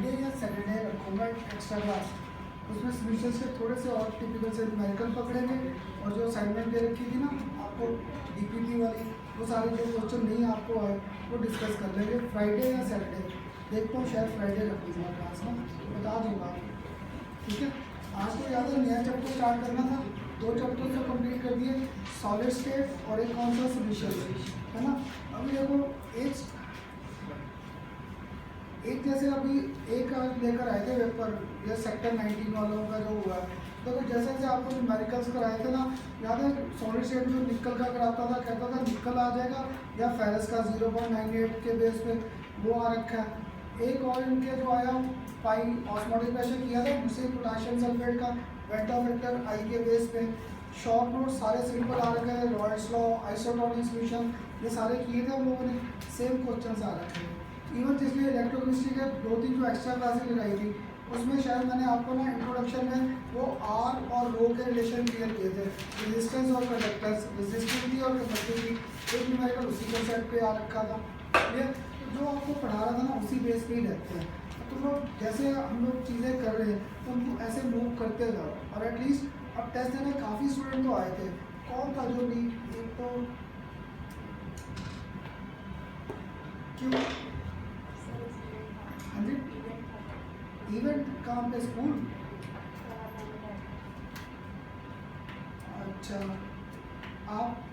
Friday या Saturday रखूँगा extra class. उसमें सॉल्यूशंस के थोड़े से और टिपिकल से न्यूमेरिकल पकड़ेंगे और जो असाइनमेंट दे रखी थी ना आपको डीपीपी वाली, वो सारे जो क्वेश्चन नहीं आपको आए वो डिस्कस कर लेंगे फ्राइडे या सैटरडे। देखता हूँ शायद फ्राइडे रखूँगा क्लास ना, बता दूँगा। ठीक है, आज तो ज़्यादा नया चैप्टर स्टार्ट करना था, 2 चैप्टर तो कंप्लीट कर दिए, सॉलिड स्टेट और एक कौन सा सॉल्यूशन है ना। अभी देखो एक जैसे अभी एक आज लेकर आए थे पेपर, ये सेक्टर 19 वालों का जो हुआ, तो जैसे जैसे आपको न्यूमेरिकल्स कराए थे ना, याद है सॉलिड स्टेट जो निकल का कराता था, कहता था निकल आ जाएगा या फेरस का 0.98 के बेस पे वो आ रखा है। एक और इनके जो आया पाई ऑस्मोटिक प्रेशर किया था, दूसरे पोटेशियम सल्फेट का वेंटा फैक्टर आई के बेस पे। शॉर्ट नोट सारे सिंपल आ रखे हैं, रॉयल्स लॉ, आइसोटोनिक सॉल्यूशन, ये सारे किए थे हम लोगों ने, सेम क्वेश्चन आ रखे हैं। इवन जिसने इलेक्ट्रोकेमिस्ट्री के 2-3 जो एक्स्ट्रा क्लासेस लगाई थी, उसमें शायद मैंने आपको ना इंट्रोडक्शन में वो आर और रो के रिलेशन क्लियर किए थे, रेजिस्टेंस और कंडक्टेंस, रेजिस्टिविटी और कंडक्टिविटी, एक न्यूमेरिकल उसी कॉन्सेप्ट पे आ रखा था। ये जो आपको पढ़ा रहा था ना उसी बेस पे ही रहते हैं। तो तुम लोग जैसे हम लोग चीज़ें कर रहे हैं तो उनको ऐसे मूव करते जाओ। और एटलीस्ट अब टेस्ट देने काफ़ी स्टूडेंट तो आए थे, कौन था जो नहीं, एक तो क्यों इवेंट कहाँ पे, स्कूल? अच्छा, आप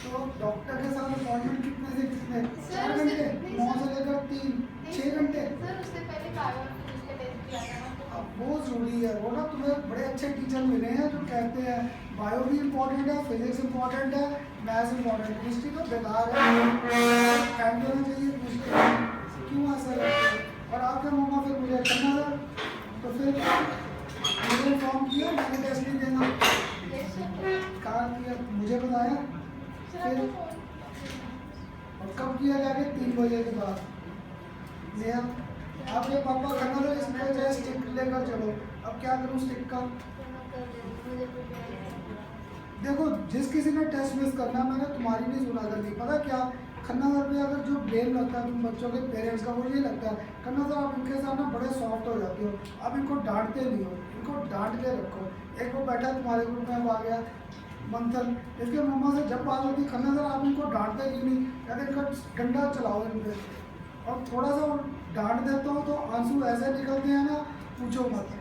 तो डॉक्टर के साथ अपॉइंटमेंट कितने से कितने? 4 घंटे, 9 से लेकर 3, 6 घंटे। सर उससे पहले बायो फिजिक्स का टेस्ट किया था ना, तो अब वो जरूरी है, वो ना तुम्हें बड़े अच्छे टीचर मिले हैं जो कहते हैं बायो भी इम्पोर्टेंट है, फिजिक्स इम्पोर्टेंट है, मैथ्स इम्पोर्टेंट है, केमिस्ट्री तो बेकार है, टाइम देना चाहिए केमिस्ट्री, क्यों ऐसा लगता है? और आपके मम्मा फिर मुझे करना था, तो फिर मुझे इन्फॉर्म किया, मैंने टेस्ट नहीं देना, कहा किया, मुझे बताया, फिर और कब किया जाके 3 बजे के बाद। मेरा आपके पापा करना था इसमें जो स्टिक लेकर चलो, अब क्या करूँ स्टिक का? देखो जिस किसी ने टेस्ट मिस करना, मैंने तुम्हारी नहीं सुना करनी, पता क्या खन्ना सर पे अगर जो ब्लेम लगता है तुम बच्चों के पेरेंट्स का, मुझे लगता है खन्ना सर आप इनके साथ ना बड़े सॉफ्ट हो जाते हो, आप इनको डांटते नहीं हो, इनको डांट के रखो। एक वो बैठा तुम्हारे ग्रुप में, वो आ गया मंथन, इसके मम्मा से जब बात होती खन्ना सर आप इनको डांटते क्यों नहीं, कहते इनका डंडा चलाओ इन पे, और थोड़ा सा डांट देता हूँ तो आंसू ऐसे निकलते हैं ना पूछो मत,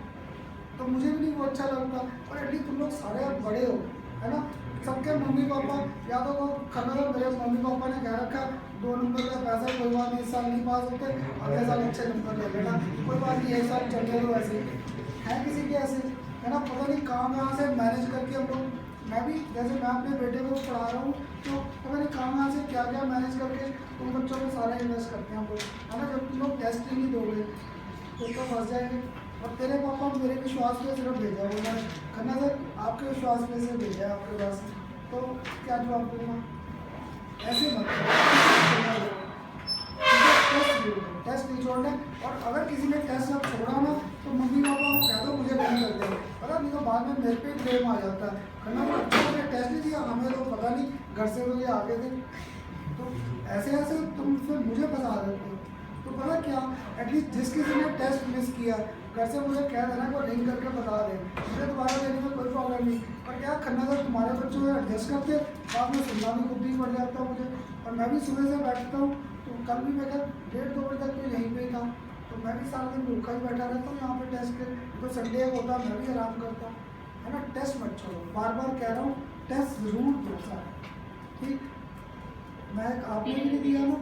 तो मुझे भी नहीं वो अच्छा लगता। और एटलीस्ट तुम लोग सारे अब बड़े हो, है ना, सबके मम्मी पापा, या तो वो खन्ना सर मेरे मम्मी पापा ने कह रखा 2 नंबर का पैसा कोई बात नहीं, इस साल नहीं पास होते, अगले साल अच्छे नंबर ले लेना, कोई बात नहीं, एक साल चलते दो, ऐसे है किसी के ऐसे, है ना, पता नहीं कहाँ से मैनेज करके हम लोग, मैं भी जैसे मैं अपने बेटे को पढ़ा रहा हूँ तो पता नहीं कहाँ से क्या क्या मैनेज करके तुम बच्चों को सारा इन्वेस्ट करते हैं हम लोग, है ना। जब तुम लोग टेस्ट ही नहीं दोगे तो फंस जाएंगे। और तेरे पापा मेरे विश्वास पे सिर्फ भेजा, वो मैं खन्ना सर आपके विश्वास पे से भेजा है आपके पास, तो क्या जवाब दूँगा? ऐसे मत टेस्ट नहीं छोड़ना। और अगर किसी ने टेस्ट अब छोड़ा ना तो मम्मी पापा को कह दो मुझे नहीं करते, पता नहीं तो बाद में मेरे पे ब्लेम आ जाता है, खन्ना सर अच्छा ने टेस्ट नहीं दिया, हमें तो पता नहीं, घर से तो ये आगे थे, तो ऐसे ऐसे तुम फिर मुझे फंसा देते हो। तो पता क्या, एटलीस्ट जिस किसी ने टेस्ट मिस किया घर से मुझे कह देना, को लिंक करके बता दे, मुझे दोबारा देने में कोई प्रॉब्लम नहीं। और क्या खन्ना सर तुम्हारे बच्चों में एडजस्ट करते, बाद में सुनना भी खुद ही पड़ जाता है मुझे, और मैं भी सुबह से बैठता हूँ, तो कल भी मैं 1:30-2 बजे तक तो यहीं पे था, तो मैं भी सारा दिन भूखा ही बैठा रहता हूँ यहाँ पे टेस्ट के, तो संडे होता मैं भी आराम करता हूँ, है ना। टेस्ट मत छोड़ो, बार बार कह रहा हूँ टेस्ट ज़रूर दो सारा, ठीक। मैं आपने भी नहीं दिया ना,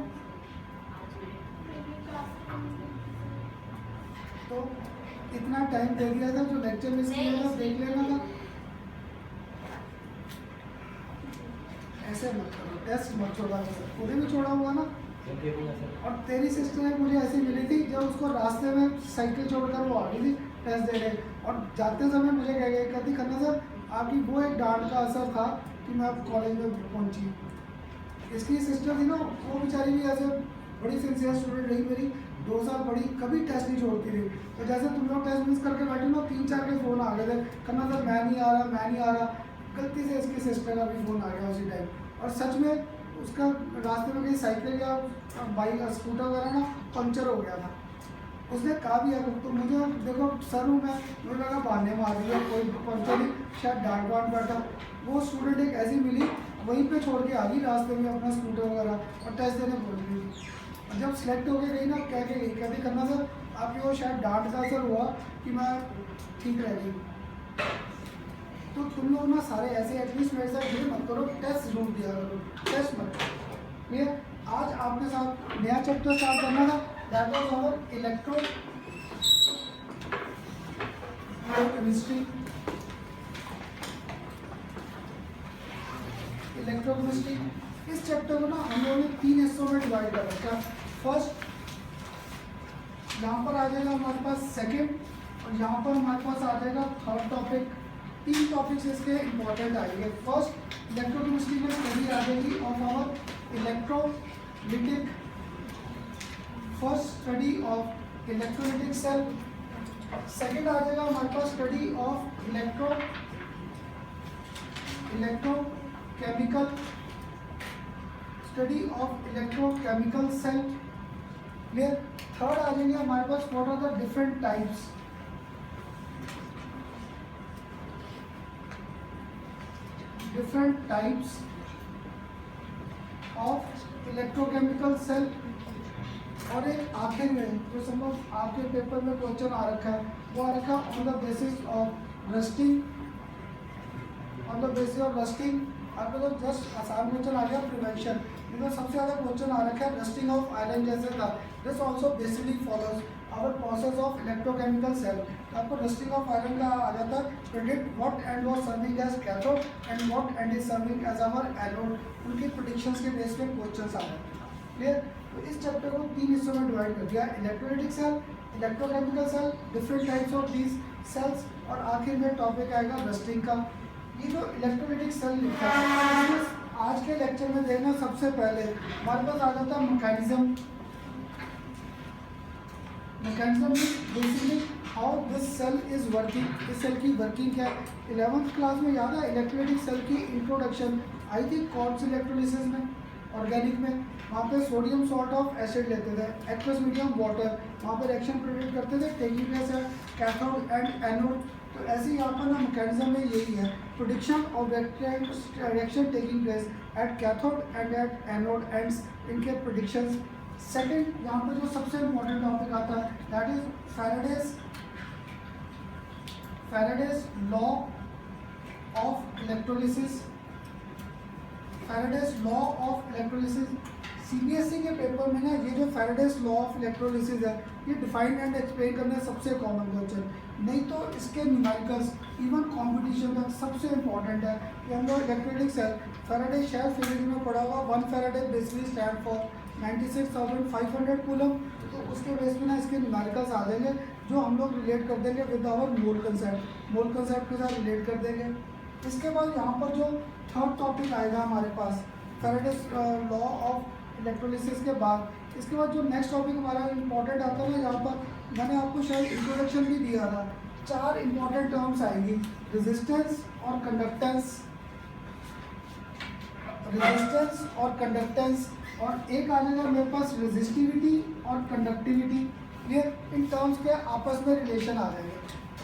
तो इतना टाइम दे दिया था, जो लेक्चर मिस किया था देख लेना था, ऐसे मत करो, टेस्ट मत छोड़ा करो, खुद भी छोड़ा हुआ ना। और तेरी सिस्टर मुझे ऐसी मिली थी जब उसको रास्ते में साइकिल छोड़कर वो आ गई थी टेस्ट देने, और जाते समय मुझे कह गई, कहती खन्ना सर आपकी वो एक डांट का असर था कि मैं अब कॉलेज में पहुंची। इसकी सिस्टर थी ना, वो बेचारी भी ऐसे बड़ी सिंसियर स्टूडेंट रही मेरी, 2 साल पढ़ी, कभी टेस्ट नहीं छोड़ती थी। तो जैसे तुम लोग टेस्ट मिस करके बैठे ना, 3-4 के फ़ोन आ गए थे, खन्ना सर मैं नहीं आ रहा, गलती से इसकी सिस्टर का भी फ़ोन आ गया उसी टाइम। और सच में उसका रास्ते में कहीं साइकिल या बाइक स्कूटर वगैरह ना पंचर हो गया था। उसने कहा भी है तो मुझे देखो सर हूँ मैं, मुझे लगा बहाने मार दिया, कोई पंचर नहीं, शायद डांट वाट बैठा। वो स्टूडेंट एक ऐसी मिली, वहीं पे छोड़ के आ गई रास्ते में अपना स्कूटर वगैरह और टेस्ट देने बोल रही थी। और जब सेलेक्ट होके गई ना, कह के गई, कहती करना सर आपकी वो शायद डांट का असर हुआ कि मैं ठीक रह गई। तो तुम लोग ना सारे ऐसे एटलीस्ट मेरे साथ ये मत करो, टेस्ट जरूर दिया करो, टेस्ट मत करो। क्लियर? आज आपके साथ नया चैप्टर स्टार्ट करना था, दैट वाज आवर इलेक्ट्रोकेमिस्ट्री। इस चैप्टर को ना हम लोगों ने 3 हिस्सों में डिवाइड कर रखा है। फर्स्ट यहाँ पर आ जाएगा हमारे पास सेकंड, और यहाँ पर हमारे पास आ जाएगा थर्ड टॉपिक। 3 टॉपिक्स इसके इंपॉर्टेंट आएंगे। फर्स्ट इलेक्ट्रोकेमिस्ट्री में स्टडी आ जाएगी of our electrolytic, first study of electrolytic cell. Second आ जाएगा हमारे पास study of electrochemical, study of electrochemical cell. Clear? Third आ जाएंगे हमारे पास what are the different types, of electrochemical cell. और एक आखिर में जो समझ आपके पेपर में क्वेश्चन आ रखा है, वो आ रखा है on the basis of rusting. On the basis of rusting आपको तो जस्ट आसान क्वेश्चन आ गया प्रिवेंशन, लेकिन सबसे ज़्यादा क्वेश्चन आ रखा है रस्टिंग ऑफ आयरन जैसे था। This also basically follows our process of electrochemical cell. तो आपको रस्टिंग ऑफ आयरन का आ जाता है predict what end was serving as cathode and what end is serving as our anode. उनकी प्रेडिक्शंस के बेस पे क्वेश्चंस आ जाते हैं। क्लियर? तो इस चैप्टर को 3 हिस्सों में डिवाइड कर दिया, electrolytic cell, electrochemical cell, different types of these cells, और आखिर में टॉपिक आएगा रस्टिंग का। ये जो इलेक्ट्रोलिटिक सेल लिखा है, आज के लेक्चर में देखना सबसे पहले हमारे पास आ जाता है mechanism. Mechanism basically how this cell is working. इस सेल की वर्किंग क्या है? 11th क्लास में याद है इलेक्ट्रोलिटिक सेल की इंट्रोडक्शन आई थी कॉर्ड्स इलेक्ट्रोलिसिस में, ऑर्गेनिक में। वहाँ पे सोडियम सॉल्ट ऑफ एसिड लेते थे, एक्वस मीडियम वाटर, वहाँ पे रिएक्शन प्रेडिक्ट करते थे, टेकिंग प्लेस है कैथोड एंड एनोड। तो ऐसे ही यहाँ पर ना मैकेनिज्म में यही है, prediction of reaction taking place at cathode and at anode ends, इनके प्रोडिक्शंस। सेकंड यहाँ पर जो सबसे इम्पोर्टेंट टॉपिक आता है that is Faraday's law of electrolysis. Faraday's law of electrolysis CBSE के पेपर में ना ये जो फैराडेज लॉ ऑफ इलेक्ट्रोलिसिस है, ये डिफाइन एंड एक्सप्लेन करना सबसे कॉमन क्वेश्चन, नहीं तो इसके न्यूमेरिकल्स इवन कंपटीशन तक सबसे इंपॉर्टेंट है कि हम लोग इलेक्ट्रोलिटिक सेल फैराडे शेल फिजिक्स में पढ़ा हुआ 1 Faraday basically stand for 96,500 coulomb. तो उसके बेस में ना इसके न्यूमेरिकल्स आ जाएंगे जो हम लोग रिलेट कर देंगे विद आवर मोल कंसेप्ट के साथ रिलेट कर देंगे। इसके बाद यहाँ पर जो थर्ड टॉपिक आएगा हमारे पास फैराडेज लॉ ऑफ इलेक्ट्रोलिसिस के बाद, इसके बाद जो नेक्स्ट टॉपिक हमारा इंपॉर्टेंट आता है ना, यहाँ पर मैंने आपको शायद इंट्रोडक्शन भी दिया था, 4 इंपॉर्टेंट टर्म्स आएंगी, रेजिस्टेंस और कंडक्टेंस, और एक आ जाएगा मेरे पास रेजिस्टिविटी और कंडक्टिविटी। क्लियर? इन टर्म्स के आपस में रिलेशन आ जाएंगे,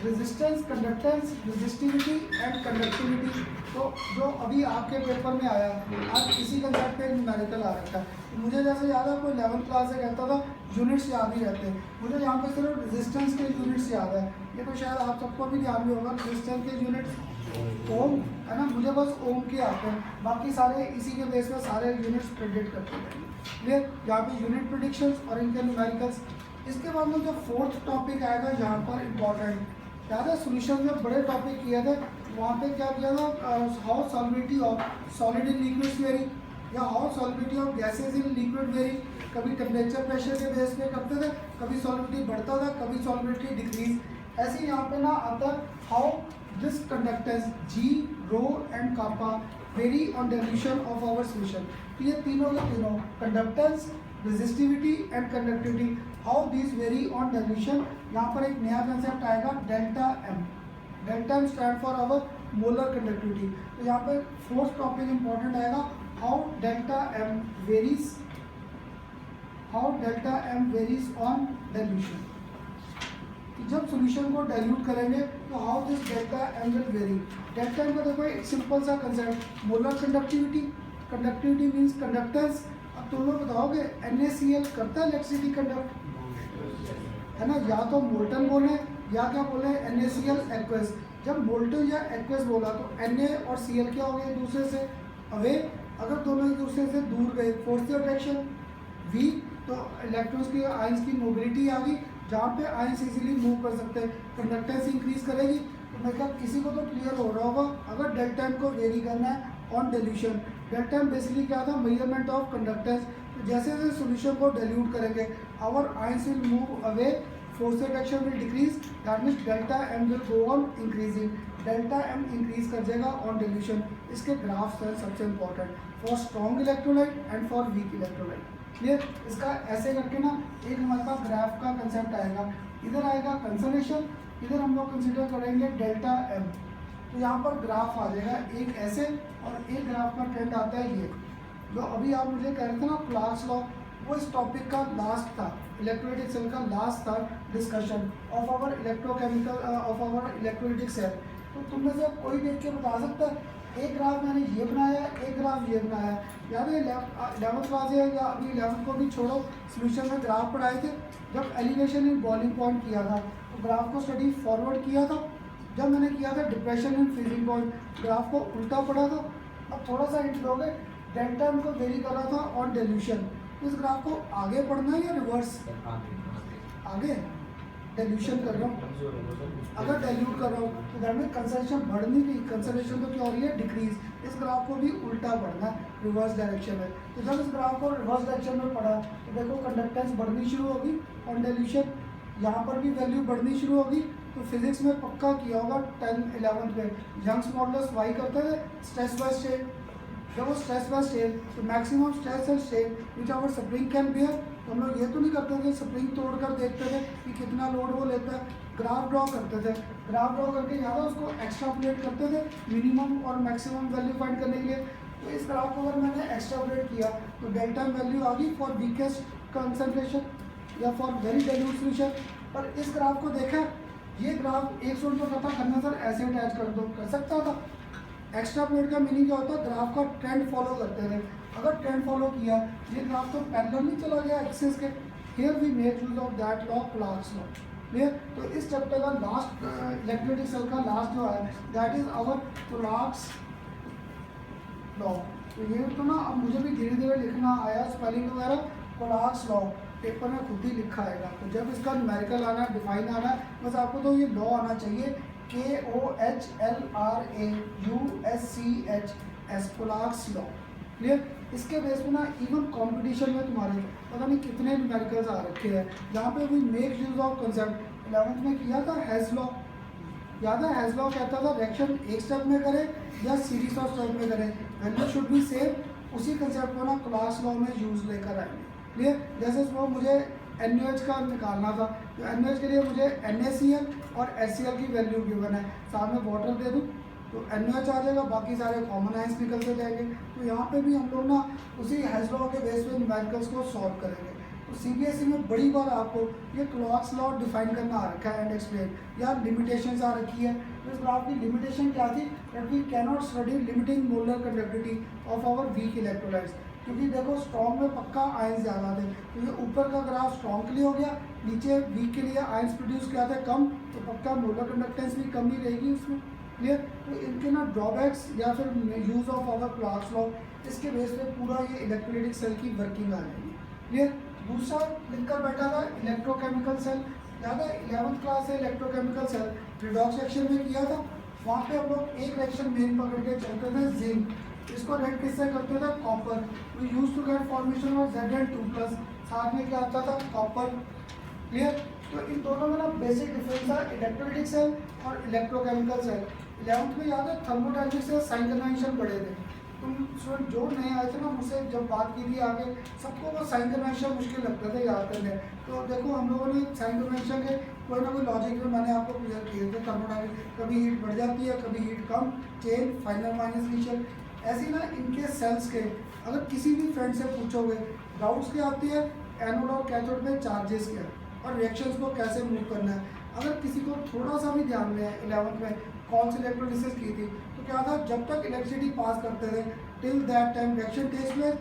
resistance, conductance, resistivity and conductivity. तो जो अभी आपके पेपर में आया, आज इसी कंसेप्ट पे न्यूमेरिकल आ रखा है। मुझे जैसे याद है कोई 11th क्लास से कहता था यूनिट्स याद ही रहते हैं, मुझे यहाँ पे सिर्फ रेजिस्टेंस के यूनिट्स याद है। ये तो शायद आप सबको भी ध्यान भी होगा, रेजिस्टेंस के यूनिट्स ओम है ना, मुझे बस ओम के आते हैं, बाकी सारे इसी के बेस पर सारे यूनिट्स प्रेडिक्ट करते हैं। क्लियर? यहाँ पे यूनिट प्रेडिक्शंस और इनके न्यूमेरिकल्स। इसके बाद में जो फोर्थ टॉपिक आएगा यहाँ पर इम्पॉर्टेंट याद है, सोल्यूशन में बड़े टॉपिक किए थे, वहाँ पे क्या किया था, how solubility of solid in liquid vary या how solubility of gases in liquid vary. कभी टेम्परेचर प्रेशर के बेस पे करते थे, कभी सॉल्युबिलिटी बढ़ता था, कभी सॉल्युबिलिटी डिक्रीज। ऐसे यहाँ पे ना आता how this conductance G, rho and kappa vary on dilution of our solution. तो ये तीनों के तीनों conductance, resistivity and conductivity, how this vary on dilution. यहाँ पर एक नया कंसेप्ट आएगा delta M. Delta M stand for our molar conductivity. तो यहाँ पे फोर्थ टॉपिक इंपॉर्टेंट आएगा how delta M varies, how delta M varies on dilution. जब सॉल्यूशन को डाइल्यूट करेंगे तो how this delta M will vary. Delta M का देखो एक सिंपल सा concept, molar conductivity, conductivity means conductance. अब तुम लोग बताओगे NaCl करता है इलेक्ट्रिसिटी कंडक्ट, है ना, या तो मोल्टन बोले या क्या बोले NaCl एक्वस। जब मोल्टन या एक्वस बोला तो Na और Cl क्या हो गए एक दूसरे से अवे, अगर दोनों एक दूसरे से दूर गए फोर्स अट्रैक्शन V, तो इलेक्ट्रॉन्स की आयंस की मोबिलिटी आ गई, जहाँ पे आयंस इजीली मूव कर सकते हैं, कंडक्टेंस इंक्रीज करेगी। तो मैं क्या किसी को तो क्लियर हो रहा होगा, अगर डेल्टा एम को वेरी करना है on dilution. Delta am basically क्या था, मेजरमेंट ऑफ कंडक्टेंस। तो जैसे जैसे सॉल्यूशन को डाइल्यूट करेंगे our ions will move away, force attraction will decrease, that means delta M will go on increasing. Delta M increase कर जाएगा ऑन डाइल्यूशन। इसके ग्राफ्स हैं सबसे important for strong electrolyte and for weak electrolyte. Clear, इसका ऐसे करके ना एक हमारे पास ग्राफ का कंसेप्ट आएगा, इधर आएगा कंसर्वेशन, इधर हम लोग कंसिडर करेंगे डेल्टा एम। तो यहाँ पर ग्राफ आ जाएगा एक ऐसे, और एक ग्राफ का ट्रेंड आता है ये, जो अभी आप मुझे कह रहे थे ना क्लास लॉ, वो इस टॉपिक का लास्ट था, इलेक्ट्रोलाइटिक सेल का लास्ट था discussion of our electrochemical of our electrolytic cell. तो तुम में से कोई देख के बता सकता है, एक ग्राफ मैंने ये बनाया, एक ग्राफ ये बनाया, याद है 11th क्लास है या अभी 11th को भी छोड़ो, सोल्यूशन में ग्राफ पढ़ाए थे। जब एलिवेशन इन बॉइलिंग पॉइंट किया था तो ग्राफ को स्टडी फॉरवर्ड किया था, जब मैंने किया था depression in freezing point graph को उल्टा पढ़ा था। अब थोड़ा सा हिंट दोगे, डेल्टा एम को वेरी कर रहा था ऑन डाइल्यूशन, इस ग्राफ को आगे पढ़ना है या रिवर्स, आगे डाइल्यूशन कर रहा हूँ, अगर डाइल्यूट कर रहा हूँ तो दैट मीन कंसंट्रेशन बढ़ नहीं रही, कंसंट्रेशन तो क्या हो रही है डिक्रीज। इस ग्राफ को भी उल्टा पढ़ना है, रिवर्स डायरेक्शन में। तो जब इस ग्राफ को रिवर्स डायरेक्शन में पढ़ा तो देखो कंडक्टेंस बढ़नी शुरू होगी ऑन डाइल्यूशन, यहाँ पर भी वैल्यू बढ़नी शुरू होगी। तो फिजिक्स में पक्का किया होगा 10th-11th में, यंग्स मॉडुलस वाई करते थे स्ट्रेस बाय स्ट्रेन, जब वो स्ट्रेस बाय स्ट्रेन तो maximum stress and strain which our spring can bear. तो हम लोग ये तो नहीं करते थे स्प्रिंग तोड़कर देखते थे कि कितना लोड वो लेता है, ग्राफ ड्रॉ करते थे, ग्राफ ड्रॉ करके ज़्यादा उसको एक्स्ट्रापोलेट करते थे मिनिमम और मैक्सिमम वैल्यू फाइंड करने के लिए। तो इस ग्राफ को अगर मैंने एक्स्ट्रापोलेट किया तो डेल्टा वैल्यू आ गई फॉर वीकेस्ट कंसंट्रेशन या फॉर वेरी डाइल्यूट सॉल्यूशन। पर इस ग्राफ को देखा, ये ग्राफ एक स्टूडेंट को पता करना सर ऐसे अटैच कर दो, कर सकता था। एक्स्ट्रापोलेट का मीनिंग क्या होता है, ग्राफ का ट्रेंड फॉलो करते थे। अगर ट्रेंड फॉलो किया, ये ग्राफ तो पैरेलल नहीं चला गया एक्सिस के, here we make use of that law, Clark's law. Clear, तो इस चैप्टर का लास्ट इलेक्ट्रोलाइटिक सेल का लास्ट जो है that is our Clark's law. तो ये तो ना अब मुझे भी धीरे धीरे लिखना आया, स्पेलिंग वगैरह क्लार्क्स लॉ पेपर में खुद ही लिखा आएगा। तो जब इसका न्यूमेरिकल आना है, डिफाइन आना है, बस आपको तो ये लॉ आना चाहिए, KOHLRAUSCHS, क्लार्क्स लॉ। क्लियर, इसके बेस पे ना इवन कंपटीशन में तुम्हारे पता नहीं कितने न्यूमेरिकल्स आ रखे हैं जहाँ पे भी make use of concept. 11th में किया था हैज़ लॉ, याद है हैज़ लॉ कहता था रिएक्शन एक स्टेप में करे या सीरीज ऑफ स्टेप में करे, वैल्यू शुड बी सेम। उसी कंसेप्ट को ना क्लास लॉ में यूज लेकर आएंगे। क्लियर, जैसे वो मुझे NaOH का निकालना था, तो NaOH के लिए मुझे NaCl और HCl की वैल्यू गिवन है, साथ में वाटर दे दूँ तो NaOH आ जाएगा, बाकी सारे कॉमन आयंस निकलते जाएंगे। तो यहाँ पे भी हम लोग ना उसी हैज़ लॉ के बेस पे न्यूमेरिकल्स को सॉल्व करेंगे। तो CBSE में बड़ी बार आपको ये क्लार्क्स लॉ डिफाइन करना आ रखा है एंड एक्सप्लेन, या लिमिटेशंस आ रखी है। तो इस ग्राफ की लिमिटेशन क्या थी, that we can not study limiting molar conductivity of our weak electrolytes, क्योंकि देखो स्ट्रॉन्ग में पक्का आयंस ज़्यादा थे। तो ये ऊपर का ग्राफ स्ट्रॉन्ग के लिए हो गया, नीचे वीक के लिए आयंस प्रोड्यूस किया था कम, तो पक्का मोलर कंडक्टेंस भी कम ही रहेगी उसमें। क्लियर, तो इनके ना ड्रॉबैक्स या फिर use of our Clark's law, इसके बेस पे पूरा ये इलेक्ट्रोलाइटिक सेल की वर्किंग आ जाएगी। क्लियर, दूसरा लिखकर बैठा था इलेक्ट्रोकेमिकल सेल, याद है 11th क्लास से इलेक्ट्रोकेमिकल सेल रिडॉक्स रिएक्शन में किया था। वहाँ पे हम लोग एक रिएक्शन मेन पकड़ के चलते थे जिंक, इसको रेड किससे करते थे copper, we use to get formation of Zn2+, साथ में क्या आता था कॉपर। क्लियर, तो इन दोनों में ना बेसिक डिफरेंस था इलेक्ट्रोलाइटिक सेल और इलेक्ट्रोकेमिकल सेल। 11th में याद है थर्मोडायनेमिक्स से साइन कन्वेंशन पढ़े थे, तुम स्टूडेंट जो नए आए थे ना मुझसे जब बात की थी आगे, सबको वो साइन कन्वेंशन मुश्किल लगता था याद करने। तो देखो हम लोगों ने साइन कन्वेंशन के कोई ना कोई लॉजिक में मैंने आपको क्लियर किए थे। थर्मोडायनेमिक्स, कभी हीट बढ़ जाती है, कभी हीट कम, चेन, फाइनल माइनस इनिशियल, ऐसी ना इनके सेल्स के अगर किसी भी फ्रेंड से पूछोगे डाउट्स क्या आती है, एनोड और कैथोड में चार्जेस क्या है और रिएक्शंस को कैसे मूव करना है। अगर किसी को थोड़ा सा भी ध्यान में है 11th में कौन सी इलेक्ट्रोलिसिस की थी तो क्या था, जब तक इलेक्ट्रिसिटी पास करते थे till that time reaction takes place,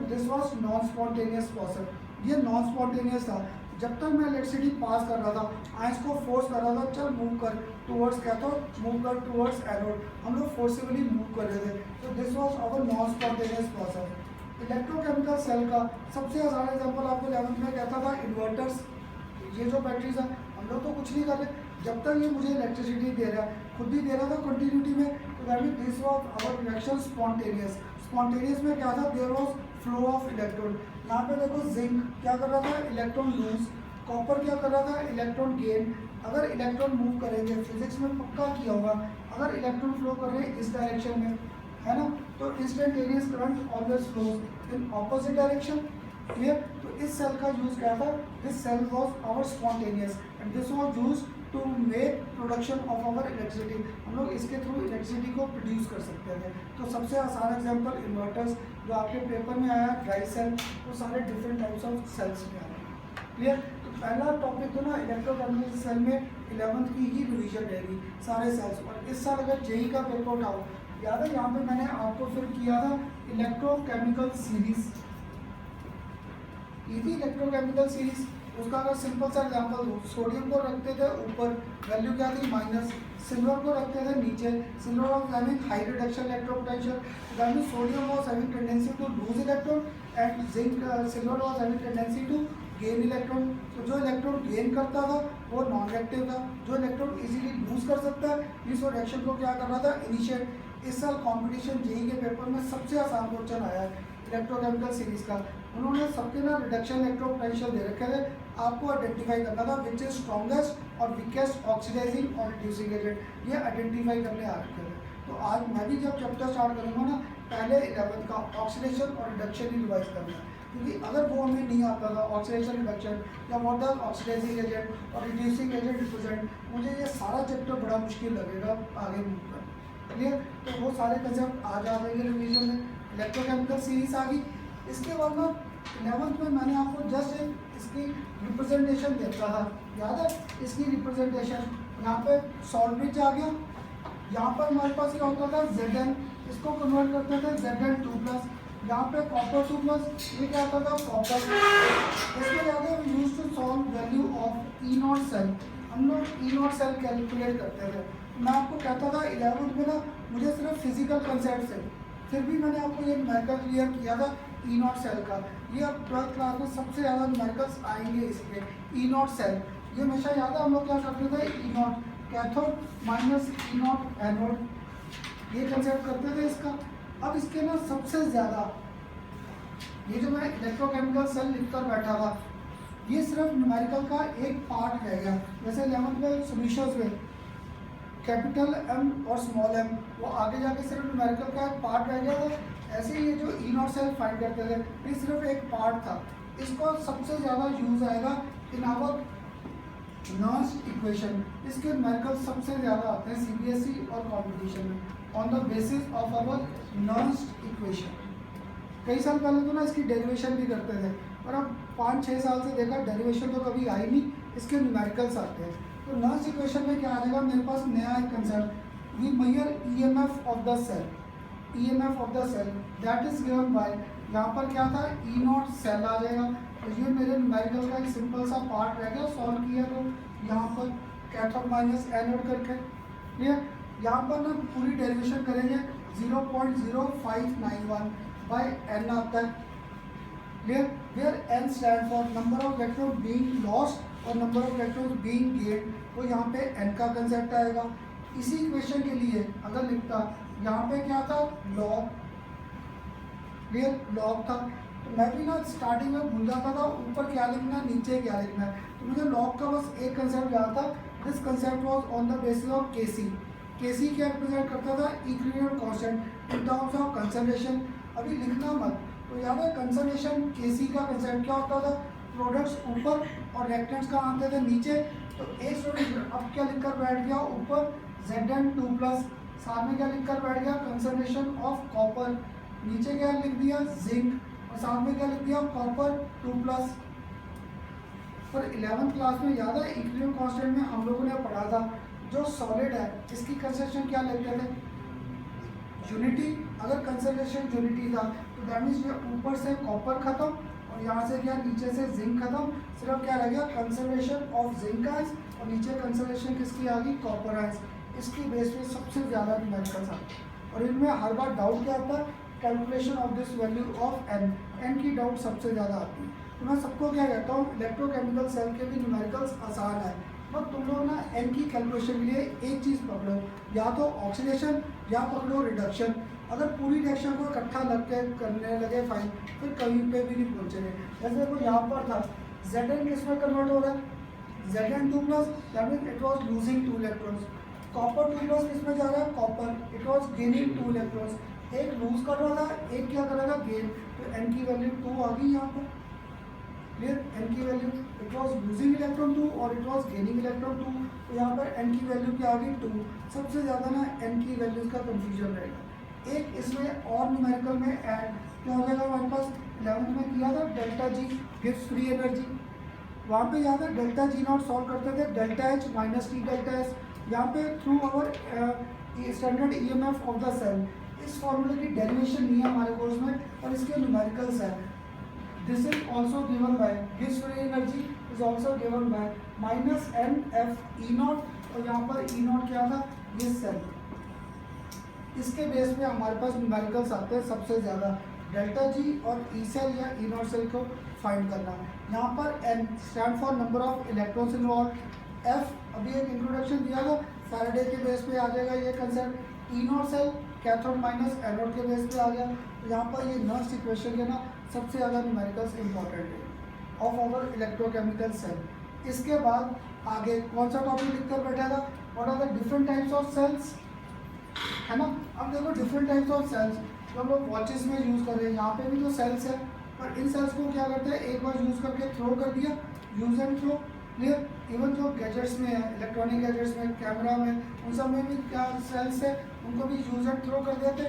this was non spontaneous process, ये नॉन स्पॉन्टेनियस था। जब तक मैं इलेक्ट्रिसिटी पास कर रहा था आयंस को फोर्स कर रहा था, चल मूव कर टुवर्ड्स कैथोड, मूव कर टुवर्ड्स एनोड, हम लोग फोर्सिबली मूव कर रहे थे। तो this was our non spontaneous process. Electrochemical cell का सबसे आसान एग्जांपल आपको 11th में कहता था इन्वर्टर्स। ये जो बैटरीज है हम लोग तो कुछ नहीं कर रहे, जब तक ये मुझे इलेक्ट्रिसिटी दे रहा है, खुद भी दे रहा था कंटिन्यूटी में, तो that mean this was our reaction spontaneous. Spontaneous में क्या था, there was flow of electron. यहाँ पे देखो जिंक क्या कर रहा था, इलेक्ट्रॉन लूज, कॉपर क्या कर रहा था, इलेक्ट्रॉन गेन। अगर इलेक्ट्रॉन मूव करेंगे, फिजिक्स में पक्का किया होगा, अगर इलेक्ट्रॉन फ्लो कर रहे हैं इस डायरेक्शन में, है ना, तो instantaneous current always flows in opposite direction. Clear. तो इस सेल का यूज क्या था, this cell was our spontaneous and this was used to make production of our electricity. हम लोग इसके थ्रू इलेक्ट्रिसिटी को प्रोड्यूस कर सकते थे। तो सबसे आसान एग्जांपल इन्वर्टर्स जो आपके पेपर में आया, ड्राई सेल, वो सारे डिफरेंट टाइप्स ऑफ सेल्स में आए। क्लियर। तो पहला टॉपिक तो ना इलेक्ट्रोकेमिकल सेल में 11th की ही रिवीजन रहेगी सारे सेल्स। और इस साल अगर जेई का पेपर उठाओ, याद है यहाँ पे मैंने आपको फिर किया था इलेक्ट्रोकेमिकल सीरीज, ये थी इलेक्ट्रोकेमिकल सीरीज। उसका अगर सिंपल सा एग्जांपल दूँ, सोडियम को रखते थे ऊपर, वैल्यू क्या थी माइनस, सिल्वर को रखते थे नीचे, silver was having high reduction electron potential, that means sodium was having tendency to lose electron and zinc silver was having tendency to gain electron. तो जो इलेक्ट्रॉन गेन करता था वो नॉन रिएक्टिव था, जो इलेक्ट्रॉन इजीली लूज कर सकता है इस रिएक्शन को क्या कर रहा था, इनिशिएट। इस साल कंपटीशन जेई के पेपर में सबसे आसान क्वेश्चन आया है इलेक्ट्रोकेमिकल सीरीज का। उन्होंने सबके ना रिडक्शन इलेक्ट्रॉन पोटेंशियल दे रखे थे, आपको आइडेंटिफाई करना था विच इज स्ट्रॉन्गेस्ट और वीकेस्ट ऑक्सीडाइजिंग और रिड्यूसिंग एजेंट, ये आइडेंटिफाई करने आ रखे थे। तो आज मैं भी जब चैप्टर स्टार्ट करूँगा ना, पहले 11th का ऑक्सीडेशन और रिडक्शन ही रिवाइज करना है, क्योंकि अगर वो हमें नहीं आता था ऑक्सीडेशन रिडक्शन या व्हाट डज ऑक्सीडाइजिंग एजेंट और रिड्यूसिंग एजेंट रिप्रेजेंट, मुझे ये सारा चैप्टर बड़ा मुश्किल लगेगा आगे मूव कर। क्लियर। तो वो सारे कंसेप्ट आज आ जाएंगे रिवीजन में। इलेक्ट्रोकेमिकल सीरीज आ गई। इसके बाद ना 11th में मैंने आपको जस्ट एक इसकी रिप्रेजेंटेशन देखा था, याद है इसकी रिप्रेजेंटेशन। यहाँ पे सॉल्ट ब्रिज आ गया, यहाँ पर हमारे पास क्या होता था Zn, इसको कन्वर्ट करते थे Zn2+, यहाँ पे कॉपर 2+, ये क्या होता था कॉपर। इसमें याद है use to solve value of E0 cell, हम लोग E0 सेल कैलकुलेट करते थे। मैं आपको कहता था 11th में ना मुझे सिर्फ फिजिकल कंसेप्ट से, फिर भी मैंने आपको ये न्यूमेरिकल क्लियर किया था E0 सेल का। ये अब 12th क्लास में सबसे ज़्यादा न्यूमेरिकल्स आएंगे इसके। E0 सेल, ये हमेशा याद है हम लोग क्या करते थे, E0 cathode minus E0 anode, ये कंसेप्ट करते थे इसका। अब इसके ना सबसे ज़्यादा ये जो मैं इलेक्ट्रोकेमिकल सेल लिखकर बैठा था, ये सिर्फ न्यूमेरिकल का एक पार्ट रह गया। जैसे 11th में सॉल्यूशंस में कैपिटल एम और स्मॉल एम, वो आगे जाके सिर्फ न्यूमेरिकल का एक पार्ट रह गया था। ऐसे ही ये जो E0 सेल फाइंड करते थे, ये सिर्फ एक पार्ट था। इसको सबसे ज़्यादा यूज आएगा इन आवर नर्स्ट इक्वेशन, इसके न्यूमेरिकल सबसे ज़्यादा आते हैं CBSE और कॉम्पिटिशन में on the basis of our Nernst equation. कई साल पहले तो ना इसकी डेरिवेशन भी करते थे, और अब 5-6 साल से देखा डेरिवेशन तो कभी आई नहीं, इसके न्यूमेरिकल्स आते हैं। तो नर्स इक्वेशन में क्या आ जाएगा, मेरे पास नया एक concept, we measure EMF of the cell, EMF of the cell that is given by, यहाँ पर क्या था E0 सेल आ जाएगा। तो ये मेरे न्यूमेरिकल का एक सिंपल सा पार्ट रह गया, सॉल्व किया तो यहाँ पर कैथोड माइनस एनोड करके। क्लियर। यहाँ पर ना पूरी डेरिवेशन करेंगे 0.0591 बाय n आता है। Clear. Where n stand for number of electron being lost और number of electron being gained, तो यहाँ पे n का कंसेप्ट आएगा। इसी इक्वेशन के लिए अगर लिखता, यहाँ पे क्या था लॉग, क्लियर लॉग था, तो मैं भी ना स्टार्टिंग में भूल जाता था ऊपर क्या लिखना है नीचे क्या लिखना है। तो मुझे लॉग का बस एक कंसेप्ट याद था, this concept was on the basis of Kc। Kc क्या रिप्रेजेंट करता था, equilibrium constant in terms of conservation. अभी लिखना मत, तो याद है कंसर्वेशन Kc का कंसेप्ट क्या होता था, प्रोडक्ट्स ऊपर और रिएक्टेंट्स का आते थे नीचे। तो एक स्टूडेंट अब क्या लिखकर बैठ गया ऊपर Zn2+, साथ में क्या लिखकर बैठ गया कंसर्वेशन ऑफ कॉपर, नीचे क्या लिख दिया जिंक, और साथ में क्या लिख दिया कॉपर 2+। पर 11th क्लास में याद है इक्विलिब्रियम कांस्टेंट में हम लोगों ने पढ़ा था जो सॉलिड है इसकी कंसंट्रेशन क्या लेते थे, यूनिटी। अगर कंसंट्रेशन यूनिटी था तो दैट मीन्स ये ऊपर से कॉपर खत्म और यहाँ से क्या नीचे से जिंक खत्म, सिर्फ क्या रह गया कंसंट्रेशन ऑफ जिंक आयंस और नीचे कंसंट्रेशन किसकी आ गई कॉपर आयंस। इसकी बेस पे सबसे ज़्यादा न्यूमेरिकल्स आते हैं और इनमें हर बार डाउट क्या आता है calculation of this value of n, n की डाउट सबसे ज़्यादा आती है। तो मैं सबको क्या कहता हूँ इलेक्ट्रोकेमिकल सेल के भी न्यूमेरिकल्स आसान है, बट तुम लोग ना एन की कैलकुलेशन के लिए एक चीज़ पकड़ो, या तो ऑक्सीडेशन या पकड़ो रिडक्शन। अगर पूरी रिएक्शन को इकट्ठा लग के करने लगे फाइन फिर कहीं पे भी नहीं पहुँचेंगे। जैसे देखो यहाँ पर था Zn किस में कन्वर्ट हो रहा है Zn2+, that mean it was losing 2 electrons. Copper 2+ किस में जा रहा है copper, it was gaining 2 electrons. एक लूज कर रहा था एक क्या करेगा गेन, तो n की वैल्यू 2 आ गई यहाँ पर। क्लियर, n की value it was losing electron 2 और इट वाज गेनिंग इलेक्ट्रॉन 2, तो यहाँ पर n की वैल्यू क्या आ गई 2। सबसे ज़्यादा ना n की वैल्यूज का कंफ्यूजन रहेगा। एक इसमें और न्यूमेरिकल में ऐड क्या हो जाएगा हमारे पास 11th में किया था delta G gives free energy. वहाँ पे याद है डेल्टा जी नॉट सॉल्व करते थे delta H minus T delta S. यहाँ पे through our standard EMF of the cell, इस फॉर्मूले की डेरिवेशन नहीं है हमारे कोर्स में और इसके न्यूमेरिकल्स है। This is also given by गिव्स free energy is also given by minus n F E naught, और यहाँ पर ई नॉट क्या था ये सेल। इसके बेस पे हमारे पास न्यूमेरिकल्स आते हैं सबसे ज़्यादा डेल्टा जी और ई सेल या ई नॉट सेल को फाइंड करना। यहाँ पर n stand for number of electrons involve, F अभी एक इंट्रोडक्शन दिया था फैराडे के बेस पे आ जाएगा ये concept. E naught cell cathode minus anode के बेस पे आ गया। तो यहाँ पर ये नर्स इक्वेशन के ना सबसे ज़्यादा न्यूमेरिकल्स इंपॉर्टेंट है ऑफ आवर इलेक्ट्रोकेमिकल सेल। इसके बाद आगे कौन सा टॉपिक लिखकर बैठा था, what are the different types of cells, है ना। अब देखो डिफरेंट टाइप्स ऑफ सेल्स जो हम लोग वॉचेस में यूज़ कर रहे हैं, यहाँ पे भी तो सेल्स है, पर इन सेल्स को क्या करते हैं एक बार यूज़ करके थ्रो कर दिया, use and throw. Clear, even जो गैजेट्स में है इलेक्ट्रॉनिक गैजेट्स में कैमरा में उन सब में भी क्या सेल्स है उनको भी यूज एंड थ्रो कर देते।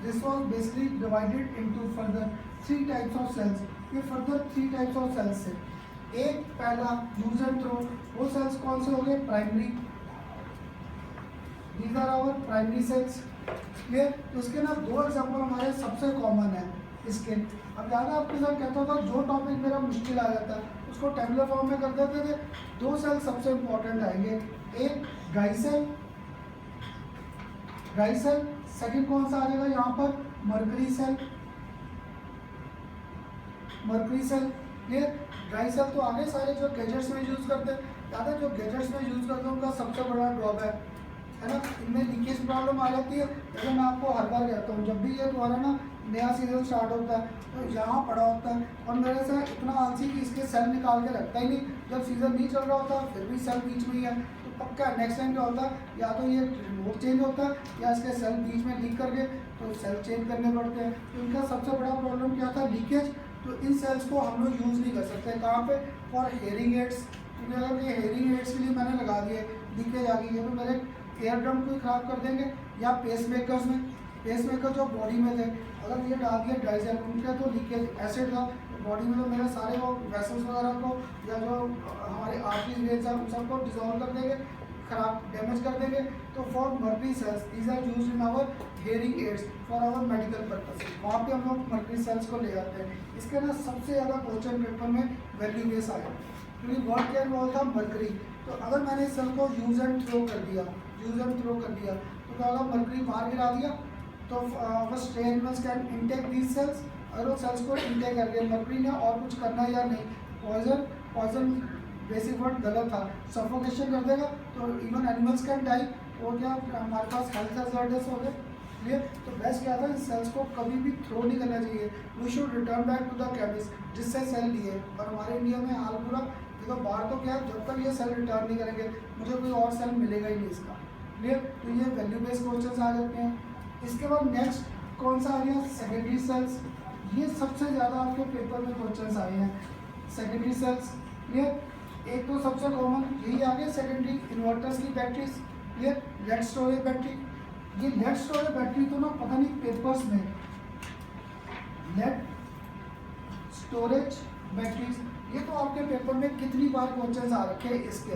This was basically divided into further 3 types of cells. ये फर्दर 3 टाइप्स ऑफ सेल्स है। एक पहला यूज एंड थ्रो, वो सेल्स कौन से हो गए primary, these are our primary cells। Clear, तो उसके ना 2 एग्जाम्पल हमारे सबसे कॉमन है इसके। अब ज़्यादा आपके साथ कहता था जो टॉपिक मेरा मुश्किल आ जाता है उसको टेबुलर फॉर्म में कर देते थे। 2 सेल सबसे इंपॉर्टेंट आएंगे, एक dry cell, dry cell, second कौन सा आ जाएगा यहाँ पर mercury cell, mercury cell. Clear, dry cell तो आगे सारे जो गैजेट्स में यूज़ करते हैं, ज़्यादा जो गैजेट्स में यूज़ करते हैं उनका सबसे बड़ा ड्रॉबैक है ना, इनमें लीकेज प्रॉब्लम आ जाती है। जैसे मैं आपको हर बार कहता हूँ जब भी ये तुम्हारा ना नया सीजन स्टार्ट होता है तो यहाँ पड़ा होता है और मेरे से इतना आलसी कि इसके सेल निकाल के रखता ही नहीं। जब सीज़न नहीं चल रहा होता फिर भी सेल बीच में ही है, तो पक्का नेक्स्ट टाइम क्या होता है या तो ये रिमोट चेंज होता है या इसके सेल बीच में लीक करके तो सेल चेंज करने पड़ते हैं। तो इनका सबसे बड़ा प्रॉब्लम क्या था लीकेज। तो इन सेल्स को हम लोग यूज़ नहीं कर सकते कहाँ पे, फॉर हेयरिंग एड्स। क्योंकि अगर ये हेयरिंग एड्स के लिए मैंने लगा दिए लीकेज आ गई है तो मेरे एयर ड्रम को खराब कर देंगे, या पेस मेकर्स में, पेस मेकर जो बॉडी में थे अगर ये डाल दिया ड्राई सेल उनका तो लीकेज एसिड था बॉडी में, तो मेरे सारे वो वेसल्स वगैरह को या जो हमारे आर्टरीज वेन्स हैं उन सबको डिजॉल्व कर देंगे, खराब डैमेज कर देंगे। तो for mercury cells these are used in our hearing aids for our medical purpose, वहाँ पे हम लोग मर्करी सेल्स को ले जाते हैं। इसके ना सबसे ज़्यादा क्वेश्चन पेपर में वैल्यू बेस आया क्योंकि वर्ड क्या इन्वॉल्व था मर्करी। तो अगर मैंने इस सेल को यूज एंड थ्रो कर दिया, यूज एंड थ्रो कर दिया तो क्या होगा मर्करी बाहर गिरा दिया तो बस animals can intake these cells. अगर वो सेल्स को इनटेक कर गए मर्करी ने और कुछ करना या नहीं, पॉइजन, पॉइजन बेसिक वर्ड गलत था, सफोकेशन कर देगा तो इवन एनिमल्स कैन डाई। और क्या हमारे पास हेल्थ हैजर्ड्स हो गए। क्लियर, तो बेस्ट क्या था इस सेल्स को कभी भी थ्रो नहीं करना चाहिए, we should return back to the chemist जिससे सेल लिए। और हमारे इंडिया में हाल पूरा देखो बाहर तो क्या जब तक ये सेल रिटर्न नहीं करेंगे मुझे कोई और सेल मिलेगा ही नहीं इसका। क्लियर, तो ये वैल्यू बेस्ड क्वेश्चन आ जाते हैं। इसके बाद नेक्स्ट कौन सा आ गया सेकेंडरी सेल्स। ये सबसे ज़्यादा आपके पेपर में क्वेश्चन आए हैं सेकेंडरी सेल्स। क्लियर, एक तो सबसे कॉमन यही आ गया सेकेंडरी इन्वर्टर्स की batteries. Clear, lead storage battery. ये लेड स्टोरेज बैटरी तो ना पता नहीं पेपर्स में लेड स्टोरेज बैटरीज। ये तो आपके पेपर में कितनी बार क्वेश्चन आ रखे हैं इसके,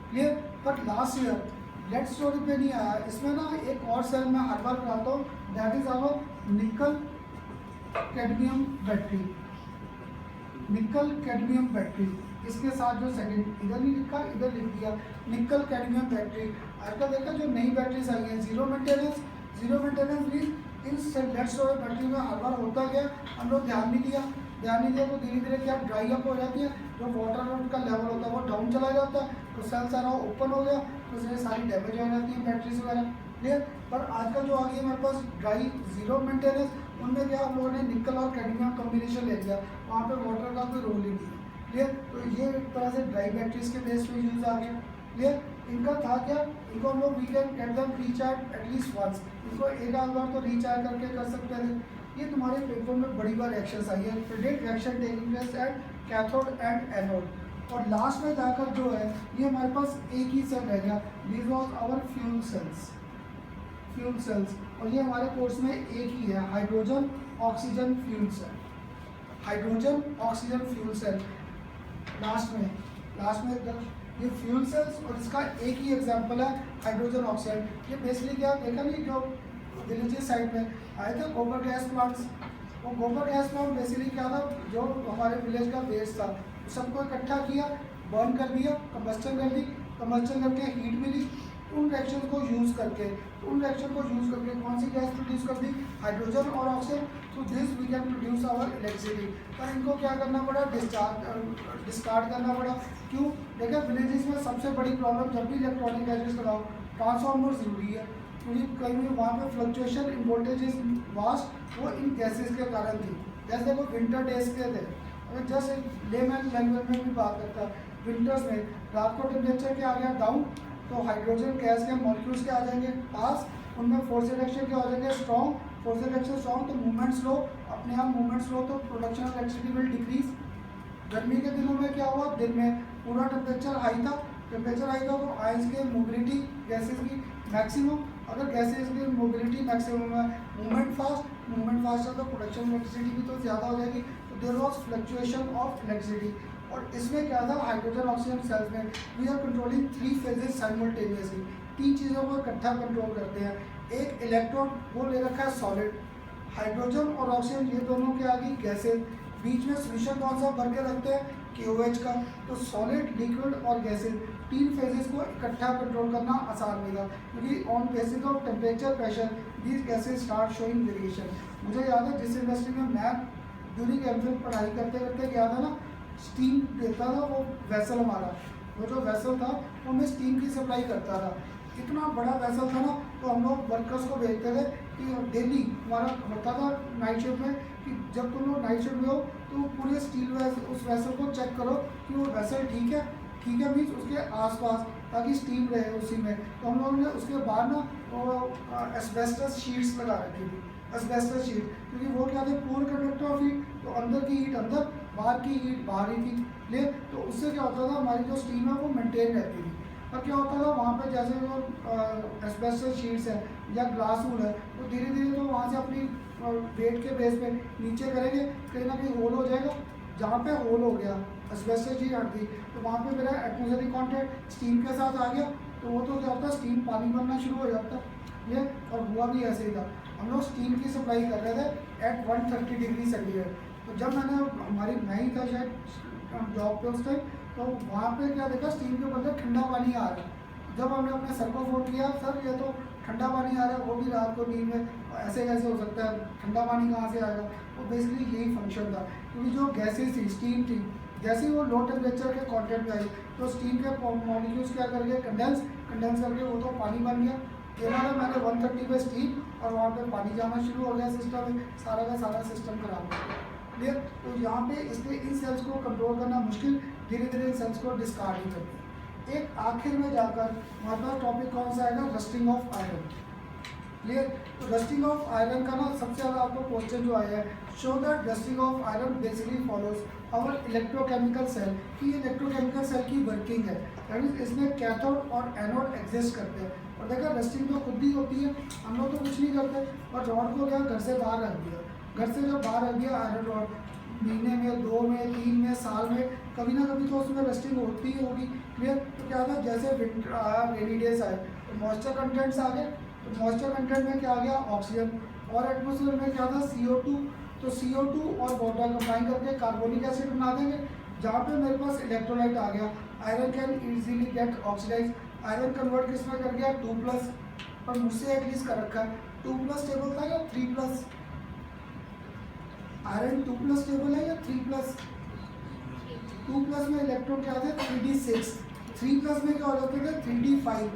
क्लियर। पर लास्ट ईयर लेड स्टोरेज पे नहीं आया, इसमें ना एक और सेल मैं हर बार कराता हूँ, that is our nickel cadmium battery. Nickel cadmium battery इसके साथ जो सेकंड, इधर नहीं लिखा इधर लिख दिया, निकल कैडमियम बैटरी। आजकल देखा जो नई बैटरीज आई हैं जीरो मेंटेनेंस मीन इस लेड स्टोरेज बैटरी में हर बार होता गया, हम लोग ध्यान नहीं दिया तो धीरे धीरे क्या ड्राई अप हो जाती है, जो वाटर का लेवल होता है वो डाउन चला जाता है, तो सेल सारा ओपन हो गया, तो इसलिए सारी डैमेज हो जाती है बैटरीज वगैरह, क्लियर। पर आजकल जो आ गई है हमारे पास ड्राई जीरो मेंटेनेंस, उनमें क्या हम लोगों ने निकल और कैडमियम कॉम्बिनेशन ले लिया, वहाँ पे वाटर का कोई रोल ही नहीं है, क्लियर। तो ये एक तरह से ड्राई बैटरीज के बेस पे यूज आ गया, क्लियर। इनका था क्या, इनको हम लोग we can get them recharge at least once, इनको एक आध बार तो रिचार्ज करके कर सकते थे। ये तुम्हारे पेपर में बड़ी बार रिएक्शंस आई है, predict reaction taking place at cathode and anode. और लास्ट में जाकर जो है ये हमारे पास एक ही सेल रह गया, this was our fuel cells. और ये हमारे कोर्स में एक ही है, hydrogen oxygen fuel cell, hydrogen oxygen fuel cell. Last में ये फ्यूल सेल्स और इसका एक ही एग्जांपल है हाइड्रोजन ऑक्साइड। ये बेसिकली क्या देखा नहीं, जो विलेजेस साइड में आए थे गोबर गैस प्लांट्स, वो गोबर गैस प्लांट बेसिकली क्या था, जो हमारे विलेज का वेस्ट था सबको इकट्ठा किया, बर्न कर दिया, कम्बस्टन करके हीट मिली, उन रिएक्शन को यूज़ करके कौन सी गैस प्रोड्यूस कर दी, हाइड्रोजन और ऑक्सीजन। तो this we can produce our electricity. पर इनको क्या करना पड़ा, डिस्कार्ड करना पड़ा। क्यों, देखिए विलेजेस में सबसे बड़ी प्रॉब्लम जब भी इलेक्ट्रॉनिक गैजेट्स लगाओ, ट्रांसफार्मर जरूरी है, क्योंकि कहीं भी वहाँ पे फ्लक्चुएशन इन वोल्टेजेस वास्ट वो इन गैसेस के कारण थी। जैसे देखो विंटर डेज के थे, अगर जस्ट लेमैन लैंग्वेज में भी बात करता है, विंटर्स में रात को टेम्परेचर क्या आ गया डाउन, तो हाइड्रोजन गैस के मॉलिक्यूल्स के आ जाएंगे पास, उनमें फोर्स रिडक्शन के हो जाएंगे स्ट्रॉन्ग, फोर्स रिडक्शन स्ट्रॉन्ग तो मूवमेंट स्लो, अपने आप मूवमेंट स्लो तो production of electricity will decrease. गर्मी के दिनों में क्या हुआ, दिन में पूरा टेम्परेचर हाई था तो आयंस के मोबिलिटी गैसेस की मैक्सिमम, अगर गैसेस की मोबिलिटी मैक्सिमम है, मूवमेंट फास्ट है तो प्रोडक्शन इलेक्ट्रिसिटी भी तो ज़्यादा हो जाएगी, तो there was fluctuation of electricity. और इसमें क्या था, हाइड्रोजन ऑक्सीजन सेल्स में we are controlling 3 phases simultaneously, 3 चीज़ों को इकट्ठा कंट्रोल करते हैं। एक इलेक्ट्रॉन वो ले रखा है सॉलिड, हाइड्रोजन और ऑक्सीजन ये दोनों के आगे गैसेज, बीच में सोल्यूशन कौन सा भर के रखते हैं, KOH का। तो सॉलिड, लिक्विड और गैसेज 3 फेजेस को इकट्ठा कंट्रोल करना आसान होगा, क्योंकि on basis of temperature pressure these gases start showing variation. मुझे याद है जिस इंडस्ट्री में मैं ड्यूरिंग एमफिल पढ़ाई करते गया था ना, स्टीम देता था वो वेसल हमारा, वो जो वेसल था वो हमें स्टीम की सप्लाई करता था। इतना बड़ा वेसल था ना, तो हम लोग वर्कर्स को भेजते थे कि डेली हमारा होता था नाइट शिफ्ट में कि जब तुम लोग नाइट शिफ्ट में हो तो पूरे स्टील उस वेसल को चेक करो कि वो वेसल ठीक है मीन्स उसके आसपास, ताकि स्टीम रहे उसी में। तो हम लोगों ने उसके बाद ना वो एस्बेस्टस शीट्स लगा रखी थी, एस्बेस्टस शीट, क्योंकि वो क्या थे पूर कंडक्टर ऑफ हीट, तो अंदर की हीट अंदर, बाहर की हीट बाहर ही थी, ले तो उससे क्या होता था हमारी जो स्टीम है वो मेंटेन रहती थी। अब क्या होता था वहाँ पे जैसे वो एस्बेस्टस शीट्स है या ग्लास वूल है, तो धीरे धीरे तो वहाँ से अपनी वेट के बेस पे नीचे करेंगे, कहीं ना कहीं होल हो जाएगा, जहाँ पे होल हो गया एस्बेस्टस शीट हट गई, तो वहाँ पे मेरा एटमॉस्फेरिक कांटेक्ट स्टीम के साथ आ गया, तो वो तो क्या होता है स्टीम पानी बनना शुरू हो जाता ये, और हुआ भी ऐसे ही था। हम लोग स्टीम की सप्लाई कर रहे थे एट 130 डिग्री सेंटीग्रेड। तो जब मैं ही था शायद जॉब पे उस टाइम, तो वहाँ पे क्या देखा स्टीम के बदले ठंडा पानी आ रहा है। जब हमने अपने सर को फोन किया, सर ये तो ठंडा पानी आ रहा है, वो भी रात को नींद में, ऐसे कैसे हो सकता है, ठंडा पानी कहाँ से आएगा। वो बेसिकली यही फंक्शन था, क्योंकि जो गैसेज थी स्टीम थी, जैसे ही वो लो टेम्परेचर के कॉन्टेक्ट में आई तो स्टीम के मॉलिक्यूल्स क्या कर गए, कंडेंस करके वो तो पानी बन गया। देखा था मैंने 130 पे स्टीम और वहाँ पे पानी जाना शुरू हो गया सिस्टम में, सारा का सारा सिस्टम खराब हो गया, क्लियर। तो यहाँ पे इसलिए इन सेल्स को कंट्रोल करना मुश्किल, धीरे धीरे इन सेल्स को डिस्कार्ड ही करते हैं। एक आखिर में जाकर हमारे पास टॉपिक कौन सा आएगा, रस्टिंग ऑफ आयरन, क्लियर। तो रस्टिंग ऑफ आयरन का ना सबसे ज़्यादा आपको क्वेश्चन जो आया है, show that rusting of iron basically follows our electrochemical cell, कि ये इलेक्ट्रोकेमिकल सेल की वर्किंग है, दैट मीन्स इसमें कैथोड और एनोड एग्जिस्ट करते हैं। और देखा रस्टिंग तो खुद ही होती है, हम लोग तो कुछ नहीं करते, और रॉड को क्या घर से बाहर रख दिया, घर से जब बाहर आ गया आयरन रॉड, महीने में, 2 में, 3 में, साल में कभी ना कभी तो उसमें रस्टिंग होती ही होगी। क्लियर? तो क्या था, जैसे विंटर आया, रेनी डेज आए तो मॉइस्चर कंटेंट्स आ गए, तो मॉइस्चर कंटेंट में क्या आ गया, ऑक्सीजन, और एटमोसफेयर में क्या था, CO2। तो CO2 और वाटर कंबाइन करके कार्बोनिक एसिड बना देंगे। जहाँ पे मेरे पास इलेक्ट्रोलाइट आ गया, iron can easily get oxidise, iron convert किस में कर गया, 2+, पर मुझसे एटलीस्ट कर रखा है 2+ टेबल था या 3+, आयरन 2+ टेबल है या 3+, 2+ में इलेक्ट्रॉन क्या थे, 3d6, 3+ में क्या हो जाते थे, 3d5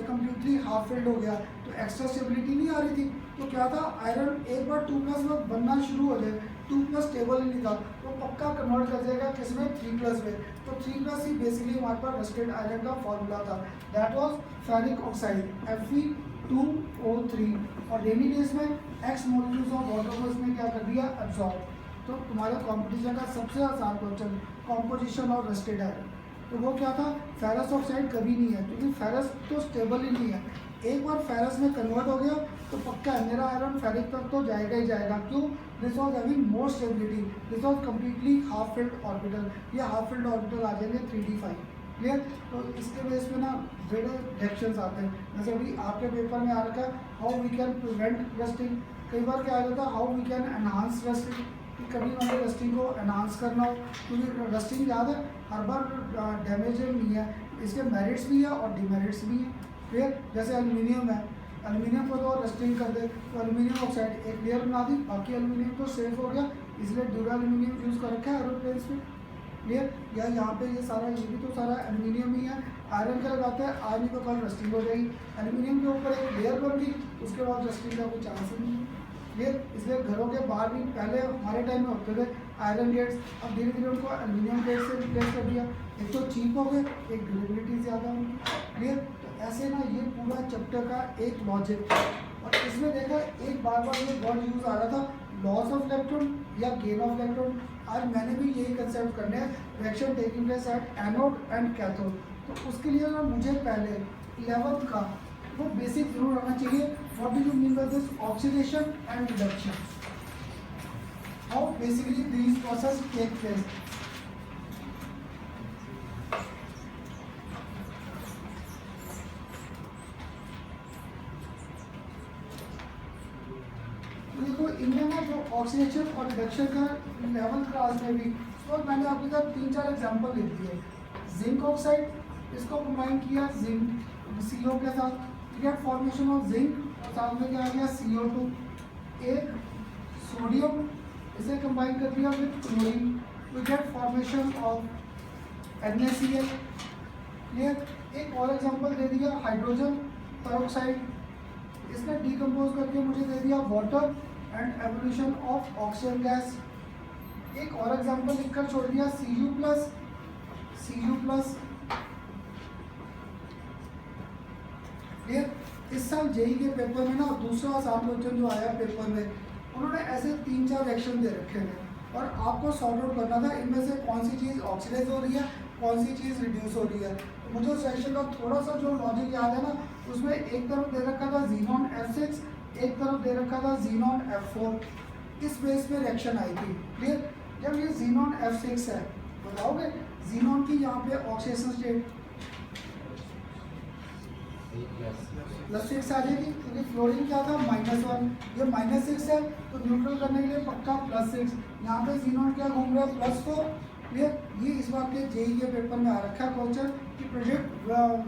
कम्प्लीटली हाफ फिल्ड हो गया, तो एक्स्ट्रा स्टेबिलिटी नहीं आ रही थी। तो क्या था, आयरन एक बार 2+ में बनना शुरू हो जाए, 2+ टेबल ही नहीं था, तो पक्का कन्वर्ट कर देगा किसमें, 3+ में। तो 3+ ही बेसिकली हमारे पास रस्टेड आयरन का फॉर्मूला था, that was ferric oxide Fe2O3। और रेनी डेज में x मोलिक्यूल्स ऑफ वाटर को इसने क्या कर दिया, एब्जॉर्ब। तो तुम्हारे कॉम्पिटिशन का सबसे आसान क्वेश्चन कॉम्पोजिशन और रस्टेड आयरन, तो वो क्या था, फेरस ऑक्साइड कभी नहीं है, क्योंकि फेरस तो स्टेबल ही नहीं है। एक बार फेरस में कन्वर्ट हो गया तो पक्का है मेरा आयरन फेरिक तक तो जाएगा ही जाएगा। क्यों, this was having more stability, this was completely half filled orbital, ये हाफ फिल्ड ऑर्बिटल आ जाएंगे 3d5। क्लियर? तो इसके बेस पे ना बड़े रिएक्शंस आते हैं, जैसे अभी आपके पेपर में आ रखा है how we can prevent rusting, कई बार क्या आ जाता है how we can enhance rusting, कि कभी हमें रस्टिंग को एनहांस करना हो, क्योंकि रस्टिंग याद है हर बार डैमेज नहीं है, इसके मेरिट्स भी है और डिमेरिट्स भी हैं। फिर जैसे एल्यूमिनियम है, एल्यूमिनियम को तो रस्टिंग कर दे तो एल्यूमिनियम ऑक्साइड एक लेयर बना दी, बाकी एल्यूमिनियम तो सेफ हो गया, इसलिए ड्यूरा एल्यूमिनियम यूज़ कर रखा है एरोप्लेन्स में। क्लियर? या यहाँ पे ये सारा, ये भी तो सारा एल्यूमिनियम ही है। आयरन का लगाते हैं, आज नहीं तो कल रस्टिंग हो जाएगी, एल्यूमिनियम के ऊपर एक लेयर बन गई, उसके बाद रस्टिंग का कोई चांस ही नहीं है। क्लियर? इसलिए घरों के बाहर भी पहले हमारे टाइम में होते थे आयरन गेट्स, अब धीरे धीरे उनको एल्यूमिनियम गेट से रिप्लेस कर दिया, एक तो चीप हो गए, एक ड्यूरेबिलिटी ज़्यादा होगी। क्लियर? तो ऐसे ना ये पूरा चैप्टर का एक लॉजिक था, और इसमें देखा एक बार बार ये वर्ड यूज़ आ रहा था, लॉस ऑफ इलेक्ट्रॉन या गेन ऑफ इलेक्ट्रॉन। आज मैंने भी यही कंसेप्ट करने हैं, reaction taking place at anode and cathode. तो उसके लिए ना मुझे पहले 11th का वो बेसिक जरूर आना चाहिए, what do you mean by this oxidation and reduction, how basically these process take place. देखो इनमें ना जो ऑक्सीडेशन और रिडक्शन का 11th क्लास में भी, तो मैंने आपके साथ 3-4 एग्जांपल लिख दिए। जिंक ऑक्साइड, इसको कंबाइन किया जिंक CO के साथ, गेट फॉर्मेशन ऑफ जिंक, और साथ में क्या आ गया CO2। एक सोडियम, इसे कंबाइन कर दिया with chlorine, we get formation of NaCl। Clear? एक और एग्जांपल दे दिया हाइड्रोजन पेरोक्साइड, इसने डिकम्पोज करके मुझे दे दिया water and evolution of oxygen gas. एक और एग्जांपल लिखकर छोड़ दिया Cu+। क्लियर? इस साल जेई के पेपर में ना दूसरा आसान क्वेश्चन जो आया पेपर में, उन्होंने ऐसे 3-4 रिएक्शन दे रखे हैं, और आपको सॉर्ट आउट करना था इनमें से कौन सी चीज़ ऑक्सीडाइज हो रही है, कौन सी चीज़ रिड्यूस हो रही है। तो मुझे उस रिएक्शन का थोड़ा सा जो लॉजिक याद है ना, उसमें एक तरफ दे रखा था Xenon F6, एक तरफ दे रखा था Xenon F4, इस बेस पे रिएक्शन आई थी। क्लियर? जब ये Xenon F6 है, बताओगे Xenon की यहाँ पे ऑक्सीडेशन स्टेट +6 आ जाएगी, क्योंकि फ्लोरीन क्या था -1, ये -6 है, तो न्यूट्रल करने के लिए पक्का +6। यहाँ पे Xenon क्या घूम रहा है, +4। क्लियर? ये इस बार के जेई के पेपर में आ रखा है क्वेश्चन कि predict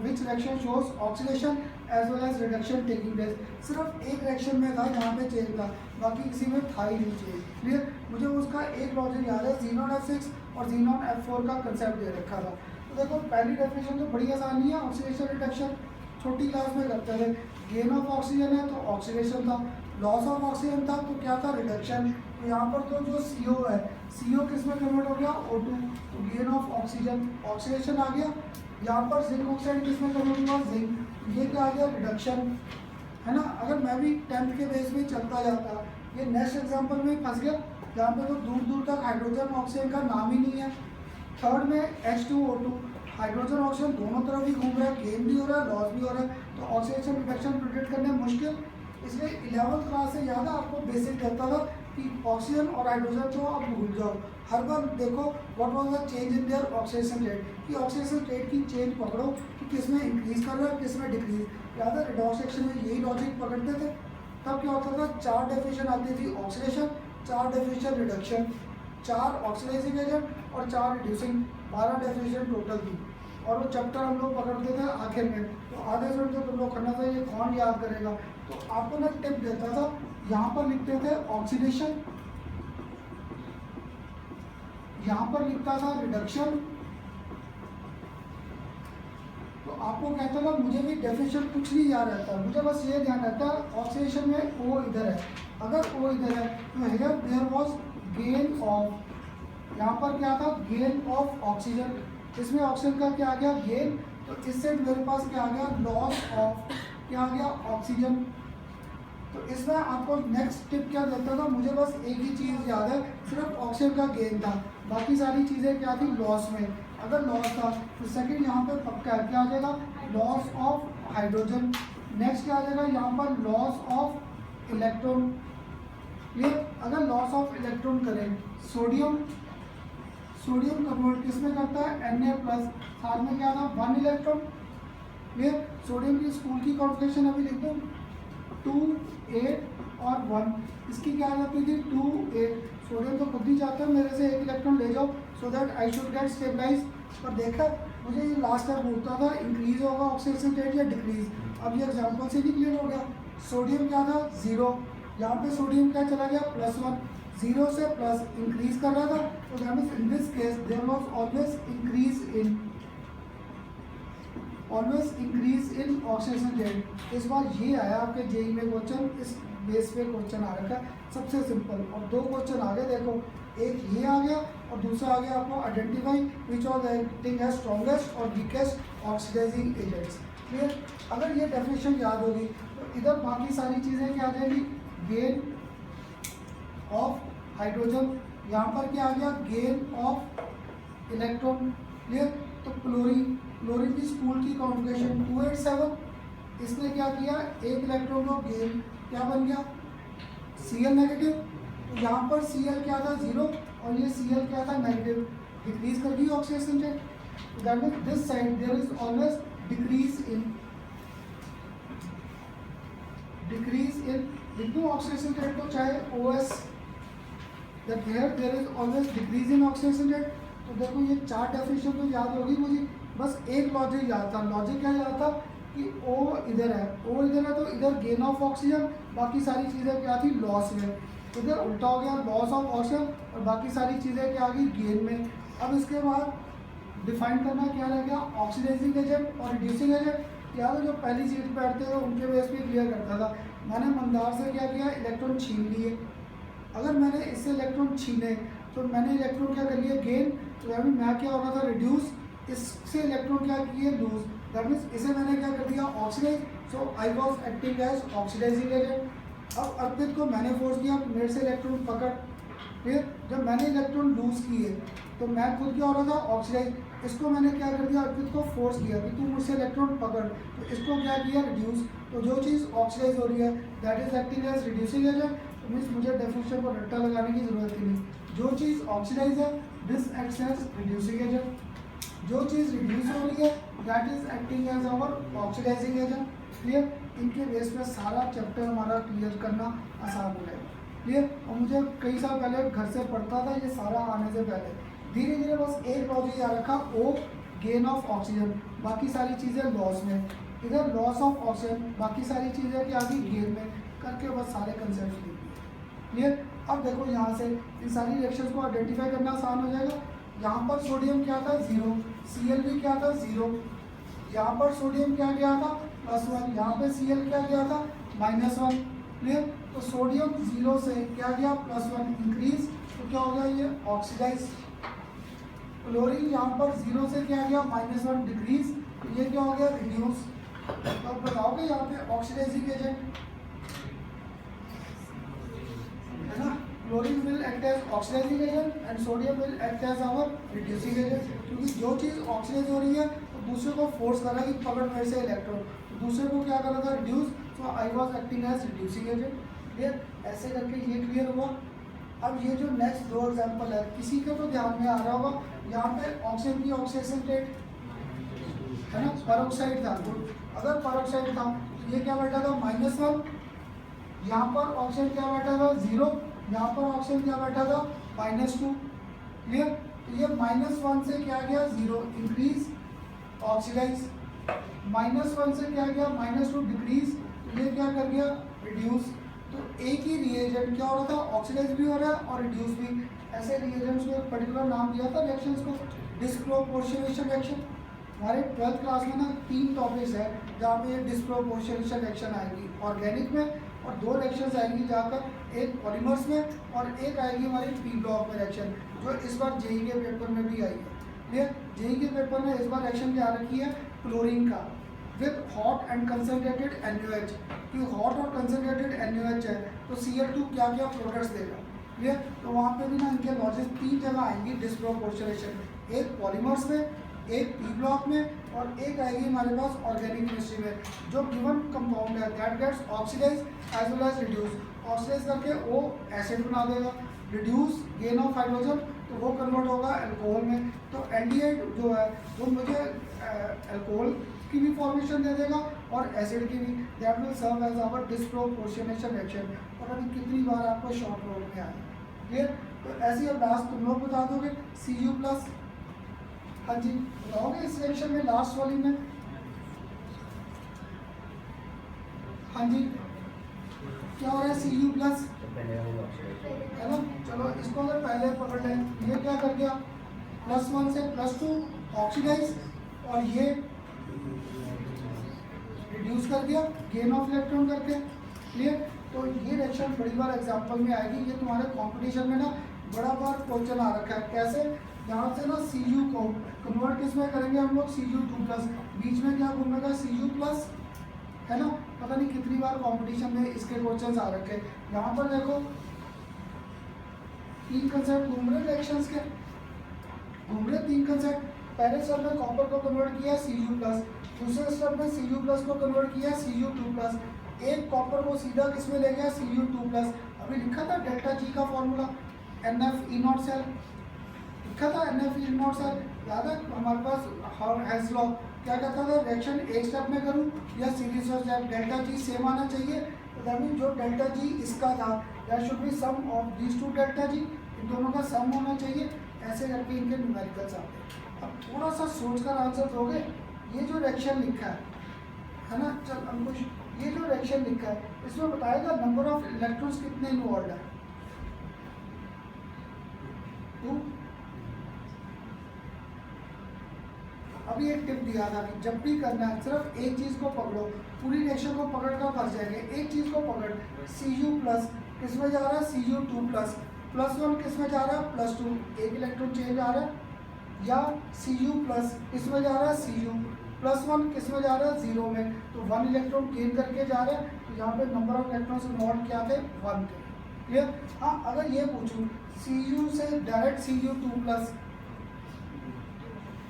which reaction shows oxidation as well as reduction taking place. सिर्फ एक रिएक्शन में था यहाँ पे चेंज था, बाकी किसी में था ही नहीं चेंज। क्लियर? मुझे उसका एक लॉजिक याद है, Xenon F6 और Xenon F4 का कंसेप्ट दे रखा था। तो देखो पहली डेफिनेशन तो बड़ी आसान है, ऑक्सीडेशन रिडक्शन छोटी क्लास में करते थे। गेन ऑफ ऑक्सीजन है तो ऑक्सीडेशन था, लॉस ऑफ ऑक्सीजन था तो क्या था, रिडक्शन। तो यहाँ पर तो जो CO है, CO किस में कन्वर्ट हो गया, O2, तो गेन ऑफ ऑक्सीजन, ऑक्सीडेशन आ गया। यहाँ पर जिंक ऑक्साइड किस में कन्वर्ट हुआ, जिंक, ये क्या आ गया, रिडक्शन, है ना। अगर मैं भी 10th के बेस में चलता जाता, ये नेक्स्ट एग्जाम्पल में फंस गया, यहाँ पे तो दूर दूर तक हाइड्रोजन ऑक्सीजन का नाम ही नहीं है। थर्ड में H2O2, हाइड्रोजन ऑक्सीजन दोनों तरफ ही घूम रहा है, गेन भी हो रहा है, लॉस भी हो रहा है, तो ऑक्सीडेशन रिडक्शन प्रिडिक्ट करना मुश्किल। इसलिए 11th क्लास से ज़्यादा आपको बेसिक करता था कि ऑक्सीजन और हाइड्रोजन तो आप भूल जाओ, हर बार देखो what was the change in their oxidation rate, कि ऑक्सीडेशन रेट की चेंज पकड़ो कि किस में इंक्रीज कर रहा है किस में डिक्रीज। याद है रिडॉक्स सेक्शन में यही लॉजिक पकड़ते थे। तब क्या होता था, 4 डेफिनेशन आती थी oxidation, 4 definition reduction, 4 oxidising agent और 4 रिड्यूसिंग, 12 डेफिनेशन टोटल थी। और वो चैप्टर हम लोग पकड़ते थे आखिर में, तो आधे से तो तुम लोग करना था, ये कौन याद करेगा। तो आपको ना टिप देता था, यहाँ पर लिखते थे ऑक्सीडेशन, यहाँ पर लिखता था रिडक्शन। तो आपको कहता था, मुझे भी डेफिनेशन कुछ नहीं याद रहता, मुझे बस ये ध्यान रहता है ऑक्सीडेशन में ओ इधर है, अगर ओ इधर है तो here there was gain of, यहाँ पर क्या था गेन ऑफ ऑक्सीजन, इसमें ऑक्सीजन का क्या आ गया गेन, तो इससे मेरे पास क्या आ गया लॉस ऑफ, क्या आ गया ऑक्सीजन। तो इसमें आपको नेक्स्ट टिप क्या देता था, मुझे बस एक ही चीज़ याद है, सिर्फ ऑक्सीजन का गेन था, बाकी सारी चीज़ें क्या थी लॉस में। अगर लॉस था तो सेकंड यहाँ पे पक्का है, क्या आ जाएगा लॉस ऑफ हाइड्रोजन। नेक्स्ट क्या आ जाएगा यहाँ पर लॉस ऑफ इलेक्ट्रॉन। ये अगर लॉस ऑफ इलेक्ट्रॉन करें, सोडियम कन्वर्ट किसमें करता है Na+, साथ में क्या था 1 इलेक्ट्रॉन। ये सोडियम की स्कूल की कॉन्फ़िगरेशन अभी लिख दो 2 8 और 1, इसकी क्या आ जाती थी 2 8। सोडियम तो खुद ही चाहता है मेरे से 1 इलेक्ट्रॉन ले जाओ so that I should get stabilise, पर देखा मुझे ये लास्ट टाइम बोलता था इंक्रीज होगा ऑक्सीडेशन रेट या डिक्रीज। अब ये एग्जाम्पल से भी क्लियर हो गया, सोडियम क्या था 0, यहाँ पे सोडियम क्या चला गया +1, 0 से प्लस इंक्रीज कर रहा था, तो that means in this case there was always increase in oxidation rate. इस बार ये आया आपके जेई में क्वेश्चन, इस बेस पे क्वेश्चन आ रखा है सबसे सिंपल, और 2 क्वेश्चन आ गए देखो, एक ये आ गया और दूसरा आ गया आपको identify which of the acting है स्ट्रॉन्गेस्ट और वीकेस्ट ऑक्सीडाइजिंग एजेंट्स। क्लियर, अगर ये डेफिनेशन याद होगी तो इधर बाकी सारी चीज़ें क्या आ जाएगी, गेन ऑफ हाइड्रोजन, यहाँ पर क्या आ गया गेन ऑफ इलेक्ट्रॉन। क्लियर, तो क्लोरीन की स्पूल की कॉन्फ़िगरेशन 287, इसने क्या किया 1 इलेक्ट्रॉन को गेन, क्या बन गया Cl नेगेटिव, तो यहाँ पर Cl क्या था 0 और ये Cl क्या था नेगेटिव, डिक्रीज कर दी oxidation rate, that means this side there is always decrease in लिख दूँ ऑक्सीडेशन रेट को चाहे OS, that there is always decrease in oxidation rate. तो देखो ये 4 डेफिनेशन तो याद होगी मुझे, बस एक लॉजिक याद था। लॉजिक क्या याद था कि O इधर है, तो इधर गेन ऑफ ऑक्सीजन, बाकी सारी चीज़ें क्या थी लॉस में, इधर उल्टा हो गया लॉस ऑफ ऑक्सीजन और बाकी सारी चीज़ें क्या आ गई गेन में। अब इसके बाद डिफाइन करना क्या रह गया ऑक्सीडाइजिंग एजेंट और रिड्यूसिंग एजेंट। याद है जो पहली सीट पे बैठते थे उनके बेस पे क्लियर करता था, मैंने मंदार से क्या किया इलेक्ट्रॉन छीन लिए, अगर मैंने इससे इलेक्ट्रॉन छीने तो मैंने इलेक्ट्रॉन क्या कर लिया गेन, तो यानी मैं क्या हो रहा था रिड्यूस, इससे इलेक्ट्रॉन क्या किए लूज, दैट मीन्स इसे मैंने क्या कर दिया oxidise, so I was acting as oxidising agent. अब अर्पित को मैंने फोर्स किया मेरे से इलेक्ट्रॉन पकड़, फिर जब मैंने इलेक्ट्रॉन लूज किए तो मैं खुद क्या हो रहा था ऑक्सीडाइज, इसको मैंने क्या कर दिया अर्पित को फोर्स किया कि तू मुझसे इलेक्ट्रॉन पकड़, तो इसको क्या किया रिड्यूस, तो जो चीज़ ऑक्सीडाइज हो रही है that is acting as reducing agent. तो मीन्स मुझे डेफिनेशन को रट्टा लगाने की जरूरत ही नहीं, जो चीज़ ऑक्सीडाइज है this acts as reducing agent, जो चीज़ रिड्यूस हो रही है that is acting as our oxidising agent. Clear, इनके बेस पे सारा चैप्टर हमारा क्लियर करना आसान हो जाएगा। क्लियर, और मुझे कई साल पहले घर से पढ़ता था ये सारा आने से पहले, धीरे धीरे बस एक लॉजिक याद रखा O गेन ऑफ ऑक्सीजन, बाकी सारी चीज़ें लॉस में, इधर लॉस ऑफ ऑक्सीजन, बाकी सारी चीज़ें क्या आ गई गेन में, करके बस सारे कंसेप्ट लिख दिए। क्लियर, अब देखो यहाँ से इन सारी रिएक्शंस को आइडेंटिफाई करना आसान हो जाएगा। यहाँ पर सोडियम क्या था 0, Cl भी क्या था 0, यहाँ पर सोडियम क्या गया था +1, यहाँ पे Cl क्या गया था -1। क्लियर, तो सोडियम 0 से क्या गया +1 इंक्रीज, तो क्या हो गया ये ऑक्सीडाइज। क्लोरीन यहाँ पर 0 से क्या गया -1 डिक्रीज, तो ये क्या हो गया रिड्यूस। तो अब बताओगे यहाँ पे ऑक्सीडाइजिंग एजेंट है ना, chlorine will act as oxidising agent and sodium will act as our reducing agent, क्योंकि जो चीज़ ऑक्सीडाइज हो रही है तो दूसरे को फोर्स कर रहा है कि पकड़ मेरे से इलेक्ट्रॉन, तो दूसरे को क्या कर रहा था reduce, so I was acting as reducing agent. Clear, ऐसे करके ये क्लियर हुआ। अब ये जो नेक्स्ट दो एग्जांपल है, किसी के तो ध्यान में आ रहा होगा, यहाँ पे ऑक्सीजन की ऑक्सीडेशन रेट है ना, पेरोक्साइड था, तो अगर पेरोक्साइड था तो ये क्या बैठा था -1, यहाँ पर ऑक्सीजन क्या बैठा था 0, यहाँ पर ऑक्सीजन क्या बैठा था -2। क्लियर? तो ये -1 से क्या गया 0, इंक्रीज ऑक्सीडाइज, -1 से क्या गया -2 डिक्रीज, ये क्या कर गया रिड्यूस। तो एक ही रिएजेंट क्या हो रहा था, ऑक्सीडाइज भी हो रहा है और रिड्यूस भी। ऐसे रिएजेंट्स को एक पर्टिकुलर नाम दिया था रिएक्शंस को, डिस्प्रोपोर्शनेशन रिएक्शन। हमारे 12th क्लास में ना 3 टॉपिक्स है जहाँ पे ये डिस्प्रोपोर्शनेशन रिएक्शन आएगी, ऑर्गेनिक में, और 2 रिएक्शंस आएंगी जाकर, एक पॉलीमर्स में और एक आएगी हमारी पी ब्लॉक में रिएक्शन, जो इस बार जेई के पेपर में भी आई है। क्लियर? जेई के पेपर में इस बार रिएक्शन क्या रखी है, क्लोरीन का with hot and concentrated NaOH, कि हॉट और कंसनट्रेटेड NaOH है तो Cl2 क्या क्या प्रोडक्ट्स देगा। क्लियर? तो वहाँ पे भी ना इनके लॉजिक 3 जगह आएंगी डिस्प्रोपोर्शनेशन, एक पॉलीमर्स में, एक पी ब्लॉक में, और एक आएगी हमारे पास ऑर्गेनिक केमिस्ट्री में। जो गिवन कंपाउंड है that gets oxidise as well as reduce, oxidise करके वो एसिड बना देगा, रिड्यूस गेन ऑफ हाइड्रोजन तो वो कन्वर्ट होगा अल्कोहल में। तो एल्डिहाइड जो है वो मुझे अल्कोहल की भी फॉर्मेशन दे देगा और एसिड की भी, that will serve as our disproportionation reaction. पता नहीं कितनी बार आपको शॉर्ट नोट में आया। क्लियर? तो ऐसे अब लास्ट तुम लोग बता दोगे Cu+, हाँ जी बताओगे इस रिएक्शन में लास्ट वाली में, हाँ जी क्या हो रहा है Cu+, है ना। चलो इसको अगर पहले पकड़ लें, ये क्या कर गया +1 से +2 ऑक्सीडाइज, और ये रिड्यूस कर दिया गेन ऑफ इलेक्ट्रॉन करके। क्लियर? तो ये रिएक्शन बड़ी बार एग्जांपल में आएगी, ये तुम्हारे कंपटीशन में ना बड़ा बार क्वेश्चन आ रखा है। कैसे? यहाँ से ना Cu को कन्वर्ट किस में करेंगे हम लोग, Cu2+, बीच में क्या घूमेगा Cu+, है ना। पता नहीं कितनी बार कंपटीशन में इसके क्वेश्चन आ रखे हैं। यहाँ पर देखो 3 कंसेप्ट घूम रहे रिएक्शंस के, घूम रहे 3 कंसेप्ट। पहले स्टेप में कॉपर को कन्वर्ट किया Cu+, दूसरे स्टेप में Cu+ को कन्वर्ट किया Cu2+, एक कॉपर को सीधा किस में ले गया Cu2+। अभी लिखा था ΔG का फॉर्मूला, NfE0 सेल लिखा था, NfE0 सेल याद है हमारे पास। हेंस लॉ क्या कहता था, रिएक्शन एक स्टेप में करूँ या series of step, ΔG same आना चाहिए। तो दैट मीन जो ΔG इसका था that should be sum of these 2 ΔG, इन दोनों का सम होना चाहिए। ऐसे करके इनके न्यूमेरिकल्स आते हैं। अब थोड़ा सा सोच कर आंसर दोगे। ये जो रिएक्शन लिखा है ना, चल अंकुश, ये जो रिएक्शन लिखा है इसमें बताएगा नंबर ऑफ इलेक्ट्रॉन्स कितने इन्वॉल्व है, 2। अभी एक टिप दिया था कि जब भी करना है सिर्फ एक चीज़ को पकड़ो, पूरी रिएक्शन को पकड़ कर फंस जाएंगे। एक चीज़ को पकड़, Cu+ किस में जा रहा है Cu2+, +1 किस में जा रहा है +2, एक इलेक्ट्रॉन चेंज आ रहा है, या Cu+ किस में जा रहा है Cu, +1 किस में जा रहा है 0 में, तो 1 इलेक्ट्रॉन गेन करके जा रहा है। तो यहाँ पे नंबर ऑफ इलेक्ट्रॉन्स इन्वॉल्व क्या थे, 1 थे। क्लियर? हाँ, अगर ये पूछूँ Cu से डायरेक्ट Cu2+,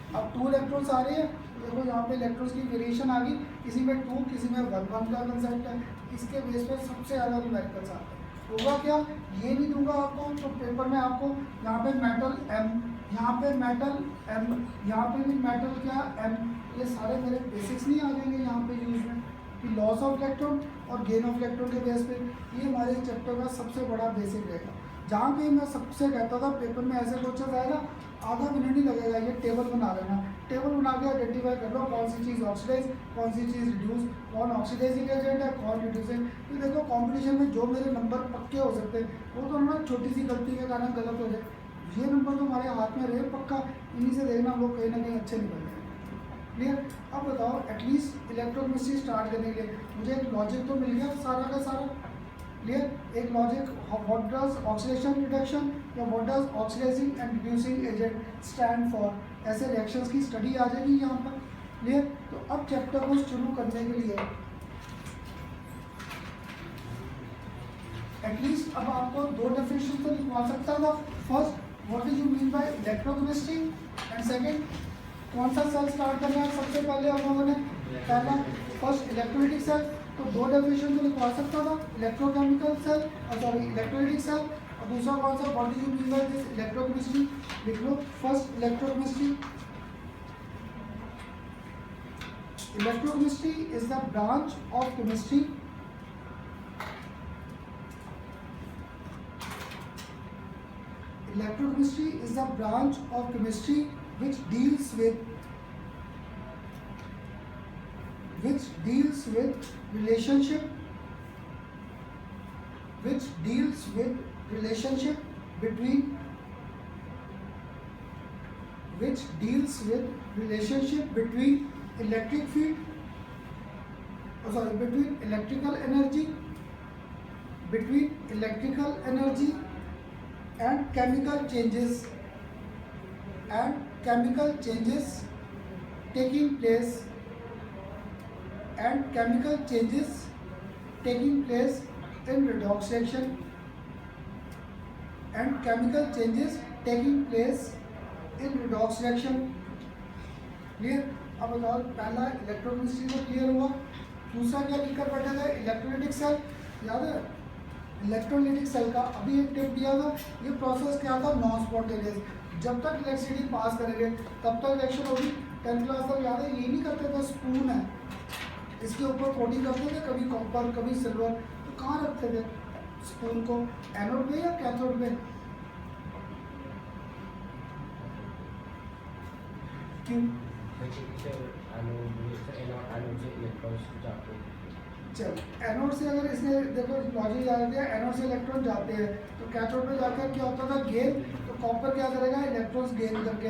अब 2 इलेक्ट्रॉन्स आ रहे हैं, तो देखो यहाँ पे इलेक्ट्रॉन्स की वेरिएशन आ गई, किसी में 2 किसी में 1 का कंसेप्ट है। इसके बेस पर सबसे ज़्यादा न्यूमेरिकल्स आते हैं। होगा क्या, ये नहीं दूंगा आपको तो पेपर में आपको यहाँ पे मेटल M, यहाँ पे मेटल M, यहाँ पे भी मेटल क्या M, ये सारे मेरे बेसिक्स नहीं आ जाएंगे यहाँ पे यूज में, कि लॉस ऑफ इलेक्ट्रॉन और गेन ऑफ इलेक्ट्रॉन के बेस पे। ये हमारे चैप्टर का सबसे बड़ा बेसिक रहेगा। जहाँ पे मैं सबसे कहता था पेपर में ऐसे क्वेश्चन आएगा, आधा मिनट ही लगेगा, ये टेबल बना लेना। टेबल बना के आइडेंटिफाई कर लो कौन सी चीज़ ऑक्सीडाइज, कौन सी चीज़ रिड्यूस, कौन ऑक्सीडाइजिंग एजेंट है, कौन रिड्यूसिंग। तो देखो कंपटीशन में जो मेरे नंबर पक्के हो सकते हैं वो तो ना छोटी सी गलती के कारण गलत हो जाए, ये नंबर तो हमारे हाथ में रहे पक्का, इन्हीं से देखना हम लोग कहीं ना कहीं अच्छे निकल जाए। क्लियर? अब बताओ एटलीस्ट इलेक्ट्रोकेमिस्ट्री स्टार्ट करने के लिए मुझे एक लॉजिक तो मिल गया सारा का सारा। क्लियर? एक logic, what does oxidation reduction या what does oxidizing and reducing agent stand for, ऐसे रिएक्शंस की स्टडी आ जाएगी यहाँ पर। क्लियर? तो अब चैप्टर को शुरू करने के लिए एटलीस्ट अब आपको 2 डेफिनेशन तो लिखवा सकता था। First, what do you mean bye electrochemistry, and second, कौन सा सेल स्टार्ट करना है सबसे पहले हम लोगों ने, पहला फर्स्ट इलेक्ट्रोलाइटिक सेल, तो 2 डेफिनेशन तो लिखवा सकता था, इलेक्ट्रोकेमिकल सेल और सॉरी इलेक्ट्रोलाइटिक सेल, और अब दूसरा कौन सा, what do you mean by this electrochemistry, लिख लो first electrochemistry. Electrochemistry is the branch of chemistry Electrochemistry is the branch of chemistry which deals with relationship between electric field, between electrical energy and chemical changes taking place in redox reaction clear. अब बताओ पहला electrochemistry को clear हुआ। दूसरा क्या लिखकर बैठे थे, इलेक्ट्रोलाइटिक सेल, याद है इलेक्ट्रोलाइटिक सेल का अभी एक टिप दिया था। ये प्रोसेस क्या था, नॉन स्पॉन्टेनियस, जब तक इलेक्ट्रिसिटी पास करेंगे तब तक रिएक्शन होगी। 10th क्लास तक याद है, ये नहीं करते थे, स्पून है इसके ऊपर कोटिंग करते थे, कभी कॉपर कभी सिल्वर, तो कहाँ रखते थे स्पून को, एनोड पे या कैथोड पे, क्यों? चल एनोड से अगर इसने देखो लॉजिक याद दिया, एनोड से इलेक्ट्रॉन जाते हैं तो कैथोड पे जाकर क्या होता था, गेन, तो कॉपर क्या करेगा, इलेक्ट्रॉन्स गेन करके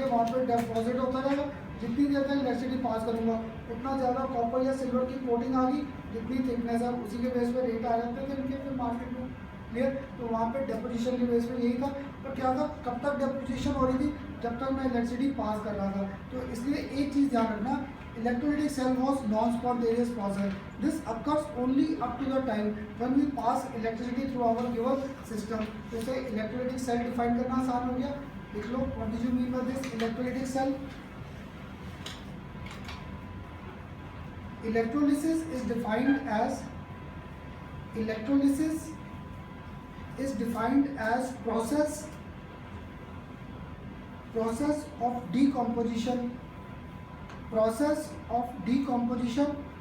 वहाँ पे डिपॉजिट होता रहेगा। जितनी देर तक इलेक्ट्रिसिटी पास करूँगा उतना ज़्यादा कॉपर या सिल्वर की कोटिंग आ गई, जितनी थिकनेस है उसी के बेस पे रेट आ जाते थे इनके फिर मार्केट में, क्लियर। तो वहाँ पे डिपोजिशन के बेस पे यही था। तो क्या था, कब तक डिपोजिशन हो रही थी, जब तक मैं इलेक्ट्रिसिटी पास कर रहा था। तो इसलिए एक चीज़ ध्यान रखना, electrolytic cell was non-spontaneous process. This occurs only up to the time when we pass electricity through our given system. जैसे electrolytic cell define करना आसान हो गया, लिख लो what did you mean by this electrolytic cell? Electrolysis is defined as process of decomposition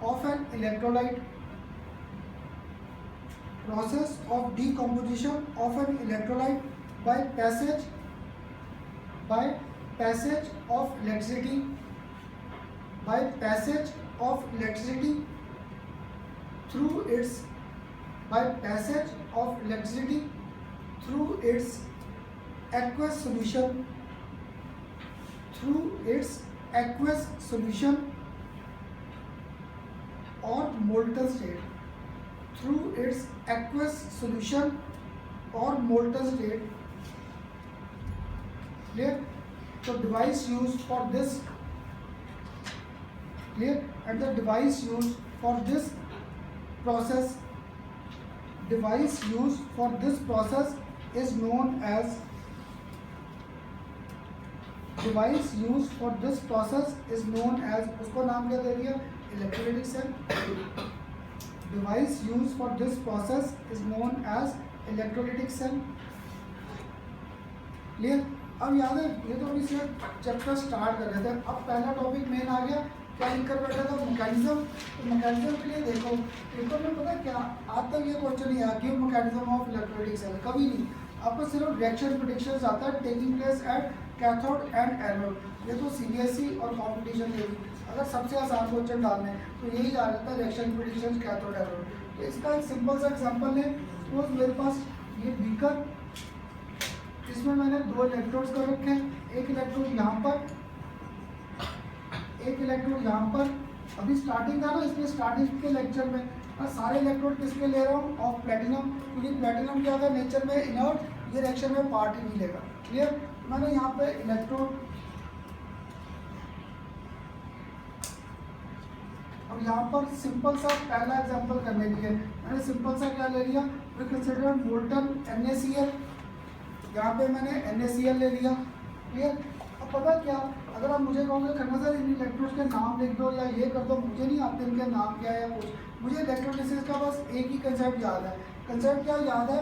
of an electrolyte by passage of electricity through its aqueous solution or molten state, clear। So device used for this, clear, and the device used for this process is known as उसको नाम क्या दे दिया, electrolytic cell. Device use for this process is known as electrolytic cell, clear. अब याद है, ये तो अभी सिर्फ चैप्टर स्टार्ट कर रहे थे, अब पहला टॉपिक मेन आ गया, क्या लिखकर बैठा था, मैकेनिज्म। तो मैकेनिज्म के लिए देखो पेपर में पता क्या आज तक ये क्वेश्चन नहीं आया, give mechanism of electrolytic cell, कभी नहीं। आपको सिर्फ रिएक्शन प्रेडिक्शंस आता है, taking place at cathode and anode, ये तो सीबीएसई और कंपटीशन के भी अगर सबसे आसान क्वेश्चन डालने तो यही आ जाता है, रिएक्शन प्रेडिक्शंस कैथोड एनोड। तो इसका एक सिंपल सा एग्जांपल है, तो मेरे पास ये बीकर, इसमें मैंने 2 इलेक्ट्रोड्स कर रखे हैं, एक इलेक्ट्रोड यहाँ पर, एक इलेक्ट्रोड यहाँ पर। अभी स्टार्टिंग था ना, इसमें स्टार्टिंग के लेक्चर में मैं सारे इलेक्ट्रोड किसके ले रहा हूँ, ऑफ प्लेटिनम, क्योंकि प्लेटिनम क्या होता है नेचर में इनर्ट, ये रिएक्शन में पार्ट ही नहीं लेगा, क्लियर। मैंने यहाँ पे इलेक्ट्रोड, अब यहाँ पर सिंपल सा पहला एग्जांपल करने के लिए मैंने सिंपल सा क्या ले लिया, वी कंसीडर मोल्टन NaCl, यहाँ पे मैंने NaCl ले लिया, क्लियर। अब पता क्या, अगर आप मुझे कहोगे खन्ना सर इन इलेक्ट्रोड्स के नाम लिख दो या ये कर दो, मुझे नहीं आते इनके नाम क्या है या कुछ, मुझे इलेक्ट्रोलिसिस का बस एक ही कंसेप्ट याद है। कंसेप्ट क्या याद है,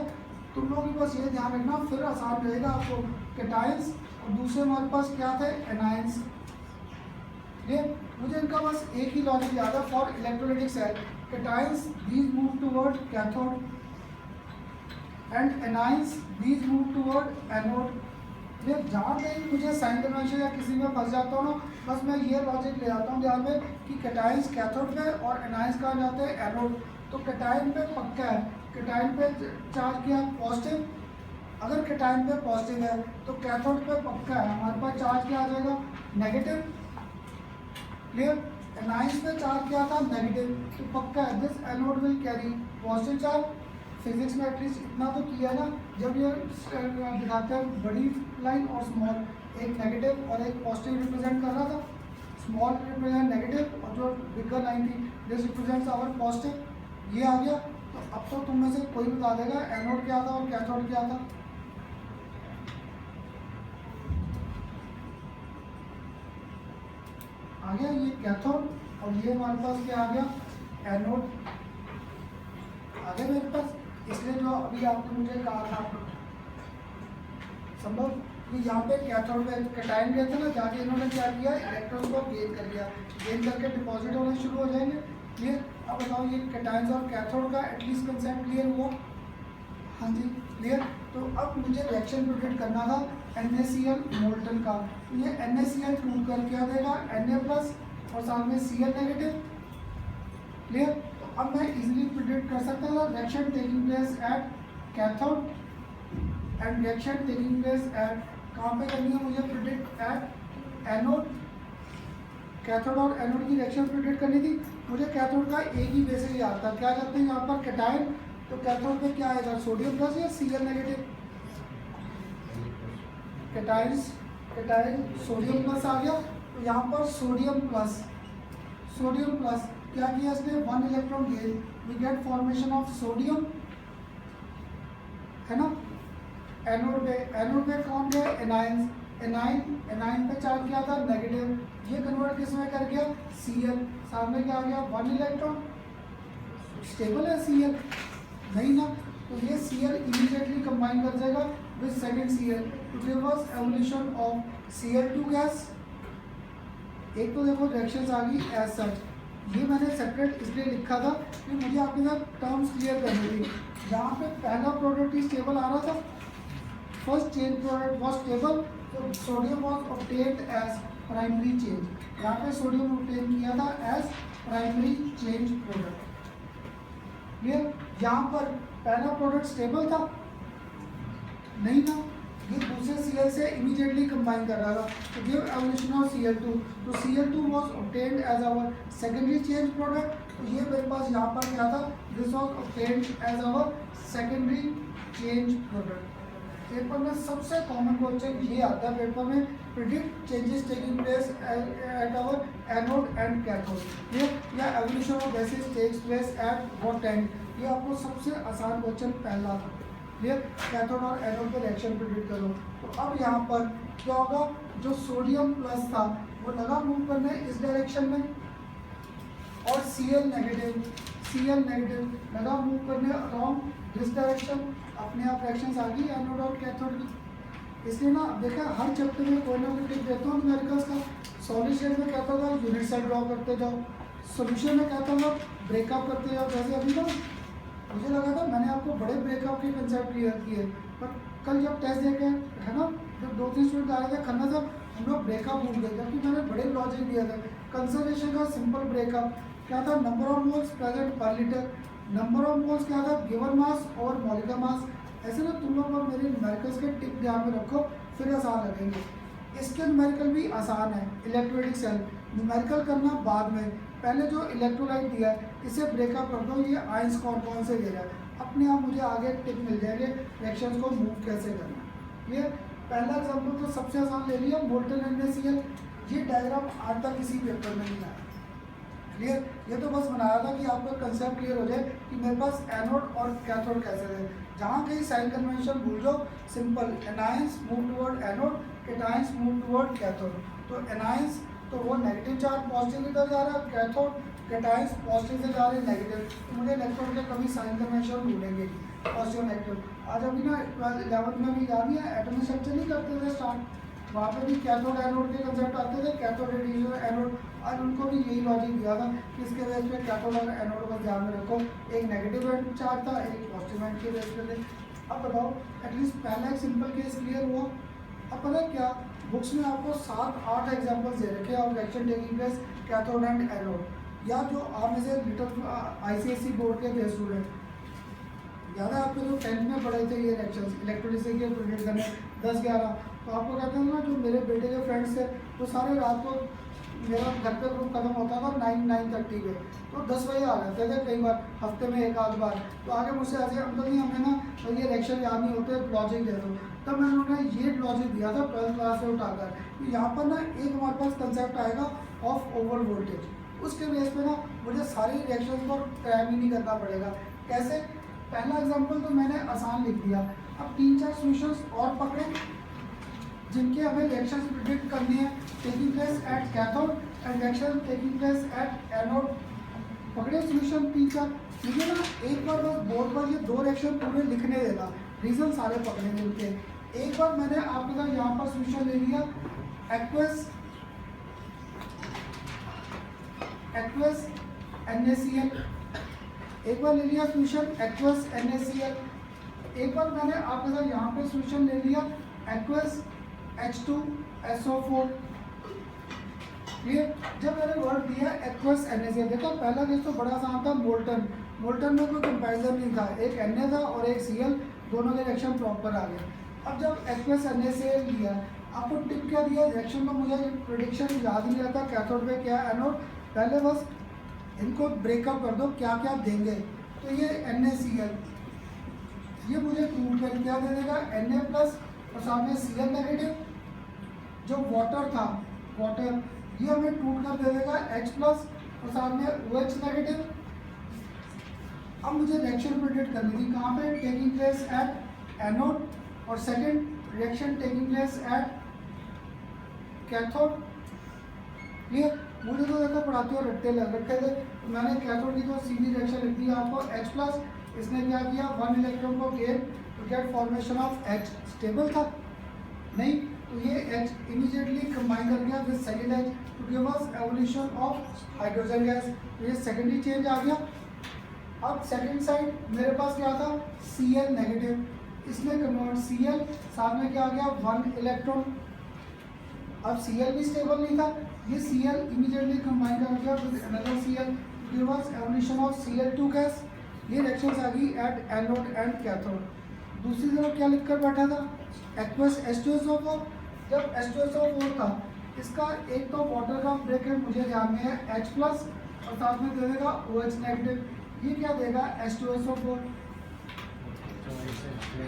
तुम लोग भी बस ये ध्यान रखना, फिर आसान रहेगा आपको। कैटायंस और दूसरे हमारे पास क्या थे, एनायंस। ये मुझे इनका बस एक ही लॉजिक याद है for electrolytic cell. Cations these move toward cathode and anions these move toward anode. ये जहाँ कहीं मुझे साइन कन्वेंशन या किसी में फंस जाता हूँ ना, बस मैं ये लॉजिक ले आता हूँ ध्यान में कि कैटायंस कैथोड पे और एनायंस कहाँ जाते हैं, एनोड। तो कैटायन पे पक्का है, कैटायन पे चार्ज किया पॉजिटिव, अगर कैटायन पे पॉजिटिव है तो कैथोड पे पक्का है हमारे पास चार्ज क्या आ जाएगा, नेगेटिव। क्लियर। एनायंस पे चार्ज किया था नेगेटिव, तो पक्का है this anode will carry positive charge. Physics में एटलीस्ट इतना तो किया ना, जब ये दिखाते हैं बड़ी लाइन और स्मॉल, एक नेगेटिव और एक पॉजिटिव रिप्रेजेंट कर रहा था, स्मॉल रिप्रेजेंट नेगेटिव और जो बिगर लाइन थी दिस रिप्रेजेंट्स आवर पॉजिटिव। ये आ गया। तो अब तो तुम में से कोई बता देगा एनोड क्या था और कैथोड क्या था। आ गया ये कैथोड और ये हमारे पास क्या आ गया, एनोड आ गया मेरे पास। इसलिए जो अभी आपने मुझे कहा था संभव कि यहाँ पे कैथोड में कैटायन गए थे ना, जाके इन्होंने क्या किया, इलेक्ट्रॉन को गेन कर लिया, गेन करके डिपॉजिट होने शुरू हो जाएंगे। क्लियर। अब बताओ ये कैटायंस और कैथोड का एटलीस्ट कंसेप्ट क्लियर हुआ। हाँ जी क्लियर। तो अब मुझे रिएक्शन प्रोड्यूस करना था NaCl मोल्टन का, तो ये NaCl टूट कर क्या देगा, Na+ और साथ में Cl नेगेटिव। क्लियर। अब मैं इजीली प्रिडिक्ट कर सकता था reaction taking place at cathode and reaction taking place eight, कहाँ पे करनी है मुझे प्रिडिक्ट, एट एनोड। कैथोड और एनोड की रिएक्शन प्रिडिक्ट करनी थी मुझे। कैथोड का एक ही बेसिस याद था, क्या कहते हैं यहाँ पर कैटायन, तो कैथोड पे क्या आएगा, सोडियम प्लस या Cl नेगेटिव। कैटायन सोडियम प्लस आ गया, तो यहाँ पर सोडियम प्लस क्या किया इसने, 1 electron gain, we get formation of sodium, है ना। एनोड पे कौन गया, एनाइन पे चार्ज किया था नेगेटिव, ये कन्वर्ट किस में कर गया, Cl। सामने क्या आ गया, 1 इलेक्ट्रॉन, स्टेबल है Cl नहीं ना, तो ये Cl इमीडिएटली कंबाइन कर जाएगा with second Cl to give us evolution of Cl2 gas. एक तो देखो रिएक्शंस आ गई एज सच, ये मैंने सेपरेट इसलिए लिखा था कि मुझे आपके साथ टर्म्स क्लियर करनी थी। यहाँ पे पहला प्रोडक्ट ही स्टेबल आ रहा था, first change product was stable, तो sodium was obtained as primary change. यहाँ पे सोडियम ऑब्टेन किया था as primary change product. Clear. यहाँ पर पहला प्रोडक्ट स्टेबल था नहीं था, ये दूसरे Cl से इमीडिएटली कंबाइन कर रहा था तो गिव एवोल्यूशन ऑफ Cl2, तो Cl2 was obtained as our secondary change product. तो ये मेरे पास यहाँ पर क्या था, this was obtained as our secondary change product. Paper में सबसे कॉमन क्वेश्चन ये आता है पेपर में, predict changes taking place at our anode and cathode, ये या evolution of gases takes place at what time. ये आपको सबसे आसान क्वेश्चन पहला था। क्लियर। कैथोड और एनोड पे रिएक्शन प्रिडिक्ट करो। तो अब यहाँ पर क्या होगा, जो सोडियम प्लस था वो लगा मूव करने इस डायरेक्शन में, और Cl नेगेटिव लगा मूव करने अराउंड दिस डायरेक्शन। अपने आप रिएक्शंस आ गई एनोड और कैथोड की। इसलिए ना देखा हर चैप्टर में कोई ना कोई टिप देता हूँ न्यूमेरिकल्स का। सॉलिड स्टेट में कहता था यूनिट सेल ड्रॉ करते जाओ, सोल्यूशन में कहता था ब्रेकअप करते जाओ। जैसे अभी ना मुझे लगा था मैंने आपको बड़े ब्रेकअप के कंसेप्ट क्लियर किए, पर कल जब टेस्ट देखे है ना, जब 2-3 स्टूडेंट आ रहे थे खन्ना साहब हम लोग ब्रेकअप भूल गए, जबकि मैंने बड़े लॉजिक दिया था। कंसर्वेशन का सिंपल ब्रेकअप क्या था, नंबर ऑफ मोल्स प्रेजेंट पर लीटर, नंबर ऑफ मोल्स क्या था, गिवन मास और मॉलिक्यूलर मास। ऐसे ना तुम लोग मेरे न्यूमेरिकल्स के टिप ध्यान में रखो, फिर आसान लगेंगे। इसके न्यूमेरिकल भी आसान है, इलेक्ट्रोलाइटिक सेल न्यूमेरिकल करना बाद में। पहले जो इलेक्ट्रोलाइट दिया है इसे ब्रेकअप कर दो, ये आयंस कौन से दे रहा है, अपने आप मुझे आगे टिप मिल जाएंगे रिएक्शंस को मूव कैसे करना। ये पहला एग्जांपल तो सबसे आसान ले लिया, मोल्टन NaCl। ये डायग्राम आज तक किसी पेपर में नहीं आया। क्लियर। ये तो बस बनाया था कि आपका कंसेप्ट क्लियर हो जाए कि मेरे पास एनोड और कैथोड कैसे है। जहाँ कहीं साइन कन्वेंशन भूल जाओ, simple anions move toward anode, cations move toward cathode. तो एनायंस तो वो नेगेटिव चार्ज पॉजिटिव की तरफ जा रहा है, कैथोड कैटायंस पॉजिटिव से जा रहे हैं नेगेटिव। तो मुझे इलेक्ट्रॉन के कभी साइन कन्वेंशन भूलेंगे पॉजिटिव नेगेटिव। आज अभी ना 11th में भी याद है एटॉमिक स्ट्रक्चर नहीं करते थे स्टार्ट, वहाँ पे भी कैथोड एनोड के कंसेप्ट आते थे, कैथोड रेडिएशन एनोड। आज उनको भी यही लॉजिक दिया था कि इसके बेस पे कैथोड और एनोड को ध्यान में रखो, एक नेगेटिव चार्ज था, एक पॉजिटिव एंड के बेस पे थे। अब बताओ एटलीस्ट पहला एक सिंपल केस क्लियर हुआ। अब पता है क्या, बुक्स में आपको 7-8 एग्जाम्पल्स दे रखे हैं of reaction taking place cathode and anode. या जो आप में से लिटिल ICSE बोर्ड के स्टूडेंट, याद है आपको जो 10th में पढ़े थे ये रिएक्शंस इलेक्ट्रोलिसिस के प्रोडक्ट करने 10-11, तो आपको कहते हैं ना जो मेरे बेटे के फ्रेंड्स थे वो सारे रात को, मेरा घर पे ग्रुप खत्म होता था 9-9:30 पे, तो 10 बजे आ जाते थे कई बार, हफ्ते में एक आध बार। तो आगे मुझसे ऐसे अंकल नहीं हमें ना तो ये रिएक्शन याद नहीं होते, लॉजिक दे दो। तब मैंने उन्हें ये लॉजिक दिया था 12th क्लास से उठाकर, तो यहाँ पर ना एक हमारे पास कंसेप्ट आएगा ऑफ ओवर वोल्टेज, उसके बेस पे ना मुझे सारी रिएक्शन को टाइम ही नहीं करना पड़ेगा। कैसे, पहला एग्जांपल तो मैंने आसान लिख दिया। अब 3-4 सॉल्यूशंस और पकड़े जिनके हमें रिएक्शंस प्रिडिक्ट करनी है, taking place at cathode and reaction taking place at anode. पकड़े सॉल्यूशन 3-4, मुझे ना एक बार बस बोर्ड पर ये 2 रिएक्शन पूरे लिखने देना, रीजन सारे पकड़ेंगे उनके। एक बार मैंने आपके साथ यहाँ पर सॉल्यूशन ले लिया एक्वस NaCl, एक बार ले लिया सॉल्यूशन एक्वस NaCl, एक बार मैंने आपके साथ यहाँ पे सॉल्यूशन ले लिया एक्वस H2SO4। ये जब मैंने वर्ड दिया एक्वस NaCl, देखो पहला केस तो बड़ा आसान था, मोल्टन में कोई कंपैरिजन नहीं था, एक Na था और एक Cl, दोनों के रिएक्शन प्रॉपर आ गए। अब जब एक्वस NaCl लिया, आपको टिप क्या दिया, रिएक्शन का मुझे प्रेडिक्शन याद नहीं रहता कैथोड पे क्या एनोड, पहले बस इनको ब्रेकअप कर दो क्या क्या देंगे। तो ये NaCl, ये मुझे टूट कर क्या दे देगा Na प्लस और सामने Cl नेगेटिव, जो वाटर था वाटर ये हमें टूट कर दे देगा H प्लस और सामने OH नेगेटिव। अब मुझे रिएक्शन प्रिडिक्ट करनी थी कहाँ पे, टेकिंग प्लेस एट एनोड, और second reaction taking place at cathode. Clear, मुझे तो देखो पढ़ाते हो रट्टे लग रखे थे, तो मैंने कैथोड की तो सीधी रिएक्शन लिख दी आपको H प्लस, इसने क्या किया 1 इलेक्ट्रॉन को gain to get formation of H, stable था नहीं, तो ये H इमीडिएटली कंबाइन कर गया with second H to give us evolution of hydrogen gas, तो ये सेकेंडरी चेंज आ गया। अब सेकंड साइड मेरे पास क्या था Cl नेगेटिव, इसने कन्वर्ट Cl, साथ में क्या आ गया 1 इलेक्ट्रॉन। अब Cl भी स्टेबल नहीं था, ये Cl इमीडिएटली कंबाइन कर गया with another Cl to give us evolution of Cl2 gas. ये रिएक्शंस आ गई एट एनोड एंड कैथोड। दूसरी तरफ क्या लिखकर बैठा था एक्वस H2SO4, जब H2SO4 था इसका एक तो वाटर का ब्रेकेट मुझे ध्यान में है H प्लस और साथ में दे देगा OH नेगेटिव, ये क्या देगा H2SO4,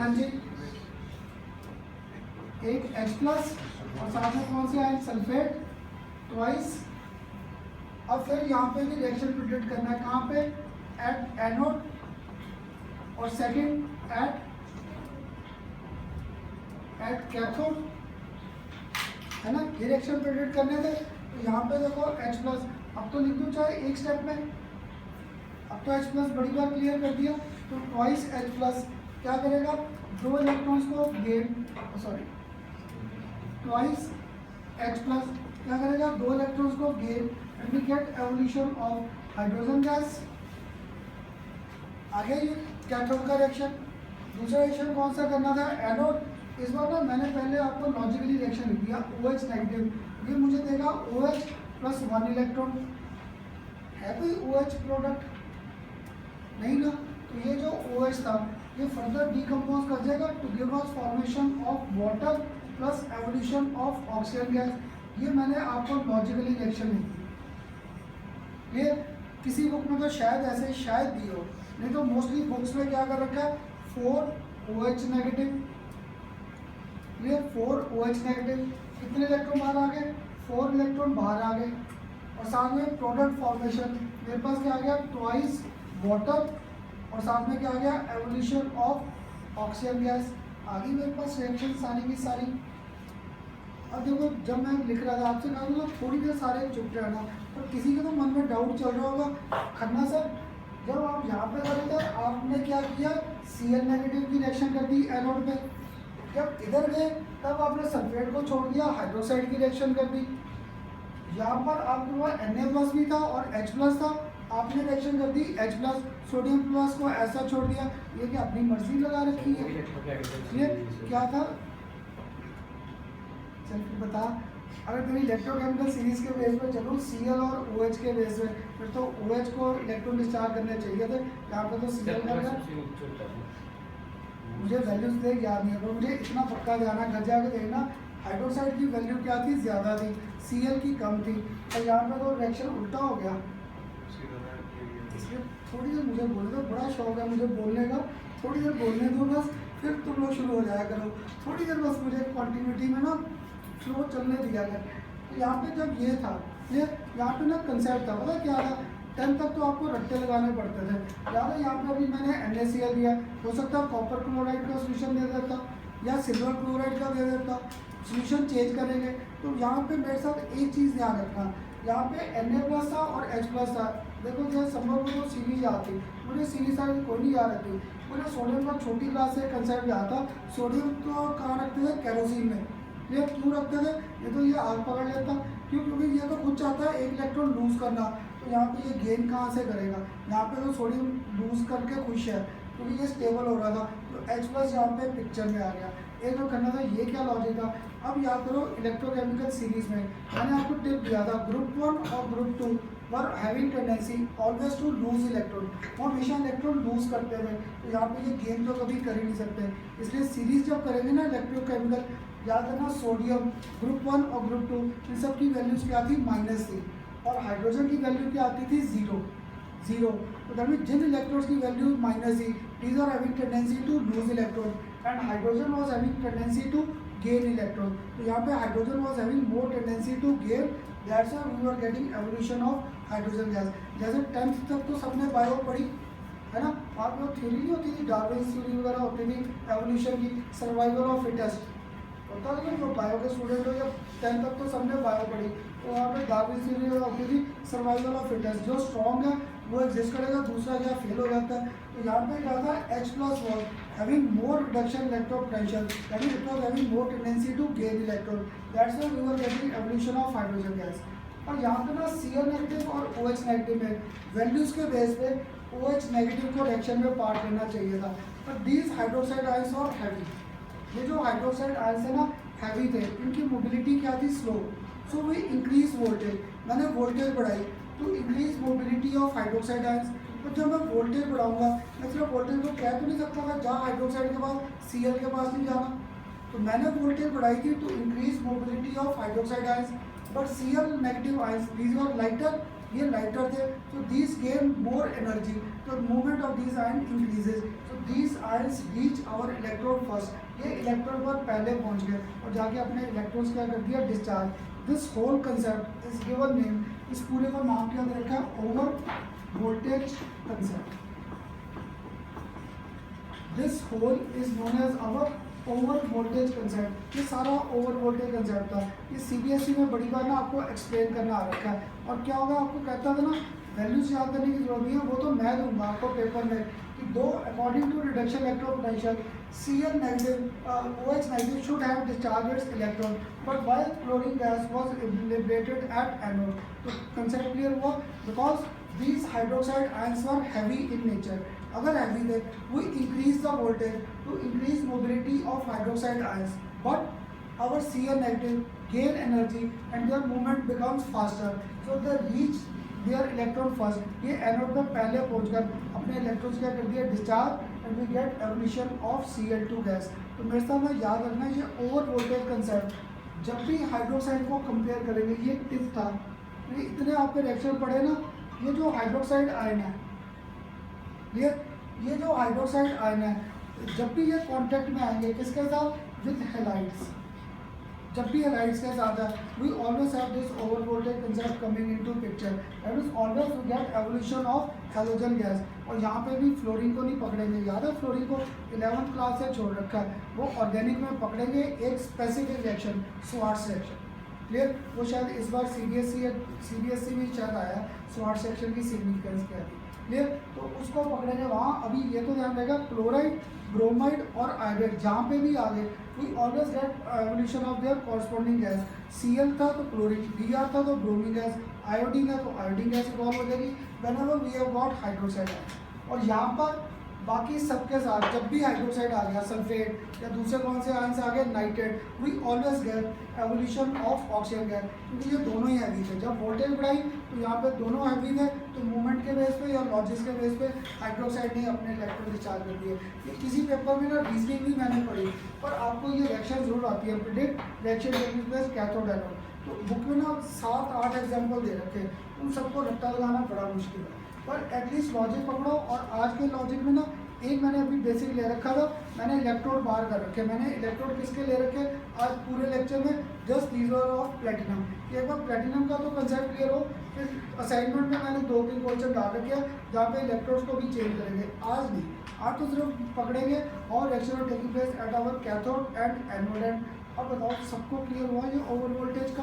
हाँ जी एक H प्लस और साथ में कौन सी आयन सल्फेट ट्वाइस। अब फिर यहाँ पे भी रिएक्शन प्रिडिक्ट करना है कहाँ पे, एट एनोड और सेकंड एट कैथोड, है ना, ये रिएक्शन प्रिडिक्ट करने थे। तो यहाँ पे देखो H प्लस, अब तो लिख दूँ चाहे एक स्टेप में, अब तो H प्लस बड़ी बार क्लियर कर दिया, तो ट्वाइस H प्लस क्या करेगा 2 इलेक्ट्रॉन्स को gain, sorry twice H plus क्या करेगा 2 इलेक्ट्रॉन्स को gain and we get evolution of hydrogen gas. आगे ये कैथोड का रिएक्शन, दूसरा रिएक्शन कौन सा करना था एनोड। इस बार ना मैंने पहले आपको लॉजिकली रिएक्शन लिख दिया OH नेगेटिव, ये मुझे देगा OH प्लस 1 इलेक्ट्रॉन, है कोई OH प्रोडक्ट नहीं ना, तो ये जो OH था ये फर्दर डिकम्पोज कर जाएगा to give us formation of water plus evolution of oxygen gas. ये मैंने आपको लॉजिकली रिएक्शन लिख दी। ये किसी बुक में तो शायद ऐसे शायद दी हो, नहीं तो मोस्टली बुक्स में क्या कर रखा है 4 OH नेगेटिव, ये 4 OH नेगेटिव, कितने इलेक्ट्रॉन बाहर आ गए 4 इलेक्ट्रॉन बाहर आ गए, और साथ में प्रोडक्ट फॉर्मेशन मेरे पास क्या आ गया ट्वाइस वाटर और साथ में क्या आ गया एवोल्यूशन ऑफ ऑक्सीजन गैस। आ गई मेरे पास रिएक्शन सारी की सारी। अब देखो जब मैं लिख रहा था आपसे कहा थोड़ी देर सारे चुप रहना, तो किसी के तो मन में डाउट चल रहा होगा खन्ना सर जब आप यहाँ पे करेंगे आपने क्या किया, Cl नेगेटिव की रिएक्शन कर दी एनोड पे। जब इधर गए तब आपने सल्फेट को छोड़ दिया, हाइड्रोक्साइड की रिएक्शन कर दी। यहाँ पर आपके पास Na+ भी था और H+ था, आपने रिएक्शन कर दी H+, सोडियम प्लस को ऐसा छोड़ दिया। ये कि अपनी मर्जी लगा रखी है। ये क्या था, चल फिर बता। अगर तेरी इलेक्ट्रोकेमिकल सीरीज के बेस पे चलूँ Cl और OH के बेस पे, फिर तो OH को इलेक्ट्रॉन डिस्चार्ज करने चाहिए थे, यहाँ पे तो Cl कर गया। मुझे वैल्यूज देख याद नहीं है, पर मुझे इतना पक्का जाना, घर जाके देखना हाइड्रोक्साइड की वैल्यू क्या थी, ज़्यादा थी, Cl की कम थी, और यहाँ पे तो रिएक्शन उल्टा हो गया। इसलिए थोड़ी देर मुझे बोलने दो, बड़ा शौक है मुझे बोलने का, थोड़ी देर बोलने दो बस, फिर तुम लोग शुरू हो जाया करो। थोड़ी देर बस मुझे क्वान्टिटी में ना फ्लो चलने दिया गया। तो यहाँ पे जब ये था, ये यहाँ पे ना कंसेप्ट था, पता क्या था, 10 तक तो आपको रट्टे लगाने पड़ते थे। याद है, यहाँ पे अभी मैंने NaCl दिया, हो सकता है कॉपर क्लोराइड का सोल्यूशन दे देता या सिल्वर क्लोराइड का दे देता, सोल्यूशन चेंज करेंगे। तो यहाँ पे मेरे साथ एक चीज़ ध्यान रखना, यहाँ पे Na+ था और H+ था। देखो जो संभव को तो सीरीज याद थी, मुझे सीरीज साइड कोई नहीं याद रखती। मुझे सोडियम का छोटी क्लास से कंसेप्ट याद था, सोडियम तो कहाँ रखते थे, केरोसिन में। ये क्यों रखते थे, ये तो ये आग पकड़ लेता, क्यों, क्योंकि ये तो खुद चाहता है एक इलेक्ट्रॉन लूज करना। तो यहाँ पे ये गेन कहाँ से करेगा, यहाँ पे तो सोडियम लूज करके खुश है क्योंकि ये स्टेबल हो रहा था। तो H+ यहाँ पे पिक्चर में आ गया। एक बार करना था, ये क्या लॉजिक था। अब याद करो इलेक्ट्रोकेमिकल सीरीज में मैंने आपको टिप दिया था, ग्रुप 1 और group 2 were having tendency always to lose electron, वो हमेशा इलेक्ट्रॉन लूज करते हुए। तो यहाँ पे ये गेन तो कभी कर ही नहीं सकते, इसलिए सीरीज जब करेंगे ना इलेक्ट्रोकेमिकल, याद रखना सोडियम ग्रुप 1 और ग्रुप 2 इन सब की वैल्यूज क्या थी, माइनस थी, और हाइड्रोजन की वैल्यू क्या आती थी, जीरो। तो दैट मीन जिन इलेक्ट्रॉन्स की वैल्यू माइनस थी, these are having tendency to lose electron, and hydrogen was having tendency to gain electron. तो यहाँ पे hydrogen was having more tendency to gain, that's why we are getting evolution of hydrogen gas. जैसे 10th तक तो सबने bio पढ़ी है ना, वहाँ पे थ्योरी नहीं होती थी, डार्विन थ्योरी वगैरह होती थी एवोल्यूशन की, सर्वाइवल ऑफ फिटेस्ट होता था। जो बायो के स्टूडेंट हो, जब 10th तक तो सबने बायो पढ़ी, तो वहाँ पे डार्विन थ्योरी होती थी, सर्वाइवल ऑफ फिटेस्ट, जो स्ट्रॉन्ग है वो एग्जिस्ट करेगा, दूसरा क्या फेल हो जाता है। तो यहाँ पे क्या था, H+ was having more reduction electron potential, that is it was having more tendency to gain electron, that's why we were getting evolution of hydrogen gas। और यहाँ पे ना Cl नेगेटिव और OH नेगेटिव में वैल्यूज के base पे OH negative को reaction में पार्ट लेना चाहिए था, पर दीज हाइड्रोक्साइड आयंस और हैवी, ये जो हाइड्रोक्साइड आयंस है ना हैवी थे, इनकी मोबिलिटी क्या थी, slow. So we increase voltage, मैंने वोल्टेज बढ़ाई to increase mobility of hydroxide ions. तो जब मैं वोल्टेज बढ़ाऊंगा, मैं सिर्फ वोल्टेज को कह तो नहीं सकता था जहाँ हाइड्रोक्साइड के पास Cl के पास नहीं जाना, तो मैंने वोल्टेज बढ़ाई थी to increase mobility of hydroxide ions, but Cl negative ions these were lighter, ये लाइटर थे, तो दीज गेन मोर एनर्जी, तो movement of these ion increases, तो these ions reach our electron first, ये इलेक्ट्रॉन पर पहले पहुंच गए और जाके अपने इलेक्ट्रॉन्स क्या कर दिया, discharge. This whole concept is given name, इस पूरे का नाम क्या दे रखा है, over voltage concept. This whole is known as our over voltage concept. ये सारा ओवर वोल्टेज कंसेप्ट था, ये CBSE में बड़ी बार ना आपको एक्सप्लेन करना आ रखा है। और क्या होगा, आपको कहता था ना वैल्यूज याद करने की जरूरत नहीं है, वो तो मैं दूंगा आपको पेपर में कि दो according to reduction electron potential Cl negative, OH negative should have discharged its electron, but while chlorine gas was liberated at anode, तो concept clear हुआ, because these hydroxide ions were heavy in nature। अगर heavy थे, we increase the voltage to increase mobility of hydroxide ions, but our Cl negative gain energy and their movement becomes faster, so they reach their electron first। ये anode में पहले पहुंचकर अपने electrons क्या कर दिया, discharge, and we get evolution of Cl2 gas. तो मेरे साथ में याद रखना ये ओवर वोल्टेज कंसेप्ट, जब भी हाइड्रोक्साइड को कंपेयर करेंगे, ये टिप था, ये इतने आपके रिएक्शन पढ़े ना, ये जो हाइड्रोक्साइड आयन है, ये जो हाइड्रोक्साइड आयन है, जब भी ये कॉन्टेक्ट में आएंगे किसके साथ, विद हेलाइड्स, जब भी हेलाइड्स के साथ है, we always have this over voltage concept coming into picture, that is always we get evolution of halogen gas. और यहाँ पे भी फ्लोरीन को नहीं पकड़ेंगे, याद है फ्लोरीन को 11th क्लास से छोड़ रखा है, वो ऑर्गेनिक में पकड़ेंगे एक specific reaction, Swarts reaction. Clear. वो शायद इस बार CBSE या CBSE में शायद आया स्मार्ट सेक्शन की सिग्निफिकेंस क्या थी, क्लियर। तो उसको पकड़ेंगे वहाँ। अभी ये तो ध्यान रहेगा क्लोराइड, ब्रोमाइड और आयोडाइड जहाँ पे भी आ गए we always get evolution of their corresponding gas. Cl था तो क्लोरीन, Br था तो ब्रोमीन गैस, आयोडीन है तो आयोडीन गैस इवॉल्व हो जाएगी whenever we have got hydroxide. और यहाँ पर बाकी सबके साथ जब भी हाइड्रोक्साइड आ गया, सल्फेट या दूसरे कौन से आयंस आ गए, nitrate, we always get evolution of oxygen gas, क्योंकि ये दोनों ही हैवी थे। जब वोल्टेज बढ़ाई तो यहाँ पे दोनों हैवी थे, तो मूवमेंट के बेस पे या लॉजिक्स के बेस पे हाइड्रोक्साइड ने अपने इलेक्ट्रॉन डिस्चार्ज कर दिए। ये किसी पेपर में ना रीजनिंग भी मैंने पढ़ी, पर आपको ये रिएक्शन जरूर आती है, predict reaction taking place cathode anode. तो बुक में ना 7-8 एग्जाम्पल दे रखे हैं, उन सबको रट्टा लगाना बड़ा मुश्किल है, पर एटलीस्ट लॉजिक पकड़ो। और आज के लॉजिक में ना एक मैंने अभी बेसिक ले रखा था, मैंने इलेक्ट्रोड बार कर रखे। मैंने इलेक्ट्रोड किसके ले रखे आज पूरे लेक्चर में, just these are of platinum. एक बार प्लेटिनम का तो कंसेप्ट क्लियर हो, फिर असाइनमेंट में मैंने 2-3 क्वेश्चन डाल रखे हैं जहाँ पे इलेक्ट्रोड्स को भी चेंज करेंगे। आज नहीं, आज तो सिर्फ पकड़ेंगे और reaction taking place at our cathode and anode and. अब बताओ सबको क्लियर हुआ ये ओवर वोल्टेज का,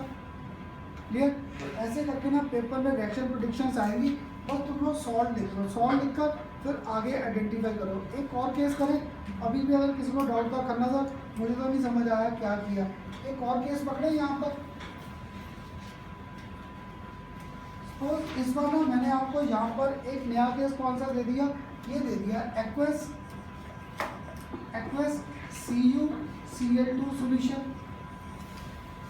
क्लियर। ऐसे करके ना पेपर में रिएक्शन प्रेडिक्शंस आएंगी, बस तुम लोग सॉल्व लिख लो, सॉल्व लिखकर फिर आगे आइडेंटिफाई करो। एक और केस करें, अभी भी अगर किसी को डाउट था, खन्ना सर मुझे तो नहीं समझ आया क्या किया, एक और केस पकड़े यहाँ पर। तो इस बार ना मैंने आपको यहाँ पर एक नया केस कौन सा दे दिया, ये दे दिया aqueous CuCl2 solution,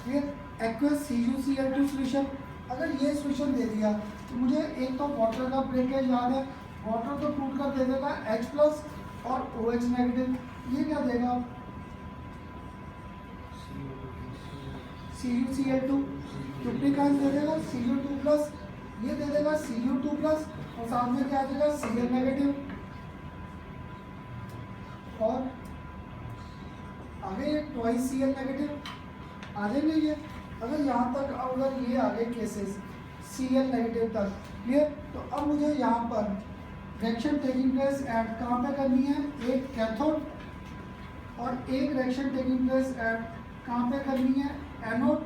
clear. Aqueous CuCl2 solution, अगर ये सॉल्यूशन दे दिया तो मुझे एक तो वाटर का ब्रेकेज याद है, वाटर तो टूट कर दे देगा H+ और OH नेगेटिव। ये क्या देगा CuCl2, क्यूप्रिक आयन दे देगा Cu2+, ये दे देगा Cu2+ और साथ में क्या देगा Cl नेगेटिव। और आगे ये ट्वाइस Cl नेगेटिव आ जाएंगे ये। अगर यहाँ तक अगर ये आ गए केसेस Cl नेगेटिव तक, क्लियर। तो अब मुझे यहाँ पर रिएक्शन टेकिंग प्लेस एट कहाँ पे करनी है, एक कैथोड और एक रिएक्शन टेकिंग प्लेस एट कहाँ पे करनी है, एनोड,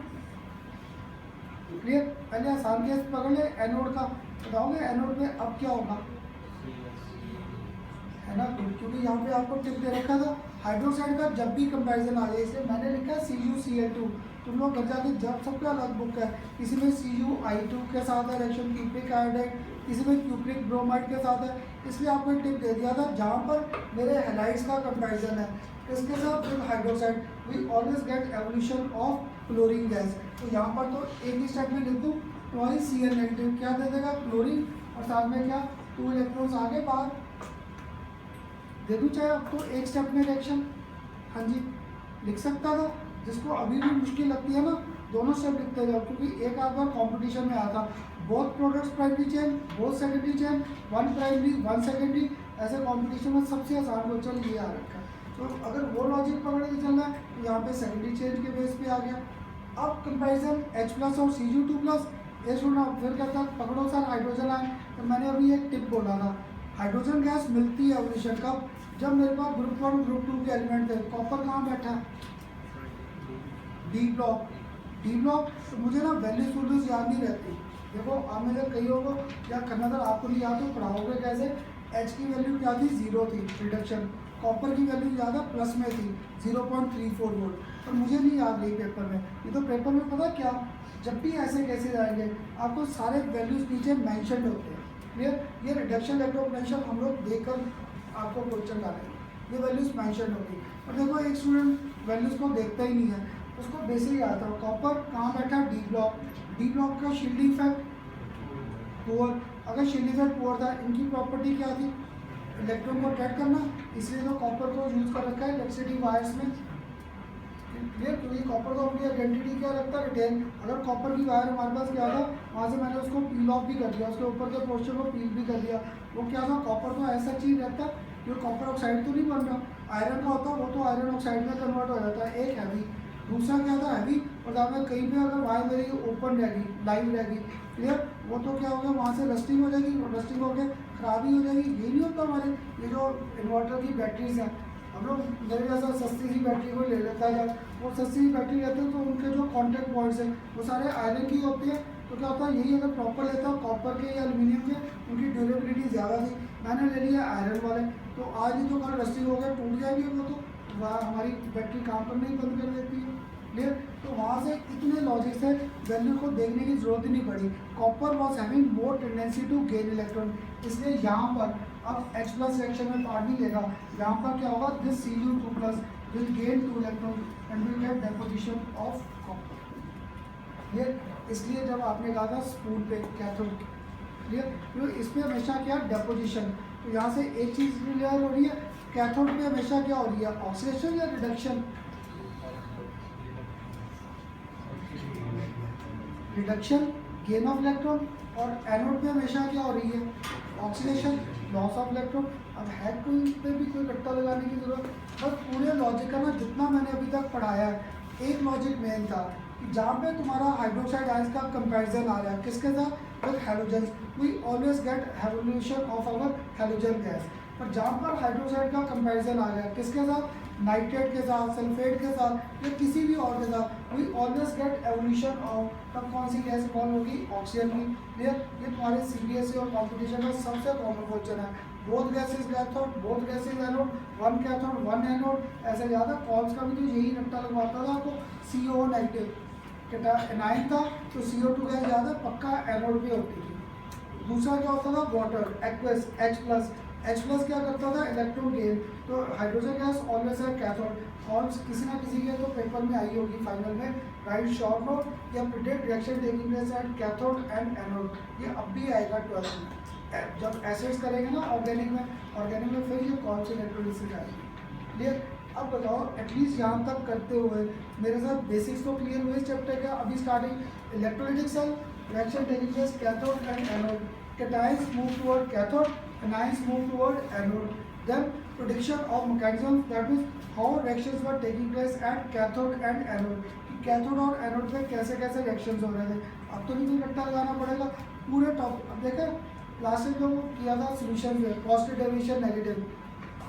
क्लियर। पहले आसान केस पकड़ ले एनोड का, बताओगे एनोड पे अब क्या होगा, है ना, क्योंकि यहाँ पे आपको टिप दे रखा था हाइड्रोक्साइड का जब भी कंपैरिजन आ जाए, इसलिए मैंने लिखा है CuCl2। तुम लोग घर जाके जब सबका अलग बुक है, किसी में Cu(I2) के साथ है रिएक्शन क्यूप्रिक आयोडाइड, किसी में क्यूप्रिक ब्रोमाइड के साथ है, इसलिए आपको टिप दे दिया था जहाँ पर मेरे हैलाइड्स का कंपैरिजन है इसके साथ with hydroxide, we always get evolution of chlorine gas. तो यहाँ पर तो एक ही स्टेप में लिख दूँ, ट्वाइस Cl नेगेटिव क्या दे देगा क्लोरीन, और साथ में क्या 2 इलेक्ट्रॉन्स आगे बाहर दे दूँ, चाहे अब तो एक स्टेप में रिएक्शन, हाँ जी लिख सकता था। जिसको अभी भी मुश्किल लगती है ना, दोनों स्टेप लिखते जाओ, क्योंकि एक आध बार कॉम्पिटिशन में आता both products primary chain, both secondary chain, 1 primary 1 secondary, ऐसे कॉम्पिटिशन में सबसे आसान क्वेश्चन ये आ रखा है। तो अगर वो लॉजिक पकड़ के चलना है तो यहाँ पे सेकेंडरी चेन के बेस पे आ गया। अब कंपेरिजन H+ और Cu2+, ये सुना फिर कहता है पकड़ो सर हाइड्रोजन आए, तो मैंने अभी एक टिप बोला था, हाइड्रोजन गैस मिलती है एवोल्यूशन कब, जब मेरे पास ग्रुप 1 ग्रुप 2 के एलिमेंट थे। कॉपर कहाँ बैठा है, डी ब्लॉक। तो मुझे ना वैल्यूज याद नहीं रहती। देखो आप में से कई होगा या खन्ना सर आपको नहीं याद तो पढ़ाओगे कैसे, H की वैल्यू क्या थी 0 थी रिडक्शन, कॉपर की वैल्यू ज़्यादा प्लस में थी 0.34 वोल्ट, पर मुझे नहीं याद रही पेपर में। ये तो पेपर में पता क्या, जब भी ऐसे कैसे जाएंगे आपको सारे वैल्यूज नीचे मैंशन होते हैं, क्लियर। ये रिडक्शन इलेक्ट्रोपोटेंशियल हम लोग देखकर आपको क्वेश्चन डालेंगे, ये वैल्यूज मैंशन होगी। और देखो एक स्टूडेंट वैल्यूज को देखता ही नहीं है, उसको बेसिक याद था कॉपर कहाँ बैठा डी ब्लॉक का शील्डिंग इफेक्ट पुअर। अगर शील्डिंग इफेक्ट पुअर था, इनकी प्रॉपर्टी क्या थी, इलेक्ट्रॉन को अट्रैक्ट करना, इसलिए तो कॉपर को यूज़ कर रखा है इलेक्ट्रिसिटी वायर्स में, क्लियर। क्योंकि कॉपर को अपनी आइडेंटिटी क्या रखता है, रिटेन। अगर कॉपर की वायर हमारे पास क्या था, वहाँ से मैंने उसको पील ऑफ भी कर दिया, उसके ऊपर के पोर्शन को पील भी कर दिया, वो क्या था, कॉपर तो ऐसा चीज़ रहता है जो कॉपर ऑक्साइड तो नहीं बन रहा, आयरन का होता है, वो तो आयरन ऑक्साइड में कन्वर्ट हो जाता है, एक हैवी, दूसरा क्या था हैवी, और दादा कहीं पे अगर वायर मेरी ओपन रहेगी, लाइव रहेगी, क्लियर, वो तो क्या होगा, वहाँ से रस्टिंग हो जाएगी, और रस्टिंग होकर खराबी हो जाएगी। ये नहीं होता हमारे ये जो इन्वर्टर की बैटरीज हैं, हम लोग मेरे जैसा सस्ती सी बैटरी को ले लेता है, जब वो सस्ती सी बैटरी लेते हैं तो उनके जो कॉन्टैक्ट पॉइंट्स हैं वो सारे आयरन की होती है। तो क्या होता है, यही अगर प्रॉपर लेता है कॉपर के या एल्यूमिनियम के, उनकी ड्यूरेबिलिटी ज़्यादा थी, मैंने ले लिया आयरन वाले। तो आज ही तो कल रस्टिंग हो गया, टूट जाएगी वो, तो वह हमारी बैटरी काम करना ही बंद कर देती है। क्लियर? तो वहाँ से इतने लॉजिक से वैल्यू को देखने की जरूरत ही नहीं पड़ी। Copper was having more tendency to gain electron, इसलिए यहाँ पर अब H प्लस रिएक्शन में पार्ट नहीं लेगा। यहाँ पर क्या होगा, this Cu2+ will gain 2 electron and will get deposition of copper. ये इसलिए जब आपने कहा था स्पून पे कैथोड, क्लियर, तो इस पर हमेशा क्या डेपोजिशन। तो यहाँ से एक चीज़ क्लियर हो रही है, कैथोड पे हमेशा क्या हो रही है, ऑक्सीडेशन या reduction? Reduction, gain of electron. और एनोड पे हमेशा क्या हो रही है, ऑक्सीडेशन, लॉस ऑफ इलेक्ट्रॉन। अब है कोई पे भी कोई रट्टा लगाने की जरूरत, बस पूरे लॉजिक का ना जितना मैंने अभी तक पढ़ाया है, एक लॉजिक मेन था कि जहाँ पे तुम्हारा हाइड्रोक्साइड आयंस का कंपैरिजन आ रहा है किसके साथ, with halogens, we always get halogenation of our halogen gas. पर जहाँ पर हाइड्रोक्साइड का कंपैरिजन आ रहा है किसके साथ, नाइट्रेट के साथ, सल्फेट के साथ, या किसी भी और के साथ, we always get evolution of, तब कौन सी गैस इवॉल्व होगी, ऑक्सीजन की। क्लियर? ये तुम्हारे CBSE और कॉम्पिटिशन का सबसे कॉमन क्वेश्चन है। Both gases cathode, both gases anode, one cathode one anode, ऐसे ज़्यादा कॉल्स का भी तो यही रट्टा लगवाता था। तो CO नेगेटिव एनाइन था तो CO2 गैस ज़्यादा पक्का एनोड भी होती थी। दूसरा क्या होता था, वाटर एक्वस H प्लस क्या करता था, इलेक्ट्रॉन गेन। तो हाइड्रोजन गैस ऑलवेज है कैथोड। और किसी ना किसी के तो पेपर में आई होगी फाइनल में, राइट शॉर्ट नोट या predict reaction taking place at cathode and anode, ये अब भी आएगा 12th में जब एसिड्स करेंगे ना ऑर्गेनिक में फिर ये कौन सी इलेक्ट्रोलिसिस आएगी। क्लियर? अब बताओ एटलीस्ट यहाँ तक करते हुए मेरे साथ बेसिक्स तो क्लियर हुए इस चैप्टर का। अभी starting electrolytic cell, reaction taking place cathode and anode, cations move toward cathode, anions move toward anode. Then prediction of mechanism, that means how reactions were taking place at cathode and anode. Cathode और anode पे कैसे कैसे reactions हो रहे थे। अब तो नहीं कोई रट्टा लगाना पड़ेगा, पूरे टॉप। अब देखें लास्ट में जो किया था सोल्यूशन में पॉजिटिव डेविएशन नेगेटिव,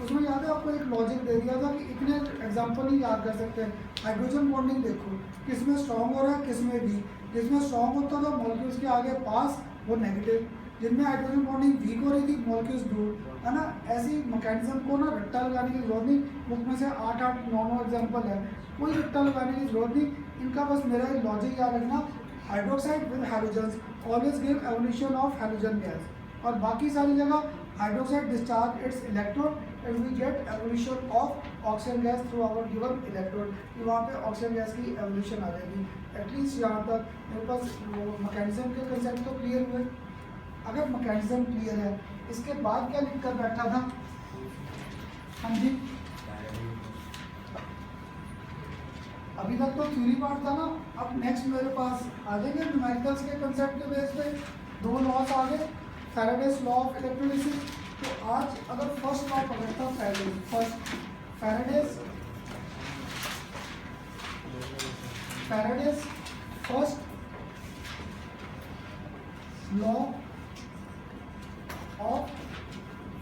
उसमें याद है आपको एक लॉजिक दे दिया था कि इतने एग्जांपल ही याद कर सकते हैं। हाइड्रोजन बॉन्डिंग देखो किसमें स्ट्रॉन्ग हो रहा है, किसमें वीक। जिसमें स्ट्रॉन्ग होता था मॉलिक्यूल्स के आगे पास, वो नेगेटिव। जिनमें हाइड्रोजन बॉन्डिंग वीक हो रही थी मॉलिक्यूल्स दूर, है ना। ऐसी मैकेनिज्म को ना रट्टा लगाने की जरूरत नहीं। बुक में से 8 9 एग्जांपल है, कोई रट्टा लगाने की जरूरत नहीं। इनका बस मेरा लॉजिक याद रखना, hydroxide with halogens always give evolution of halogen gas, और बाकी सारी जगह hydroxide discharge its electron and we get evolution of oxygen gas through our given electron. वहाँ पे ऑक्सीजन गैस की एवोल्यूशन आ जाएगी। एटलीस्ट यहाँ तक मेरे पास मैकेनिज्म के कंसेप्ट तो क्लियर हुए। अगर मैकेनिज्म क्लियर है, इसके बाद क्या लिख कर बैठा था, हाँ जी, अभी तक तो थ्योरी पार्ट था ना। अब नेक्स्ट मेरे पास आ जाएंगे न्यूमेरिकल्स के कंसेप्ट के बेस पे 2 लॉस आ गए, फैराडेज लॉ ऑफ इलेक्ट्रोलिसिस। तो आज अगर फर्स्ट लॉ पकड़ता Faraday's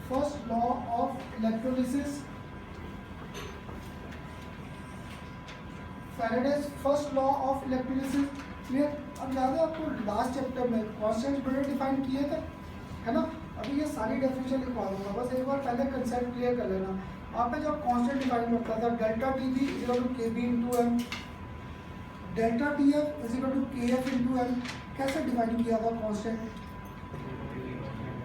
first law of electrolysis, Faraday's first law of electrolysis. Clear? अब याद है आपको लास्ट चैप्टर में कॉन्स्टेंट बड़े डिफाइन किए थे, है ना। अभी ये सारी डेफिनेशन लिखवा दूंगा, बस एक बार पहले कंसेप्ट क्लियर कर लेना। आप पे जब कॉन्स्टेंट डिफाइन करता था delta T B is equal to K B into M, delta T F is equal to K F into M. कैसे डिफाइन किया था कॉन्स्टेंट,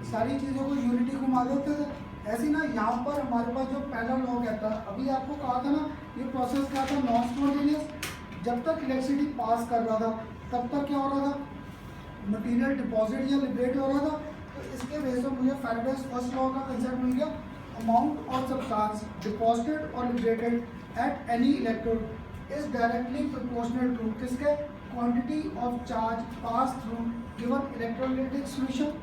सारी चीज़ों को यूनिटी घुमा देते थे। ऐसे ना यहाँ पर हमारे पास जो पहला लॉ कहता है, अभी आपको कहा था ना ये प्रोसेस क्या था, नॉन स्पॉन्टेनियस। जब तक इलेक्ट्रिसिटी पास कर रहा था तब तक क्या हो रहा था, मटेरियल डिपॉजिट या लिबरेट हो रहा था। तो इसके वजह से मुझे फैराडेज फर्स्ट लॉ का कंसेप्ट मिल गया, अमाउंट ऑफ सब्सटेंस डिपॉजिटेड और liberated at any electrode is directly proportional to किसके, quantity of charge pass through given electrolytic solution.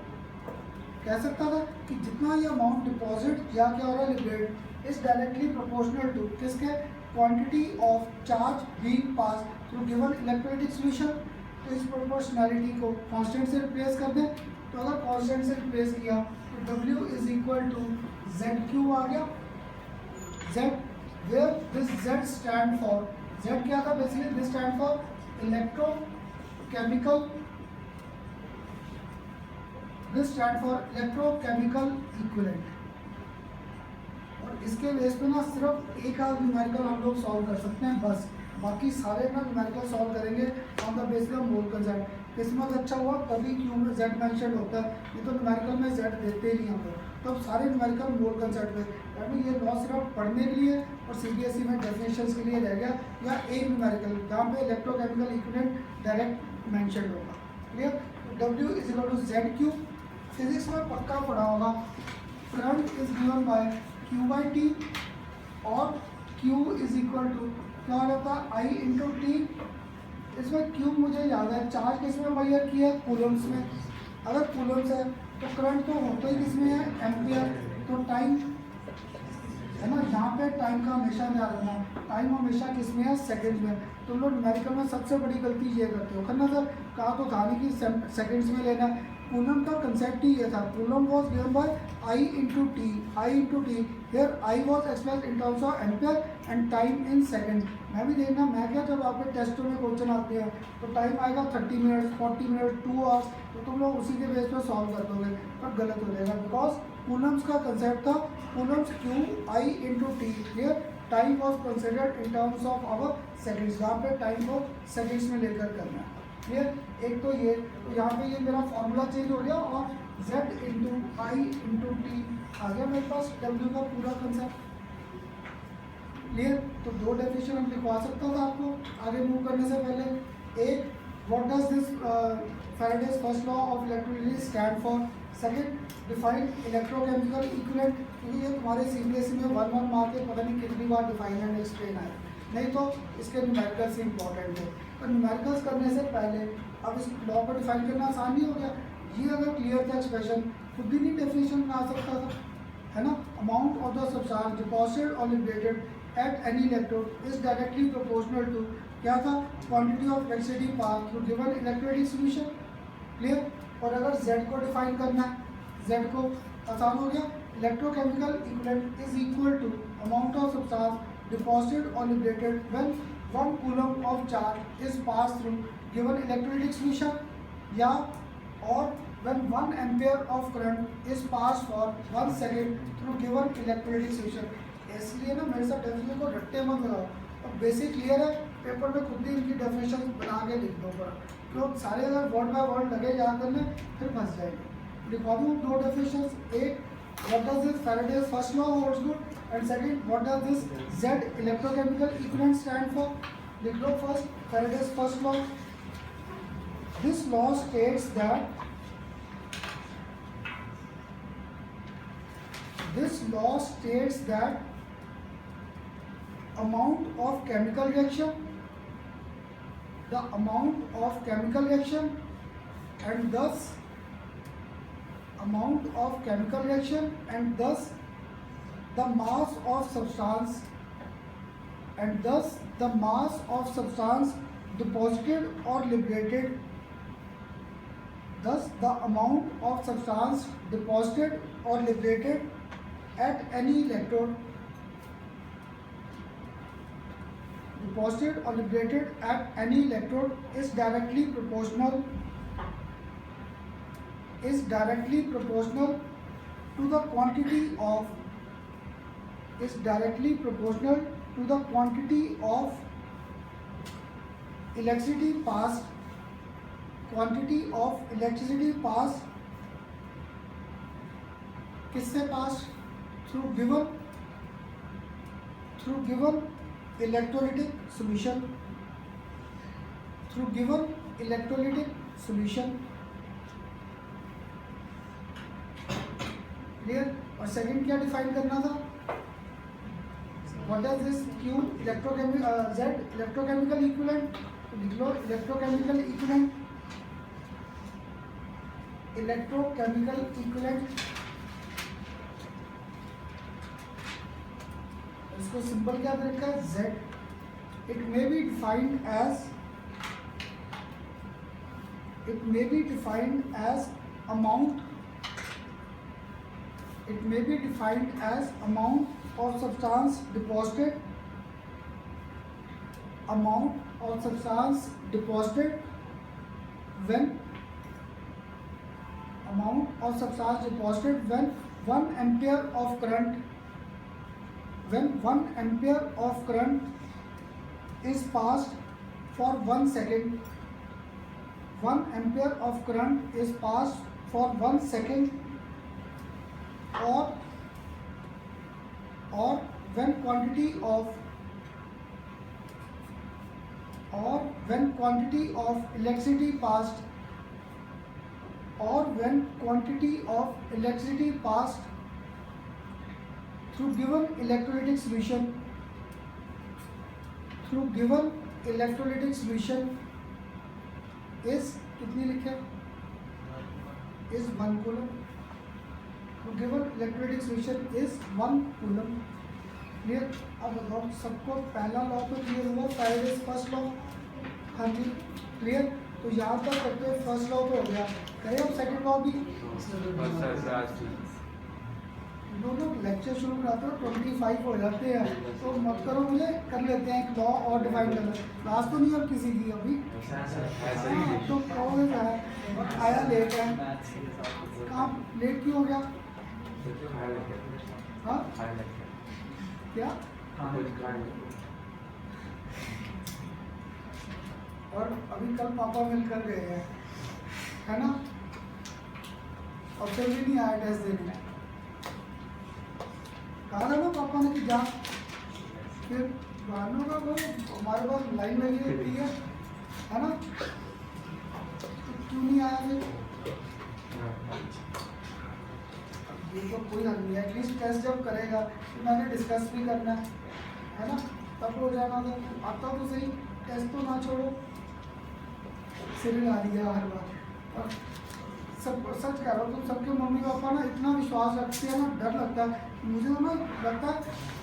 कह सकता था कि जितना ये अमाउंट डिपॉजिट या क्या हो रहा है liberate is directly proportional to किसके, quantity of charge being pass through given electrolytic solution. तो इस प्रोपोर्शनैलिटी को कांस्टेंट से रिप्लेस कर दें। तो अगर कांस्टेंट से रिप्लेस किया तो W is equal to ZQ आ गया। Z, where this Z stand for, Z क्या था basically, this stand for electrochemical, this stand for electrochemical equivalent। और इसके बेस पे ना सिर्फ एक आध न्यूमेरिकल हम लोग सॉल्व कर सकते हैं बस, बाकी सारे ना न्यूमेरिकल सॉल्व करेंगे on the basis of mole concept. किस्मत अच्छा हुआ तभी क्यू में Z मेंशन होता है, ये तो न्यूमेरिकल में Z देते ही नहीं हम लोग, तो अब सारे न्यूमेरिकल मोल कंसेप्ट पे, यानी ये लॉ सिर्फ पढ़ने के लिए और CBSE में डेफिनेशंस के लिए रह गया, या एक न्यूमेरिकल जहाँ पे इलेक्ट्रोकेमिकल इक्विवेलेंट डायरेक्ट मेंशन होगा। Clear? W is equal to Z Q, physics में पक्का पढ़ा होगा, current is given by Q by T, और Q इज इक्वल टू क्या हो जाता है I इंटू टी। इसमें Q मुझे याद है चार्ज किस में मेजर किया है, कूलम्स में। अगर कूलम्स है तो करंट तो होता ही किस में है, एम्पियर। तो टाइम है ना, यहाँ पे टाइम का हमेशा ध्यान रखना, टाइम हमेशा किस में है, सेकंड्स में। तुम लोग न्यूमेरिकल में सबसे बड़ी गलती ये करते हो, करना सर कहा तो था नहीं कि सेकंड्स में लेना है। कूलम का कंसेप्ट ही ये था, coulomb was given by I into T, here I was expressed in terms of ampere and time in second. मैं भी देखना, मैं क्या जब आपके टेस्टों में क्वेश्चन आते हैं तो टाइम आएगा 30 मिनट, 40 मिनट, 2 आवर्स, तो तुम लोग उसी के बेस पर सॉल्व कर दोगे, पर गलत हो जाएगा, बिकॉज कूलम्स का कंसेप्ट था coulombs Q I into T, here time was considered in terms of our seconds, यहाँ पे टाइम को सेकंड्स में लेकर करना है। क्लियर? एक तो ये, तो यहाँ पे ये मेरा फॉर्मूला चेंज हो गया और Z into I into T आ गया मेरे पास W का पूरा कंसेप्ट। क्लियर? तो दो डेफिनेशन हम लिखवा सकता था आपको आगे मूव करने से पहले। एक, what does this Faraday's first law of electricity stand for. Second, define electrochemical equivalent, क्योंकि ये तुम्हारे CBSE में 1 मार्क के पता नहीं कितनी बार डिफाइन एंड एक्सप्लेन आए, नहीं तो इसके न्यूमेरिकल्स ही इंपॉर्टेंट है। तो न्यूमेरिकल्स करने से पहले अब इस लॉ को डिफाइन करना आसान नहीं हो गया, ये अगर क्लियर था एक्सप्रेशन खुद ही नहीं डेफिनेशन बना सकता था, है ना। Amount of the substance deposited और liberated at any electrode is directly proportional to क्या था, quantity of electricity pass through given electrolytic solution. Clear? और अगर Z को डिफाइन करना है, Z को आसान हो गया, electrochemical equivalent is equal to amount of substance deposited और liberated when 1 coulomb of charge is pass through given electrolytic solution, या और when 1 ampere of current is passed for 1 second through given electrolytic solution। इसलिए ना मेरे साथ definition को रट्टे मत लगाओ, और बेसिक क्लियर है, पेपर में खुद ही इनकी डेफिनेशन बना के लिख दो पड़ा, क्योंकि सारे अगर वर्ड बाय वर्ड लगे याद करने फिर फंस जाएंगे। लिखवा दूँ दो डेफिनेशन, एक what does this Faraday's first law holds good, and second what does this Z electrochemical equivalent stand for. लिख लो first Faraday's first law. This law states that This law states that amount of chemical reaction, the amount of chemical reaction, and thus amount of chemical reaction, and thus the mass of substance, and thus the mass of substance deposited or liberated, thus the amount of substance deposited or liberated at any electrode deposited or liberated at any electrode is directly proportional to the quantity of electricity passed किससे pass, through given electrolytic solution, clear. और second क्या define करना था, what is this Q Z electrochemical equivalent, लिख लो electrochemical equivalent. इसको simple क्या दे रखा है, Z। It may be defined as amount It may be defined as amount of substance deposited when 1 ampere of current is passed for 1 second. 1 ampere of current is passed for 1 second, or when quantity of electricity passed through given electrolytic solution is कितनी लिखे is 1 coulomb. तो given electrolytic solution is 1 coulomb. Clear? अब बताओ सबको पहला law तो clear हुआ, Faraday's first law. हाँ जी क्लियर. तो यहाँ तक करते हैं फर्स्ट लॉ तो हो गया. करें अब सेकंड लॉ भी. दोनों लेक्चर शुरू कराते हो 25 हो जाते हैं, तो मत करो मुझे, कर लेते हैं एक लॉ और डिफाइन कर लेते हैं. क्लास तो नहीं अब किसी की अभी. तो कहोगे क्या है, आया लेट है. कहाँ लेट क्यों हो गया? हाँ क्या? और अभी कल पापा मिलकर गए हैं, है ना, और फिर भी नहीं आया टेस्ट देने. कहा था ना पापा ने कि जा, फिर बहानों का वो हमारे पास लाइन लगी रहती है ना, तो क्यों नहीं आया फिर? ये तो कोई हल नहीं है. एटलीस्ट टेस्ट जब करेगा तो मैंने डिस्कस भी करना है ना, तब हो जाना. तो आता तो सही, टेस्ट तो ना छोड़ो. सिर ला दिया हर बार. और सब सच कह रहा हूँ, तुम सबके मम्मी पापा ना इतना विश्वास रखते हैं ना, डर लगता है मुझे. तो ना लगता है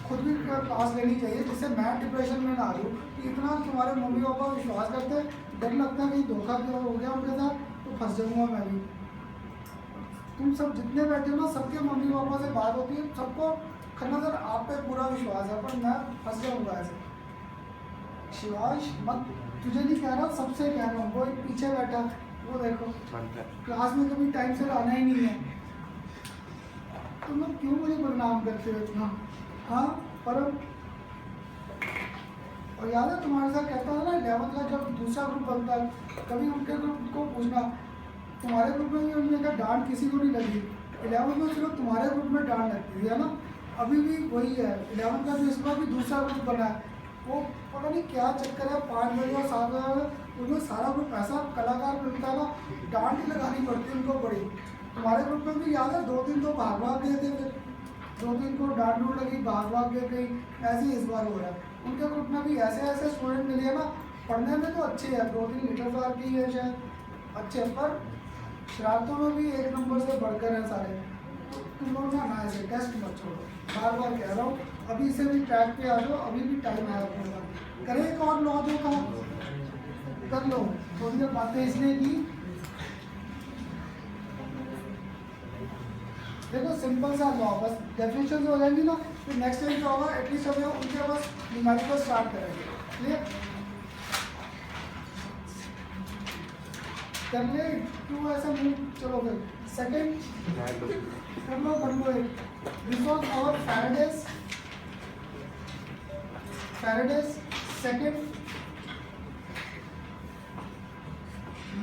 खुद भी क्लास लेनी चाहिए जिससे मैं डिप्रेशन में ना आ जाऊँ. इतना तुम्हारे मम्मी पापा विश्वास करते हैं, डर लगता है कहीं धोखा क्यों हो गया उनके साथ तो फंस जाऊँगा मैं भी. तुम सब जितने बैठे हो ना, सबके मम्मी पापा से बात होती है, सबको खन्ना सर आप पे पूरा विश्वास है, पर मैं फंस जाऊँगा ऐसे. शिवाश मत, तुझे नहीं कह रहा, सबसे कह रहा हूँ. वो एक पीछे बैठा, वो देखो क्लास में कभी टाइम से आना ही नहीं है. तुम लोग क्यों मुझे बदनाम करते हो इतना? हाँ परम. और याद है तुम्हारे साथ कहता था ना 11th का जब दूसरा ग्रुप बनता है, कभी उनके ग्रुप को पूछना, तुम्हारे ग्रुप में भी उन्होंने कहा डांट किसी को नहीं लगी. 11th में सिर्फ तुम्हारे ग्रुप में डांट लगती है ना. अभी भी वही है. 11th का जो इसका भी दूसरा ग्रुप बना है, वो पता नहीं क्या चक्कर है. 5 बजे और 7 बजे उनमें सारा ग्रुप ऐसा कलाकार मिलता है ना, डांट ही लगानी पड़ती है उनको बड़ी. तुम्हारे ग्रुप में भी याद है 2-3 तो भाग गए थे, फिर 2-3 को डांट लगी, भाग गए कहीं. ऐसे ही इस बार हो रहा है. उनके ग्रुप में भी ऐसे स्टूडेंट मिले हैं ना, पढ़ने में तो अच्छे हैं, 2-3 लीटर फार की है शायद अच्छे, पर शरारतों में भी 1 नंबर से बढ़कर हैं सारे. तो तुम लोग ना ऐसे टेस्ट मत छोड़ो, बार बार कह रहा हूँ. अभी से भी ट्रैक पे आ जाओ, अभी भी टाइम है अपने पास. करें एक और लॉ जो था कर लो. थोड़ी देर बातें इसलिए की, देखो सिंपल सा लॉ, बस डेफिनेशन हो जाएंगी ना, फिर नेक्स्ट टाइम क्या होगा, एटलीस्ट हमें उनके पास न्यूमेरिकल स्टार्ट करेंगे. क्लियर? कर ले क्यों ऐसा मूव. चलो फिर सेकंड कर लो एक. This was our Faraday's second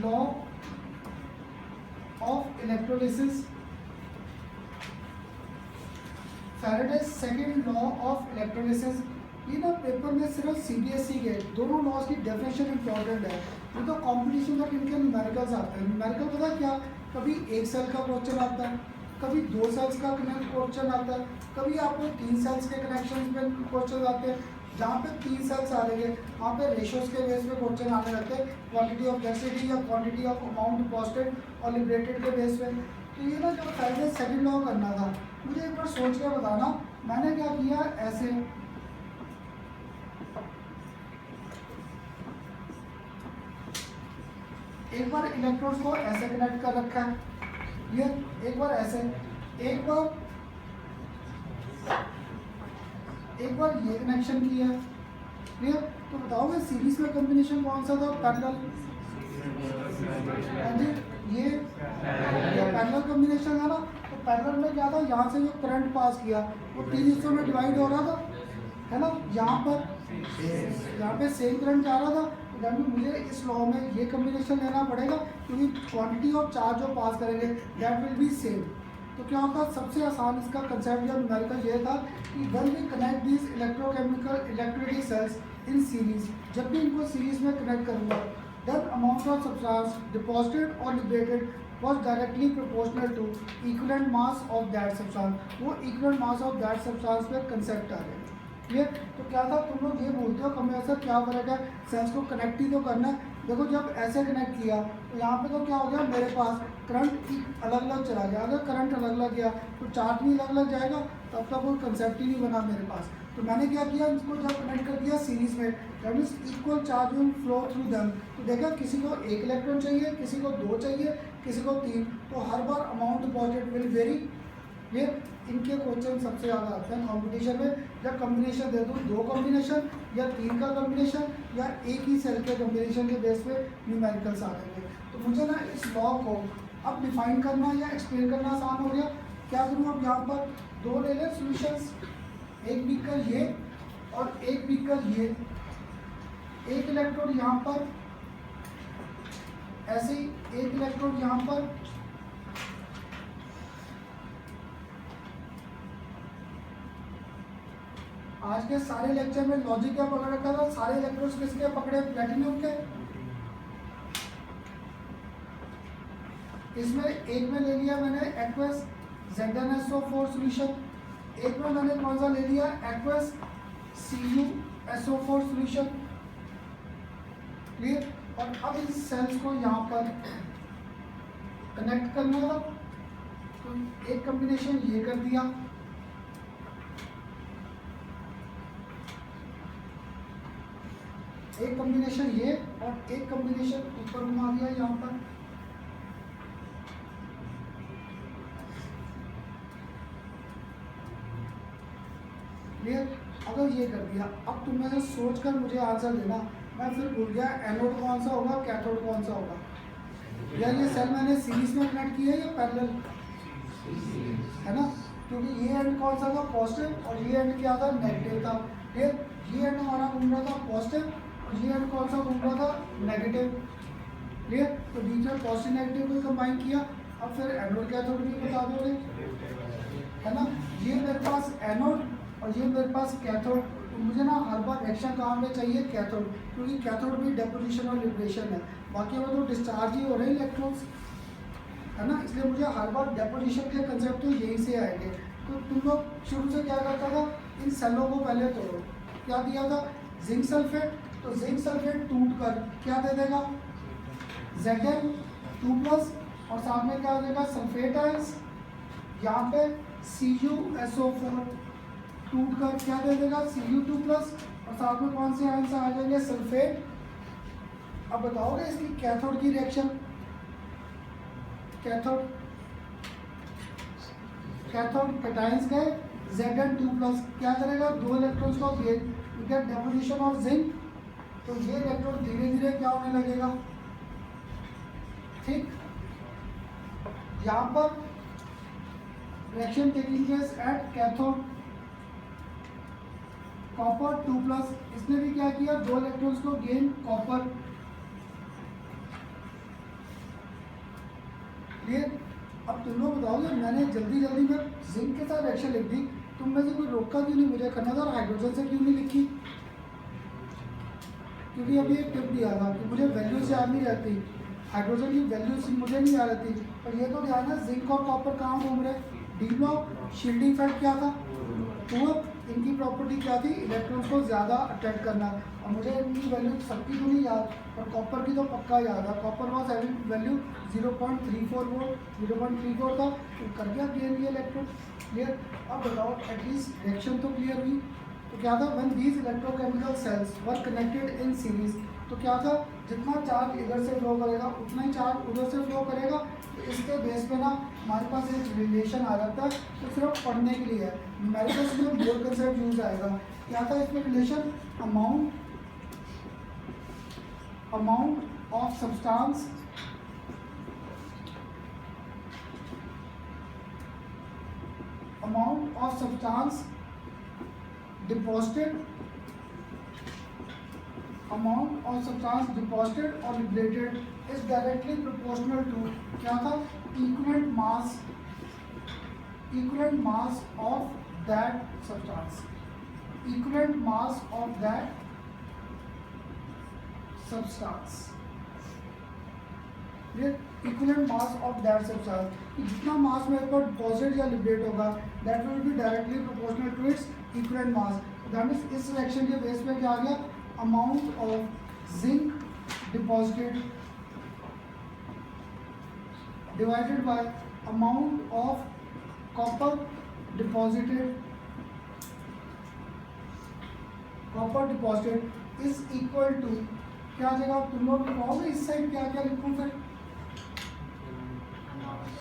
law of electrolysis. Faraday's second law of electrolysis. ये ना पेपर में सिर्फ CBSE के दोनों लॉज की डेफिनेशन इंपॉर्टेंट है. ये तो कॉम्पिटिशन तक इनके न्यूमेरिकल्स आते हैं. न्यूमेरिकल पता क्या, कभी 1 सेल का क्वेश्चन आता है, कभी 2 सेल्स का क्वेश्चन आता है, कभी आपको 3 सेल्स के कनेक्शन पे क्वेश्चन आते हैं. जहाँ पे 3 सेल्स आ रहे हैं वहाँ पे रेशियोज के बेस पे क्वेश्चन आने लगते हैं, क्वांटिटी ऑफ डेंसिटी या क्वांटिटी ऑफ अमाउंट डिपॉजिटेड और लिबरेटेड के बेस पे. तो ये ना जब फैराडेज सेकंड लॉ करना था, मुझे एक बार सोच के बताना मैंने क्या किया. ऐसे एक बार इलेक्ट्रोड्स को ऐसे कनेक्ट कर रखा है, ये एक बार ऐसे, एक बार एक बार ये कनेक्शन किया, क्लियर। तो बताओगे सीरीज में कॉम्बिनेशन कौन सा था, पैरेलल। हाँ जी, ये पैरेलल कॉम्बिनेशन है ना। तो पैरेलल में क्या था, यहाँ से जो करंट पास किया वो 3 हिस्सों में डिवाइड हो रहा था, है ना। यहाँ पे सेम करंट जा रहा था, यानी मुझे इस लॉ में ये कॉम्बिनेशन लेना पड़ेगा, क्योंकि क्वांटिटी ऑफ चार्ज जो पास करेंगे दैट विल बी सेम। तो क्या होता है, सबसे आसान इसका कंसेप्ट या न्यूमेरिकल ये था कि when we connect this electrochemical electricity cells in series, जब भी इनको सीरीज में कनेक्ट करूँगा, then amount of substance deposited or liberated was directly proportional to equivalent mass of that substance। वो equivalent mass of that substance पे concept आ गया, clear. तो क्या था, तुम लोग ये बोलते हो कंप्रेसर क्या फर्क है, सेल्स को कनेक्ट ही तो करना है। देखो जब ऐसे कनेक्ट किया तो यहाँ पे तो क्या हो गया, मेरे पास करंट अलग अलग चला गया। अगर करंट अलग अलग गया तो चार्ज भी अलग अलग जाएगा, तब तक कोई कंसेप्ट ही नहीं बना मेरे पास। तो मैंने क्या किया, इसको जब कनेक्ट कर दिया सीरीज में, that means equal charge will flow through them. तो देखा किसी को 1 इलेक्ट्रॉन चाहिए, किसी को 2 चाहिए, किसी को 3, तो हर बार अमाउंट डिपॉजिट विल वेरी। ये इनके क्वेश्चन सबसे ज़्यादा आते हैं कॉम्पिटिशन में। जब कॉम्बिनेशन दे दूँ, 2 कॉम्बिनेशन या 3 का कॉम्बिनेशन या एक ही सेल के कॉम्बिनेशन के बेस पे न्यूमेरिकल्स आ जाएंगे। तो मुझे ना इस लॉ को अब डिफाइन करना या एक्सप्लेन करना आसान हो गया। क्या करूँ, अब यहाँ पर 2 ले लें सोल्यूशंस, एक बीकर ये और एक बीकर ये। एक इलेक्ट्रोड यहाँ पर, ऐसे ही एक इलेक्ट्रोड यहाँ पर, आज के सारे लेक्चर में लॉजिक क्या पकड़ रखा था, सारे इलेक्ट्रोड्स किसके पकड़े, प्लेटिनम के। इसमें एक में ले लिया मैंने एक्वस ZnSO4 सॉल्यूशन, एक में मैंने कौन सा ले लिया, एक्वस CuSO4 सॉल्यूशन, क्लियर। और अब इन सेल्स को यहाँ पर कनेक्ट करना था, तो एक कॉम्बिनेशन ये कर दिया, एक कॉम्बिनेशन ये और एक कॉम्बिनेशन ऊपर घुमा दिया यहाँ पर। क्लियर। अगर ये कर दिया, अब तुम में से सोच कर मुझे आंसर देना। मैं फिर भूल गया एनोड कौन सा होगा, कैथोड कौन सा होगा। या ये सेल मैंने सीरीज में कनेक्ट किया है या पैरेलल, है ना, क्योंकि ये एंड कौन सा था, पॉजिटिव, और ये एंड क्या था, नेगेटिव था। क्लियर। ये एंड हमारा घूम रहा था पॉजिटिव, ये एंड कौन सा घूम रहा था, नेगेटिव। क्लियर। तो बीच में पॉजिटिव नेगेटिव को कंबाइन किया। अब फिर एनोड कैथोड भी बता दोगे, है ना। ये मेरे पास एनोड और ये मेरे पास कैथोड। तो मुझे ना हर बार रिएक्शन कहाँ में चाहिए, कैथोड, क्योंकि कैथोड भी डेपोजिशन और लिबरेशन है, बाकी वो तो डिस्चार्ज ही हो रहे हैं इलेक्ट्रॉन्स, है ना। इसलिए मुझे हर बार डेपोजिशन के कंसेप्ट तो यहीं से आएंगे। तो तुम लोग शुरू से क्या करता था, इन सेलों को पहले तोड़ो। क्या दिया था, जिंक सल्फेट। तो जिंक सल्फेट टूट कर क्या दे देगा, Zn2+, और साथ में क्या देगा, सल्फेट आयंस। यहाँ पे CuSO4 टूट कर क्या दे देगा, Cu2+, और साथ में कौन से आयंस आ जाएंगे, सल्फेट। अब बताओगे इसकी कैथोड की रिएक्शन। कैथोड कैटायंस गए, Zn2+, क्या करेगा, 2 इलेक्ट्रॉन्स को gain, get deposition of zinc. तो ये इलेक्ट्रॉन धीरे धीरे क्या होने लगेगा, ठीक। यहाँ पर reaction taking place at cathode, copper 2+, इसने भी क्या किया, 2 इलेक्ट्रॉन्स को गेन कॉपर। क्लियर। अब तुम लोग बताओगे, मैंने जल्दी में जिंक के साथ रिएक्शन लिख दी, तुम में से कोई रोका क्यों नहीं मुझे करना था, और हाइड्रोजन से क्यों नहीं लिखी। क्योंकि अभी एक टिप दिया था कि मुझे वैल्यूज याद नहीं रहती, हाइड्रोजन की वैल्यूज मुझे नहीं याद रहती। पर ये तो ध्यान है, जिंक और कॉपर कहाँ घूम रहे, डी ब्लॉक। शील्डिंग इफेक्ट क्या था, तो इनकी प्रॉपर्टी क्या थी, इलेक्ट्रॉन्स को ज़्यादा अट्रैक्ट करना। और मुझे इनकी वैल्यू सबकी तो नहीं याद, पर कॉपर की तो पक्का याद है। Copper was having value 0.34 volt, 0.34 था, तो कर गया गेन ये इलेक्ट्रॉन। क्लियर। अब बताओ, एटलीस्ट रिएक्शन तो क्लियर हुई। तो क्या था, when these electrochemical cells were connected in series, तो क्या था, जितना चार्ज इधर से फ्लो करेगा उतना ही चार्ज उधर से फ्लो करेगा। तो इसके बेस पे ना हमारे पास एक रिलेशन आ जाता है, तो सिर्फ पढ़ने के लिए है। न्यूमेरिकल्स में मोर कंसेप्ट यूज आएगा। क्या था इसमें relation, amount of substance deposited or liberated is directly proportional to, क्या था, equivalent mass of that substance, ये equivalent mass of that substance, जितना मास में एक बार डिपॉजिट या लिबरेट होगा that will be directly proportional to its equivalent mass. That means इस रिएक्शन के बेस पे क्या आ गया, amount of zinc deposited divided by amount of copper deposited is equal to, क्या आ जाएगा, तुम लोग लिखोगे इस साइड क्या क्या लिखूँ फिर,